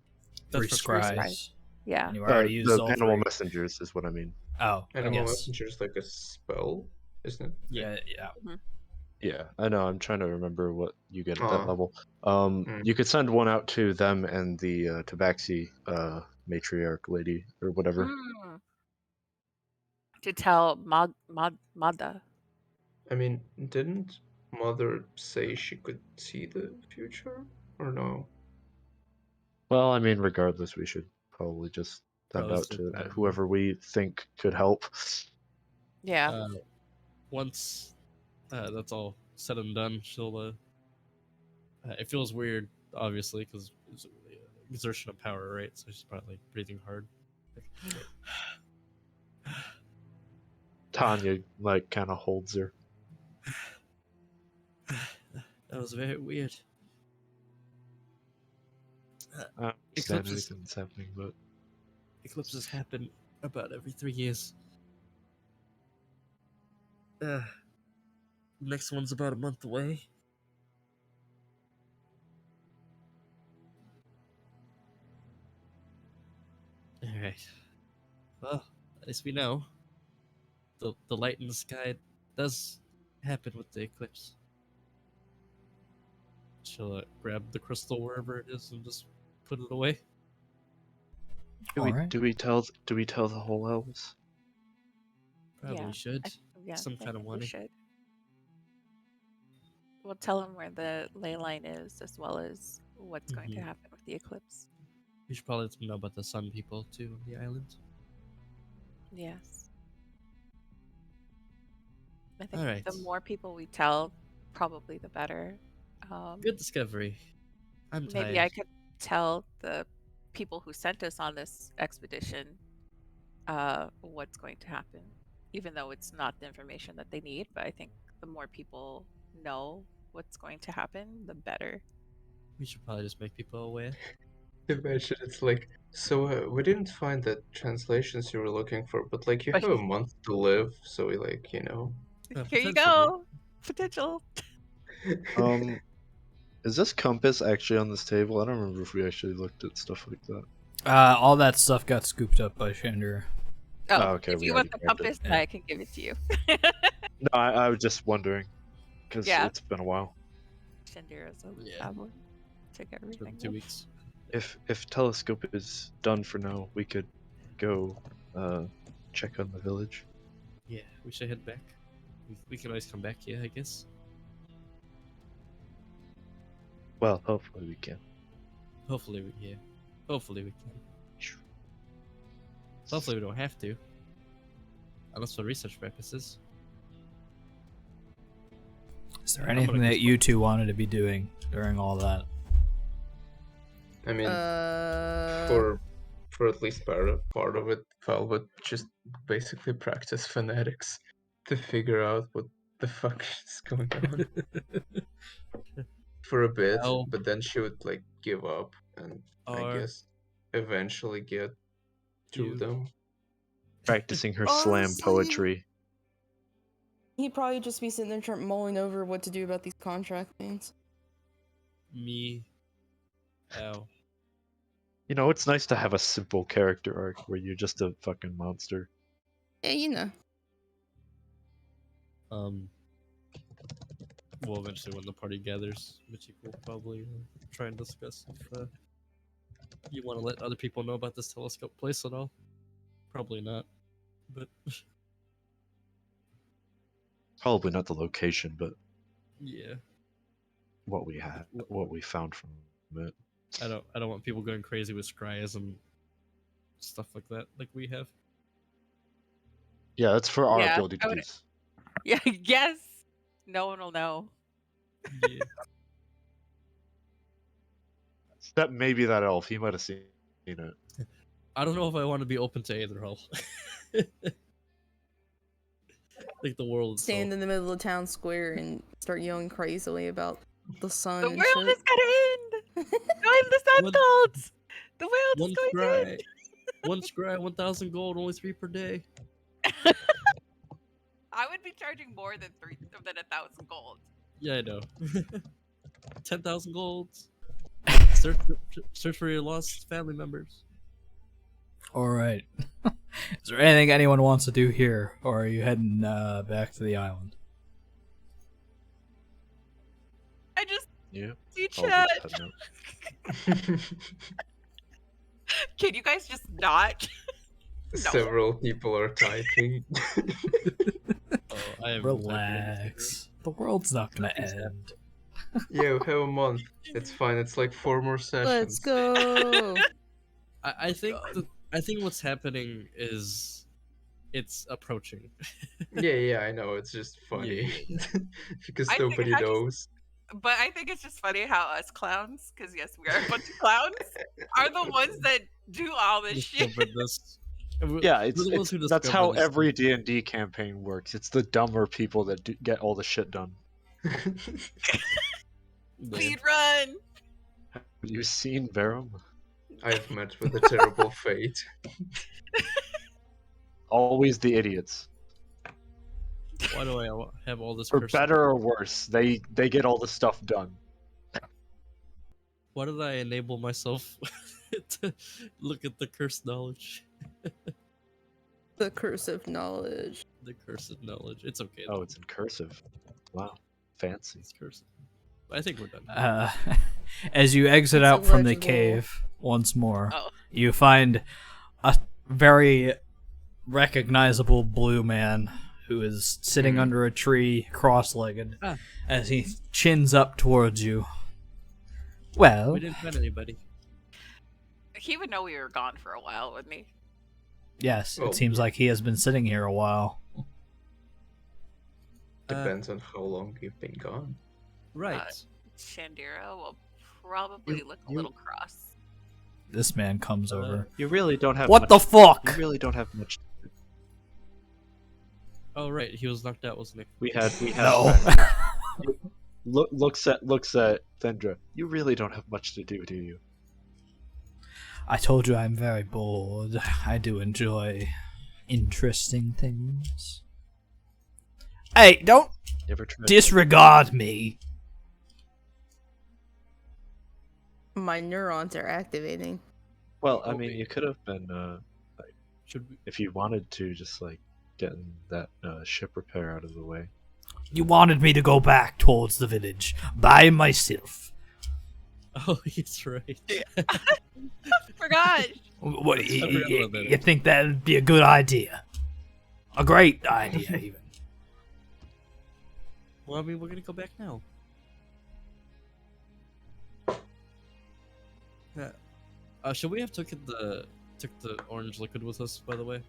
Three for scries. scries. Yeah. And you already used The all animal three. messengers is what I mean. Oh, Animal yes. messenger is like a spell, isn't it? Yeah. Yeah. Yeah, I know. I'm trying to remember what you get at that Aw. level. Mm. You could send one out to them and the Tabaxi matriarch lady or whatever. Mm. To tell Mada. I mean, didn't Mother say she could see the future? Or no? Well, I mean, regardless, we should probably just send Probably out still to probably. whoever we think could help. Yeah. Once that's all said and done, she'll. It feels weird, obviously, because it's exertion of power, right? So she's probably breathing hard. Tanya like kind of holds her. That was very weird. I don't understand Eclipses. anything that's happening, but Eclipses happen about every 3 years. Next one's about a month away. Alright. Well, at least we know. The light in the sky does happen with the eclipse. She'll grab the crystal wherever it is and just put it away. Alright. do we tell the whole elves? Probably Yeah, should. Yeah. Some I kind of think we warning. should. We'll tell them where the ley line is, as well as what's going to Mhm. happen with the eclipse. We should probably let them know about the sun people too on the island. Yes. I think Alright. the more people we tell, probably the better. Good discovery. I'm tired. Maybe I could tell the people who sent us on this expedition what's going to happen, even though it's not the information that they need. But I think the more people know what's going to happen, the better. We should probably just make people aware. Imagine it's like, so we didn't find the translations you were looking for, but like you have a month to live, so we like, you know. Here you Potentially. go, potential. Is this compass actually on this table? I don't remember if we actually looked at stuff like that. All that stuff got scooped up by Chandra. Oh, okay, if we you want already the grabbed it. compass, Yeah. I can give it to you. No, I was just wondering because Yeah. it's been a while. Chandira's a Yeah. traveler. Took It's everything. been 2 with. weeks. If telescope is done for now, we could go check on the village. Yeah, we should head back. We can always come back, yeah, I guess. Well, hopefully we can. Hopefully we can. Hopefully we don't have to. Unless for research purposes. Is there I'm gonna anything go that you two wanted to be doing during all that? I mean, Uh, for at least part of it, Val would just basically practice phonetics to figure out what the fuck is going on for a bit, L but then she would like give up and I R guess eventually get to U. them. Practicing her slam Honestly- poetry. he'd probably just be sitting there mulling over what to do about these contract things. Me. Ow. You know, it's nice to have a simple character arc where you're just a fucking monster. Yeah, you know. Well, eventually when the party gathers, Michiko will probably try and discuss if you want to let other people know about this telescope place at all. Probably not, but Probably not the location, but yeah, what we had, what we found from it. I don't want people going crazy with scries and stuff like that, like we have. Yeah, that's for our Yeah, ability I to would- do. Yeah, yes. No one will know. Yeah. That maybe that elf, he might have seen it. I don't know if I want to be open to Aietherhall. Like the world. Stand in the middle of the town square and start yelling crazily about the sun The and world shit. is gonna end. Join the sun One- cult. The world One is going to scry. end. One scry, 1,000 gold, only 3 per day. I would be charging more than 1,000 gold. Yeah, I know. 10,000 golds. Search for your lost family members. Alright. Is there anything anyone wants to do here, or are you heading back to the island? I just Yeah. see I'll be chat. heading out. Can you guys just not? Several people are typing. Oh, I have no typing Relax. The world's not gonna end. Yeah, we have a month. It's fine. It's like 4 more sessions. Let's go. I think I think what's happening is it's approaching. Yeah, I know. It's just funny because I think nobody I just- knows. But I think it's just funny how us clowns, because yes, we are a bunch of clowns, are the ones that do all this shit. Discovered this. And we're- Yeah, we're the ones who that's discovered how this. every D&D campaign works. It's the dumber people that get all the shit done. Yeah. Speed run. Have you seen Verum? I've met with a terrible fate. Always the idiots. Why do I have all this? For person- better or worse, they get all the stuff done. Why did I enable myself to look at the cursed knowledge? The curse of knowledge. The cursed knowledge. It's okay. Oh, though. it's in cursive. Wow, fancy. It's cursed. I think we're done. As you exit It's out from the illegible. cave once more, Oh. you find a very recognizable blue man who is sitting Mhm. under a tree, cross-legged, Ah. as he chins up towards you. Well, We didn't find anybody. He would know we were gone for a while, wouldn't he? yes, Well, it seems like he has been sitting here a while. Depends on how long you've been gone. Right. Shandira will probably look a you- little cross. This man comes over. You really don't have. What much, the fuck? You really don't have much. Oh right, he was knocked out, wasn't he? We had. No. Looks at Thendra. You really don't have much to do you? I told you I'm very bored. I do enjoy interesting things. Hey, don't You ever tried? disregard me. My neurons are activating. Well, I Oh, mean, wait. you could have been, Should we? if you wanted to, just like getting that ship repair out of the way. You wanted me to go back towards the village by myself. Oh, he's right. Forgot. What? I forgot about that. You think that'd be a good idea? A great idea, even. Well, I mean, we're gonna go back now. Yeah. Should we have took the orange liquid with us? By the way,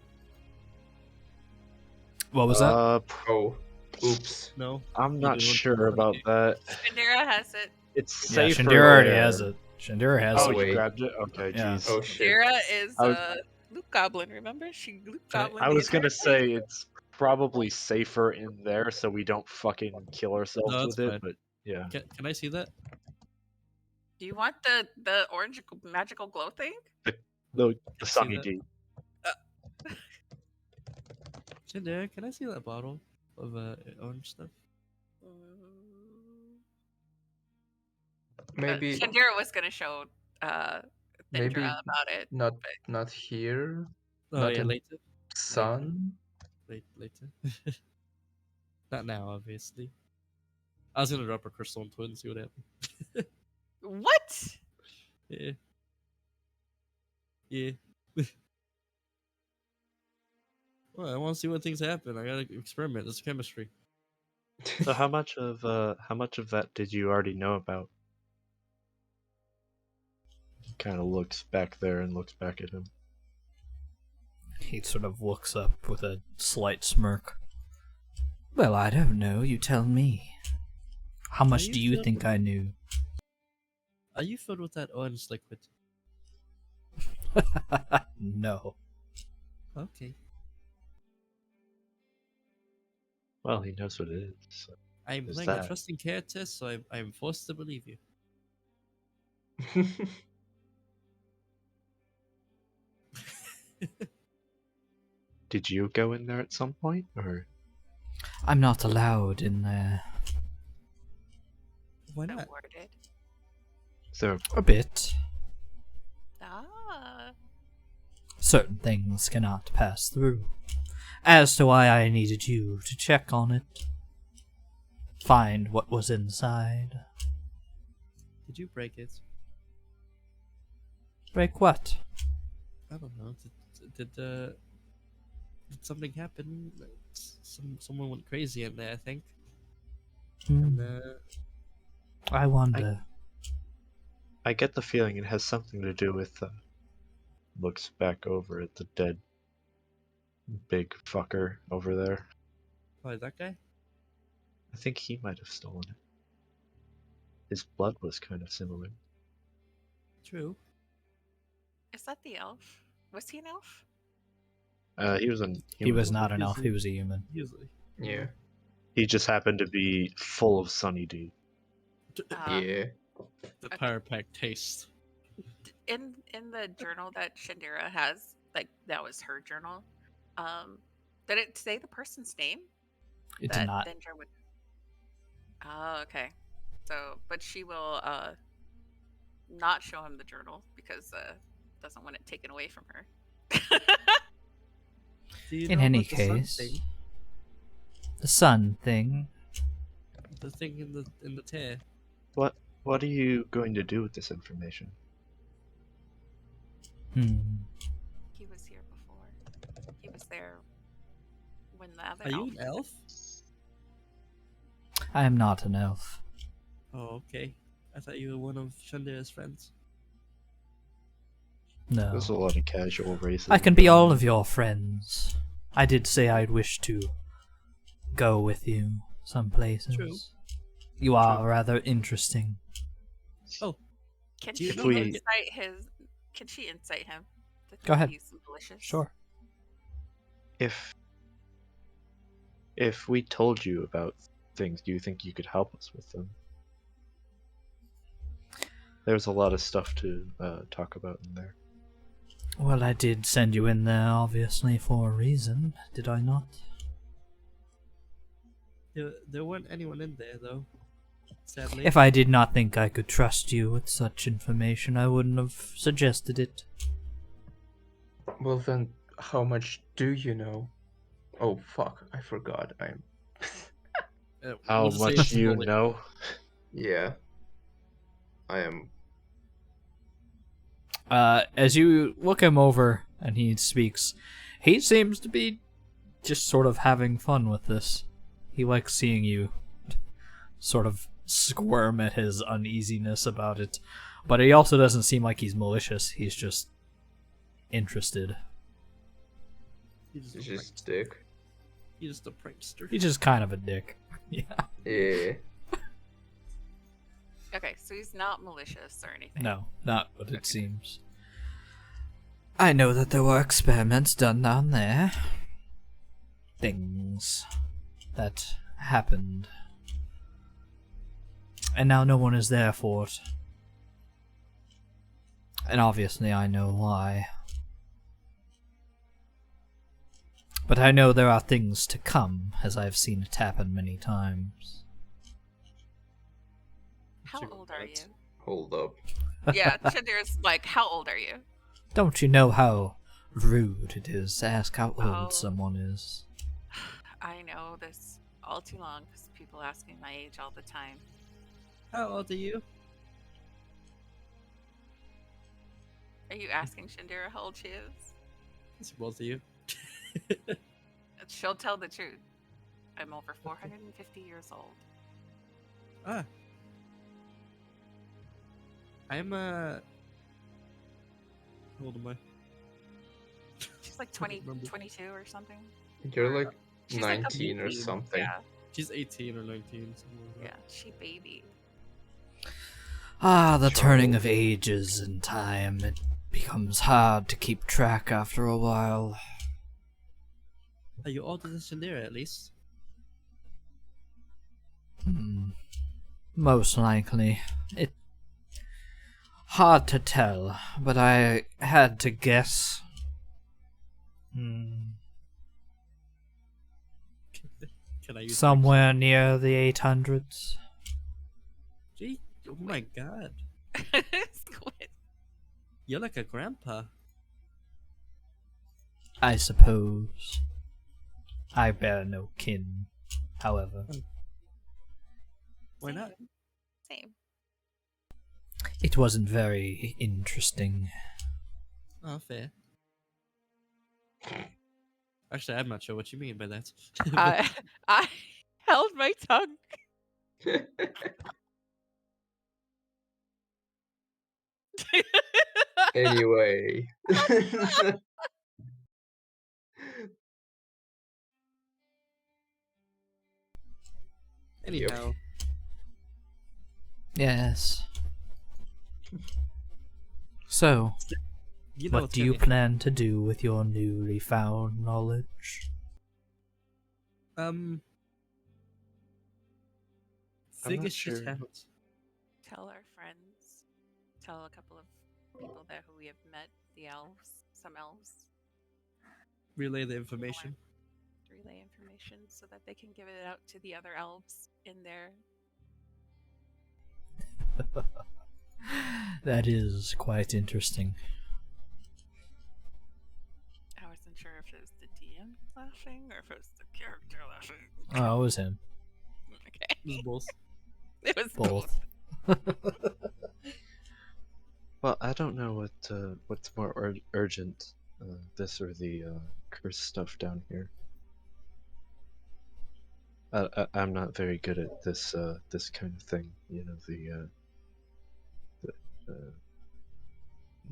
What was that? Oh, oops. no. I'm You not didn't want sure to- about that. Shandira has it. It's Yeah, safer. Shandira already there. has it. Shandira has Oh, it. you wait. grabbed it? Okay, Yeah. jeez. Oh shit. Shandira is I was- Luke Goblin. Remember, she Luke Can I- Goblin. I the was gonna entire say thing. it's probably safer in there so we don't fucking kill ourselves No, with that's it, fine. but yeah. Can I see that? Do you want the orange magical glow thing? The see Sunny that? D. Shandira, can I see that bottle of orange stuff? Maybe Shandira was gonna show maybe Thindra about it. not here. Oh Not yeah, in later. sun. Later. Not now, obviously. I was gonna drop a crystal into it and see what happened. What? Yeah. Yeah. Well, I want to see what things happen. I gotta experiment. This is chemistry. So how much of that did you already know about? Kind of looks back there and looks back at him. He sort of looks up with a slight smirk. Well, I don't know. You tell me. How much you do you feel- think I knew? Are you filled with that orange liquid? No. Okay. Well, he knows what it is. So. I'm Is playing a that- trusting character, so I'm forced to believe you. Did you go in there at some point, or I'm not allowed in there. Why So not? worded. is there? A bit. Ah. Certain things cannot pass through. As to why I needed you to check on it. Find what was inside. Did you break it? Break what? I don't know. Did something happen? Someone went crazy in there, I think. Hmm, And I wonder. I get the feeling it has something to do with. Looks back over at the dead big fucker over there. oh, that guy? I think he might have stolen it. His blood was kind of similar. True. Is that the elf? Was he an elf? He was an. He was human. not an elf, he was a human. Usually. Yeah. He just happened to be full of Sunny D. Yeah. The Okay. Power Pack taste. In the journal that Shandira has, like that was her journal. Did it say the person's name? It that did not. Thindra would. Oh, okay. So, but she will not show him the journal because doesn't want it taken away from her. Do you In know any about the sun case, thing? the sun thing. The thing in the tear. What are you going to do with this information? He was here before. He was there when the other Are you elf an elf? I am not an elf. Oh, okay. I thought you were one of Shandira's friends. No. There's a lot of casual racism. I can be all of your friends. I did say I'd wish to go with you some places. True. You are rather interesting. Oh, Can Do you she know that- incite his? Can she incite him? To Go ahead. He's malicious. Sure. If we told you about things, do you think you could help us with them? There's a lot of stuff to talk about in there. Well, I did send you in there, obviously, for a reason, did I not? there weren't anyone in there though. Sadly. If I did not think I could trust you with such information, I wouldn't have suggested it. Well then, how much do you know? Oh fuck, I forgot. I'm. How we'll just say much it's do you bullet. know? Yeah. I am. As you look him over and he speaks, he seems to be just sort of having fun with this. He likes seeing you sort of squirm at his uneasiness about it. But he also doesn't seem like he's malicious. He's just interested. He's It's just a just prankster. dick. He's just a prankster. He's just kind of a dick. Yeah. Yeah. Okay, so he's not malicious or anything. No, not what it seems. I know that there were experiments done down there. Things that happened. And now no one is there for it. And obviously I know why. But I know there are things to come, as I've seen it happen many times. How Sugar old are you? butts. Hold up. Yeah, Shandir's like, how old are you? Don't you know how rude it is to ask how old Oh. someone is? I know this all too long because people ask me my age all the time. How old are you? Are you asking Shandira how old she is? It's both of you. She'll tell the truth. I'm over 450 years old. Ah. I'm How old am I? She's like I don't 20, remember. 22 or something. You're like She's like a 19 or baby. something. Yeah, She's 18 or 19. Something like yeah, she baby. Ah, the turning Child. of ages and time. It becomes hard to keep track after a while. that. Are you older than Shandira at least? Most likely. It hard to tell, but I had to guess. Can I use Somewhere near the 800s. Gee, oh my god. Squid. You're like a grandpa. I suppose. I bear no kin, however. Why not? Same. It wasn't very interesting. Oh, fair. Actually, I'm not sure what you mean by that. I held my tongue. Anyway. Anyhow, Yes. So, you know what what's do you gonna- plan to do with your newly found knowledge? Figure not shit sure. out. Tell our friends. Tell a couple of people there who we have met, the elves, some elves. Relay the information. Relay information so that they can give it out to the other elves in their. That is quite interesting. I wasn't sure if it was the DM laughing or if it was the character laughing. Oh, it was him. Okay. It was both. It was Both. Well, I don't know what's more urgent, this or the curse stuff down here. I'm not very good at this this kind of thing. You know, the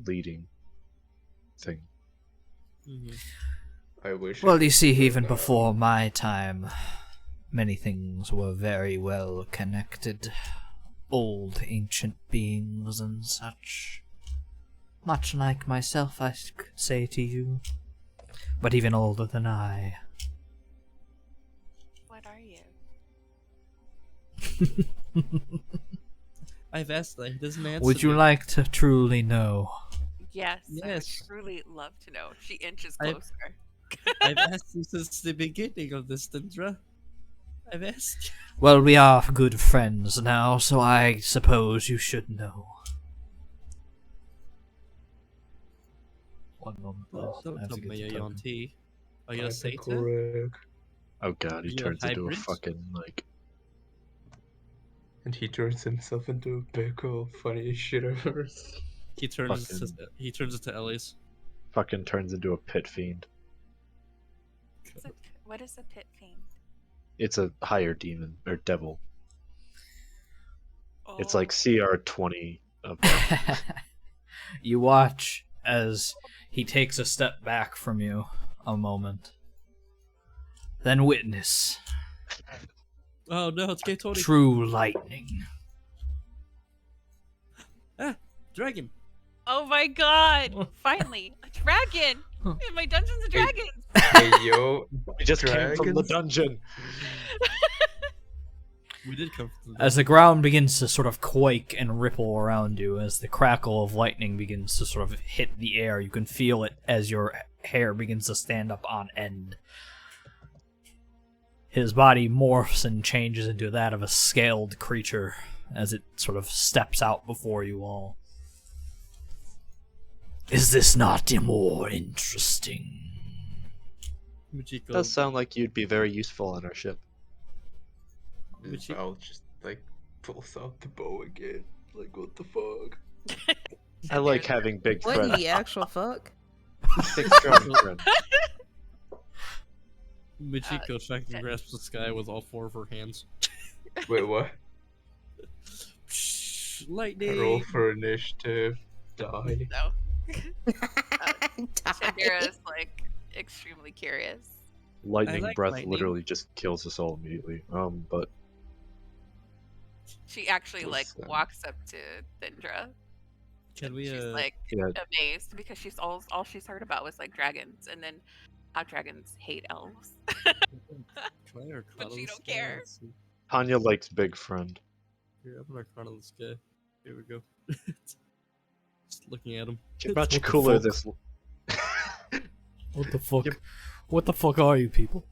leading thing. Mm-hmm. I wish. Well, you see, could, even before my time, many things were very well connected. Old, ancient beings and such. Much like myself, I could say to you. But even older than I. What are you? I've asked that. He doesn't answer. Would you me. like to truly know? Yes. I would Yes. truly love to know. She inches I- closer. I've asked you since the beginning of this, Dendra. I've asked. Well, we are good friends now, so I suppose you should know. One moment, please. Don't I have tell to get me the you're on token. tea. Are you a I Satan? correct. Oh god, he You're a turns into a hybrid? fucking like. And he turns himself into a pickle. Funniest shit I've ever seen. He turns into Ellie's. Fucking turns into a pit fiend. So, What is a pit fiend? It's a higher demon or devil. It's Oh. like CR20 of that. You watch as he takes a step back from you a moment. Then witness Oh no, it's K20. true lightning. Ah, dragon. Oh my god! Finally, a dragon in my Dungeons and Hey. Dragons. Hey yo, We just came from the dragons? dungeon. We did come from the As the ground begins to sort of quake and ripple around you, as the crackle of lightning begins to sort of hit the air, you can feel it as your hair begins to stand up on end. His body morphs and changes into that of a scaled creature as it sort of steps out before you all. Is this not more interesting? Michiko. Does sound like you'd be very useful on our ship. Would you- I'll just like pulls out the bow again. Like what the fuck? I like having big What in friends. the actual fuck? Big strong friends. Michiko fucking grasps the sky with all four of her hands. Wait, what? Lightning. Roll for initiative. Die. No. Die. Shandira is like extremely curious. Lightning like breath lightning. literally just kills us all immediately. But She actually like Listen. walks up to Thindra. Can we She's like yeah, amazed because she's all she's heard about was like dragons and then how dragons hate elves. try our But she don't care. Tanya likes big friend. Here, I'm gonna Arcana this guy. Here we go. Just looking at him. You're What much the cooler fuck? this. What the fuck? Yep. What the fuck are you people?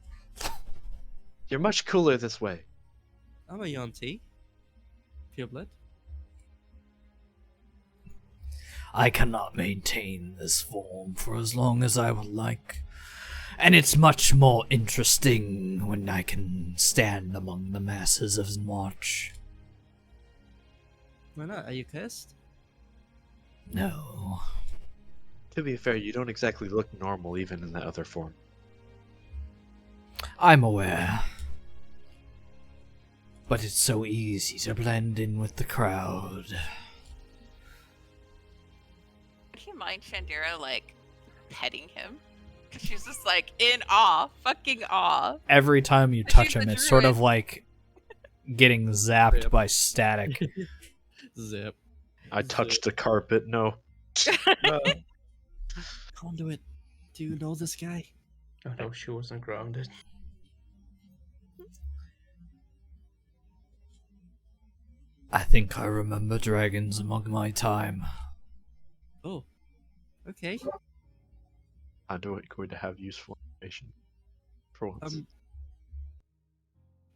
You're much cooler this way. I'm a Yanti. Pure blood. I cannot maintain this form for as long as I would like. And it's much more interesting when I can stand among the masses and watch. Why not? Are you cursed? No. To be fair, you don't exactly look normal even in that other form. I'm aware. But it's so easy to blend in with the crowd. Would you mind Shandira like petting him? Because she's just like in awe, fucking awe. Every time you She's touch a him, it's sort of druid. like getting zapped Yep. by static. Zip. I touched the carpet. No. No. Conduit. Do you know this guy? Oh no, she wasn't grounded. I think I remember dragons among my time. Oh. Okay. I'm going to have useful information. For once.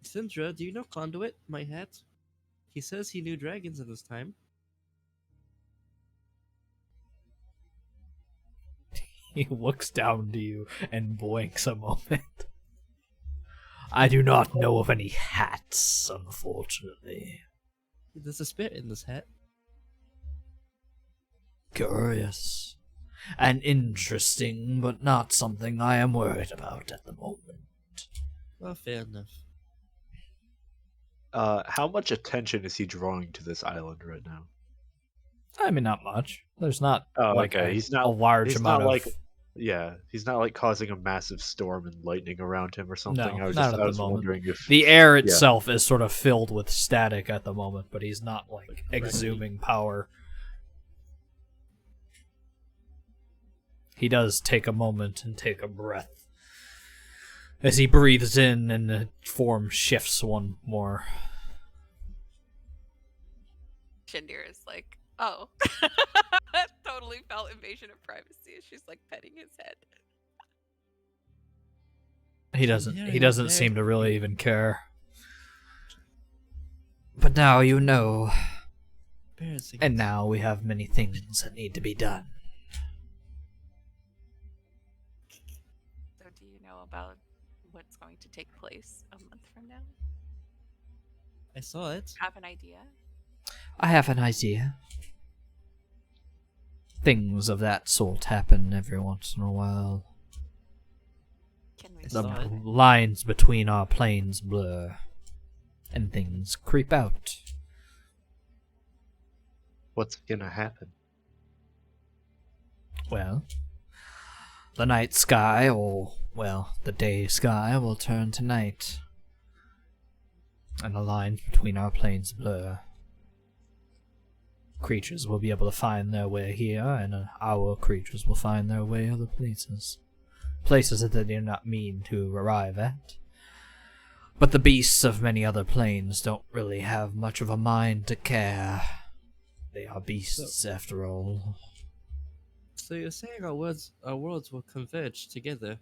Sindra, do you know Conduit, my hat? He says he knew dragons in his time. He looks down to you and blinks a moment. I do not know of any hats, unfortunately. There's a spirit in this hat. Curious. And interesting, but not something I am worried about at the moment. Well, fair enough. How much attention is he drawing to this island right now? I mean, not much. There's not Oh, like okay. a large he's amount not of... like Yeah, he's not like causing a massive storm and lightning around him or something. No, I was not just at I the was moment. wondering if The air itself is sort of filled with static at the moment, but he's not like Like, exhuming power. He does take a moment and take a breath. As he breathes in and the form shifts one more. Shandira is like, oh. Totally felt invasion of privacy as she's like petting his head. He doesn't Yeah, he he's doesn't there. seem to really even care. But now you know, Embarrassing. and now we have many things that need to be done. So do you know about what's going to take place a month from now? I saw it. Have an idea? I have an idea. Things of that sort happen every once in a while. Can we I The saw it. lines between our planes blur, and things creep out. What's gonna happen? Well, the night sky, or, well, the day sky will turn to night, and the lines between our planes blur. Creatures will be able to find their way here, and our creatures will find their way other places. Places that they do not mean to arrive at. But the beasts of many other planes don't really have much of a mind to care. They are beasts, after all. So you're saying our worlds will converge together?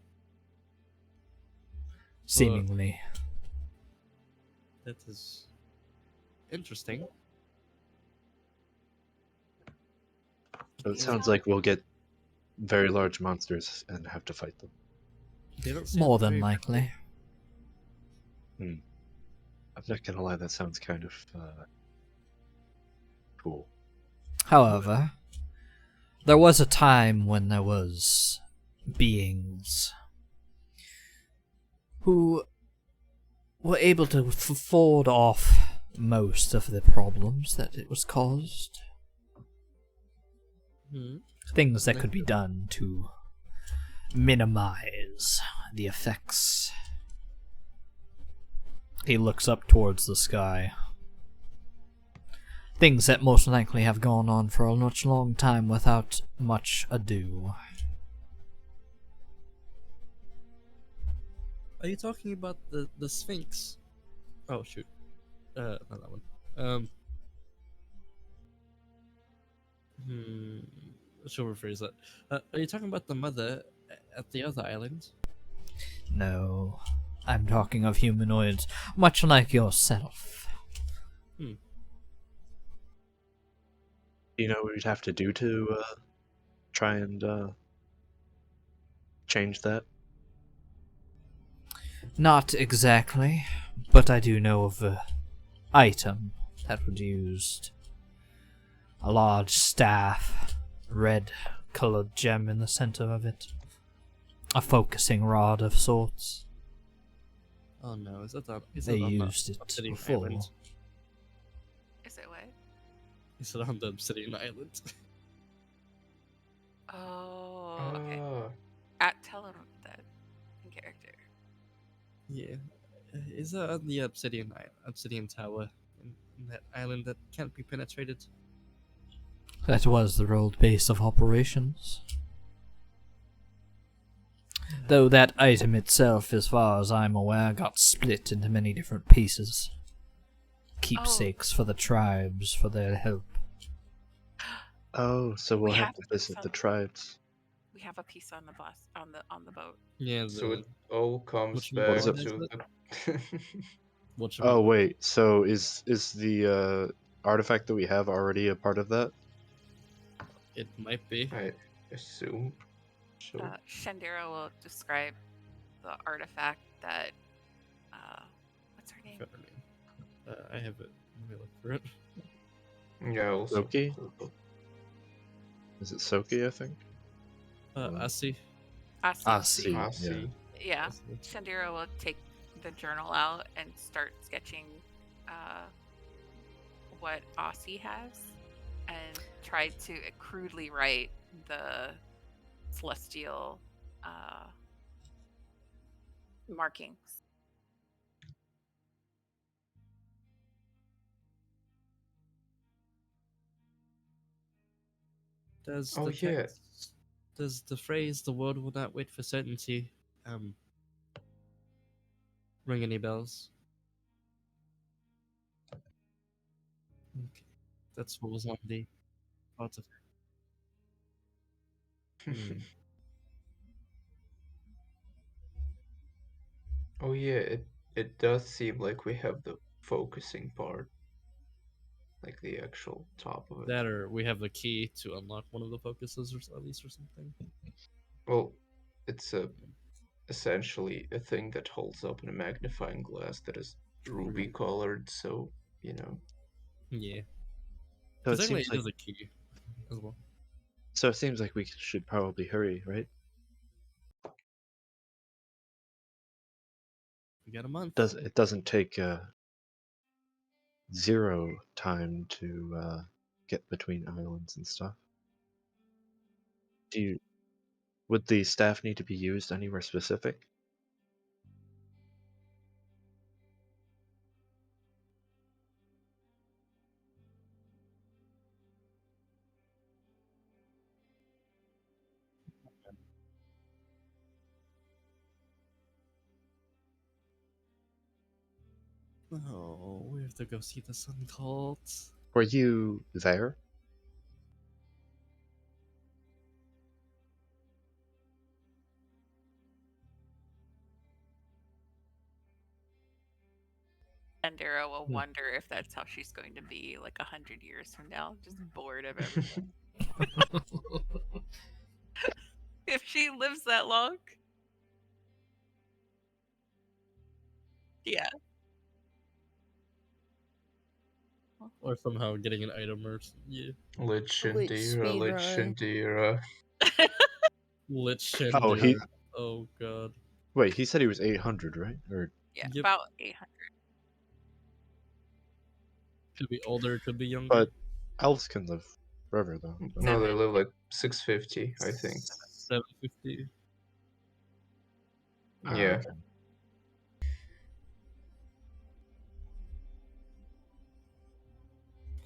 Seemingly. That is interesting. So it You sounds sound- like we'll get very large monsters and have to fight them. They don't sound More than very likely. I'm not gonna lie, that sounds kind of cool. However, there was a time when there was beings who were able to ford off most of the problems that it was caused. Hmm. Things that could be done to minimize the effects. He looks up towards the sky. Things that most likely have gone on for a much long time without much ado. Are you talking about the Sphinx? Oh shoot, not that one. She'll rephrase that. Are you talking about the mother at the other island? No, I'm talking of humanoids, much like yourself. Do you know what we'd have to do to try and change that? Not exactly, but I do know of an item that would used. A large staff, red-colored gem in the center of it. A focusing rod of sorts. Oh no, is that the? Is They it on used the it Obsidian before. Island? Is it what? Is it on the Obsidian Island? Oh, okay. Tell him that in character. Yeah. Is that on the Obsidian Tower in that island that can't be penetrated? That was the old base of operations. Though that item itself, as far as I'm aware, got split into many different pieces. Keepsakes for the tribes, for their help. Oh, so we'll We have have to to visit the sell- tribes. We have a piece on the bus on the boat. Yeah. So it all comes What back is it? to the. Oh wait, so is the artifact that we have already a part of that? It might be. I assume. So. Shandira will describe the artifact that. What's her name? Forgot her name. I have it. Let me look for it. Yeah, also. Loki? Is it Soki, I think? Asi. Asi. I see. I Yeah. see. Yeah. Asi. Shandira will take the journal out and start sketching what Aussie has and try to crudely write the celestial markings. Does Oh, the yeah. text, does the phrase "the world will not wait for certainty" ring any bells? Okay. That's what was on the artifact. Oh yeah, it does seem like we have the focusing part, like the actual top of it. That, or we have the key to unlock one of the focuses, or at least, or something. Well, it's essentially a thing that holds up in a magnifying glass that is ruby colored, so you know. Yeah. So it Because seems it like is a key as well. so it seems like we should probably hurry, right? We got a month. It doesn't take zero time to get between islands and stuff. Would the staff need to be used anywhere specific? Oh, we have to go see the Sun Cult. Were you there? Shandera will wonder if that's how she's going to be like 100 years from now, just bored of everything. If she lives that long. Yeah. Or somehow getting an item or yeah. Lich Lichendira. Lit Oh, Shandera. Oh god. Wait, he said he was 800, right? Or Yeah, Yep. about 800. Could be older, could be younger. but elves can live forever though. so- No, they live like 650, I think. 750. Ah, Yeah. okay.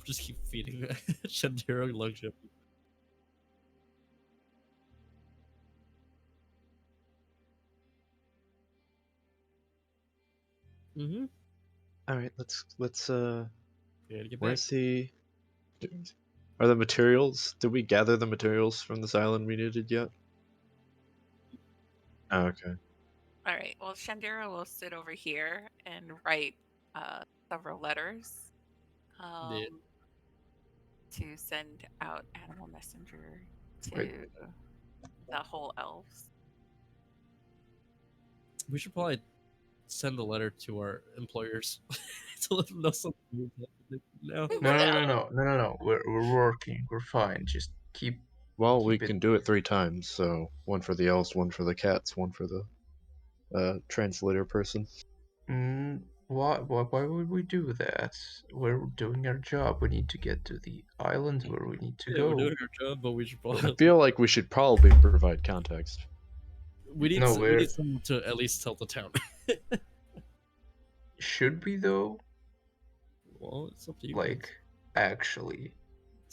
Just keep feeding Shandera luxury. Mm-hmm. All right, let's Yeah, to get back. where's the are the materials? Did we gather the materials from this island we needed yet? Oh, okay. All right. Well, Shandera will sit over here and write several letters Yeah. to send out Animal Messenger to Wait. the whole elves. We should probably send a letter to our employers to let them know something. No. No. We're working. We're fine. Just keep. Well, we Keep it- can do it 3 times. So one for the elves, one for the cats, one for the translator person. Why would we do that? We're doing our job. We need to get to the island where we need to Yeah, go. we're doing our job, but we should I probably feel like we should probably provide context. we need No, we we're- need someone to at least tell the town. Should we though? Well, it's up to you. guys. Like, actually.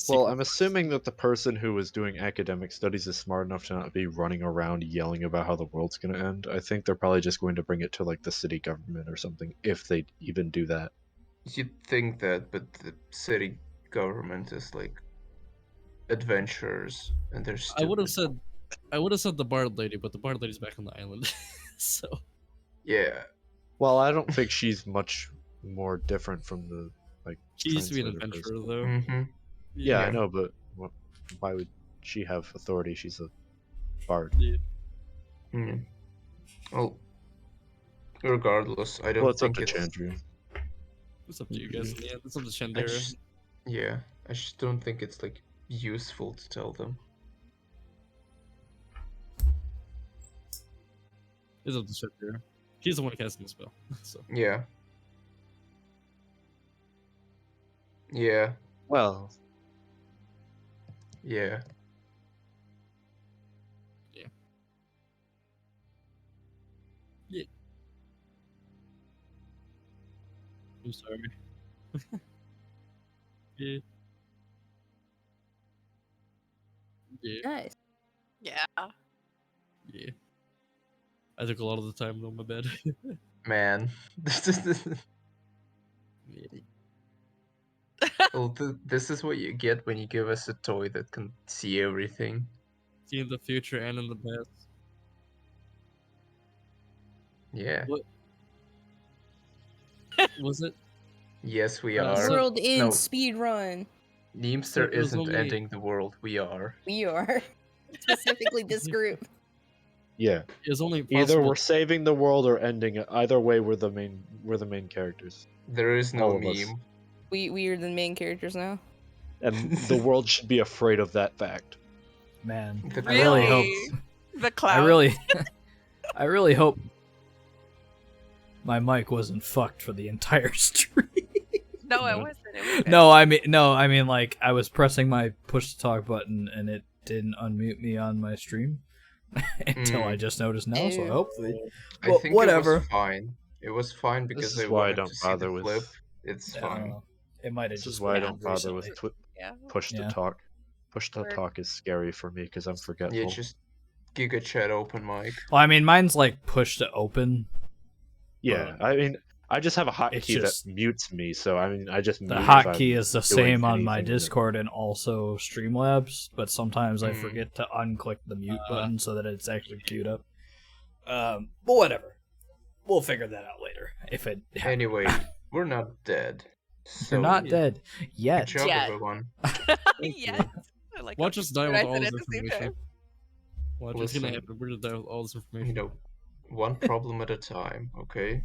Well, Secret I'm first. assuming that the person who was doing academic studies is smart enough to not be running around yelling about how the world's going to end. I think they're probably just going to bring it to like the city government or something, if they even do that. You'd think that, but the city government is like adventurers, and they're stupid. I would have said the Bard Lady, but the Bard Lady's back on the island. So Yeah. Well, I don't think she's much more different from the like. she used to be an translator adventurer person. though. Mm-hmm. Yeah, I Yeah. know, but why would she have authority? She's a bard. Mm. Well, regardless, I don't Well, it's up think to it's. Chandru. It's up to you guys in the end. It's up to I Shandera. just, yeah, I just don't think it's like useful to tell them. It's up to Shandera. She's the one casting the spell. So Yeah. Yeah. Well, Yeah. I'm sorry. Yeah. Yeah. Nice. Yeah. Yeah. I took a lot of the time though, my bad. Man. Yeah. Well, this is what you get when you give us a toy that can see everything. See in the future and in the past. Yeah. What was it? Yes, we So- are. World in no. speed run. Neemster so it was isn't only- ending the world. We are. We are. Specifically this group. yeah. It was only Either possible. we're saving the world or ending it. Either way, we're the main characters, There is no All of us. meme. We are the main characters now. and the world should be afraid of that fact. Man, The I really Really? hope. The cloud. I really hope my mic wasn't fucked for the entire stream. No, it wasn't. It was good. No, I mean, like I was pressing my push to talk button and it didn't unmute me on my stream until I just noticed now. So Ew. hopefully, I well, think whatever. it was fine. It was fine because is I why I wanted don't to see bother the with- flip. It's I fine. don't know. It might have This just is why I happened don't bother with recently. Yeah. push to Yeah. talk. Push to Word. talk is scary for me because I'm forgetful. Yeah, just Giga Chat open mic. Well, I mean, mine's like push to open. Yeah, I mean, I just have a It's hotkey just- that mutes me, so I mean, I just The mute if hotkey I'm is the doing same on my anything with it. Discord and also Streamlabs, but sometimes I Mm. forget to unclick the mute button so that it's actually queued up. But whatever. We'll figure that out later. If it Anyway, we're not dead. So, you're not dead Good yet. job, Yeah. everyone. Yes. I like Watch how us die you with said all it this at the same information. time. Watch what's gonna Listen. happen. We're gonna die with all this information. You know, one problem at a time, okay?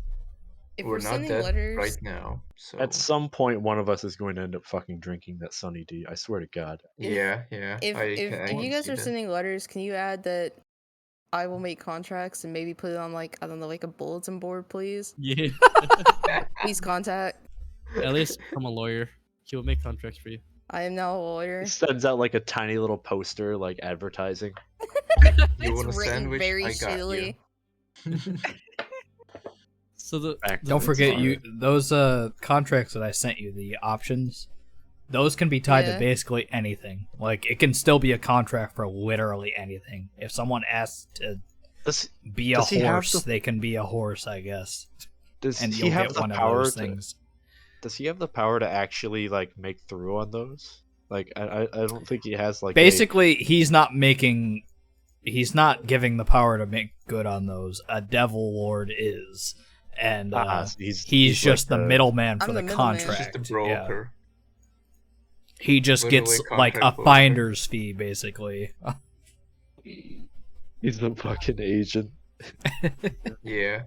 If We're we're not sending dead letters, right now, so At some point, one of us is going to end up fucking drinking that Sunny D. I swear to God. yeah. if I if, can, I if can you guys see are that. sending letters, can you add that I will make contracts and maybe put it on like, I don't know, like a bulletin board, please? Yeah. Please contact. At least become a lawyer. He will make contracts for you. I am now a lawyer. He sends out like a tiny little poster, like advertising. You It's want a written sandwich? very I got shittily. you. So the Back Don't to forget the you those contracts that I sent you, the options. Those can be tied Yeah. to basically anything. Like it can still be a contract for literally anything. If someone asks to Does be a Does he have horse, the- they can be a horse, I guess. does And he you'll have get the one of power those to? things. Does he have the power to actually like make through on those? Like I don't think he has like Basically, he's not giving the power to make good on those. A devil lord is. And he's just like the a- middman for I'm the the middleman. He's contract. just a Yeah. broker. He just Literally gets like a contract broker. finder's fee, basically. He's the fucking agent. Yeah.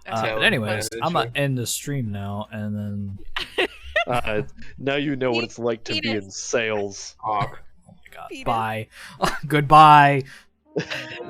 That's Tell But him anyways, manager. I'm gonna end the stream now, and then Now you know what it's like to be Penis. in sales. Hawk. oh my god, Penis. bye, goodbye.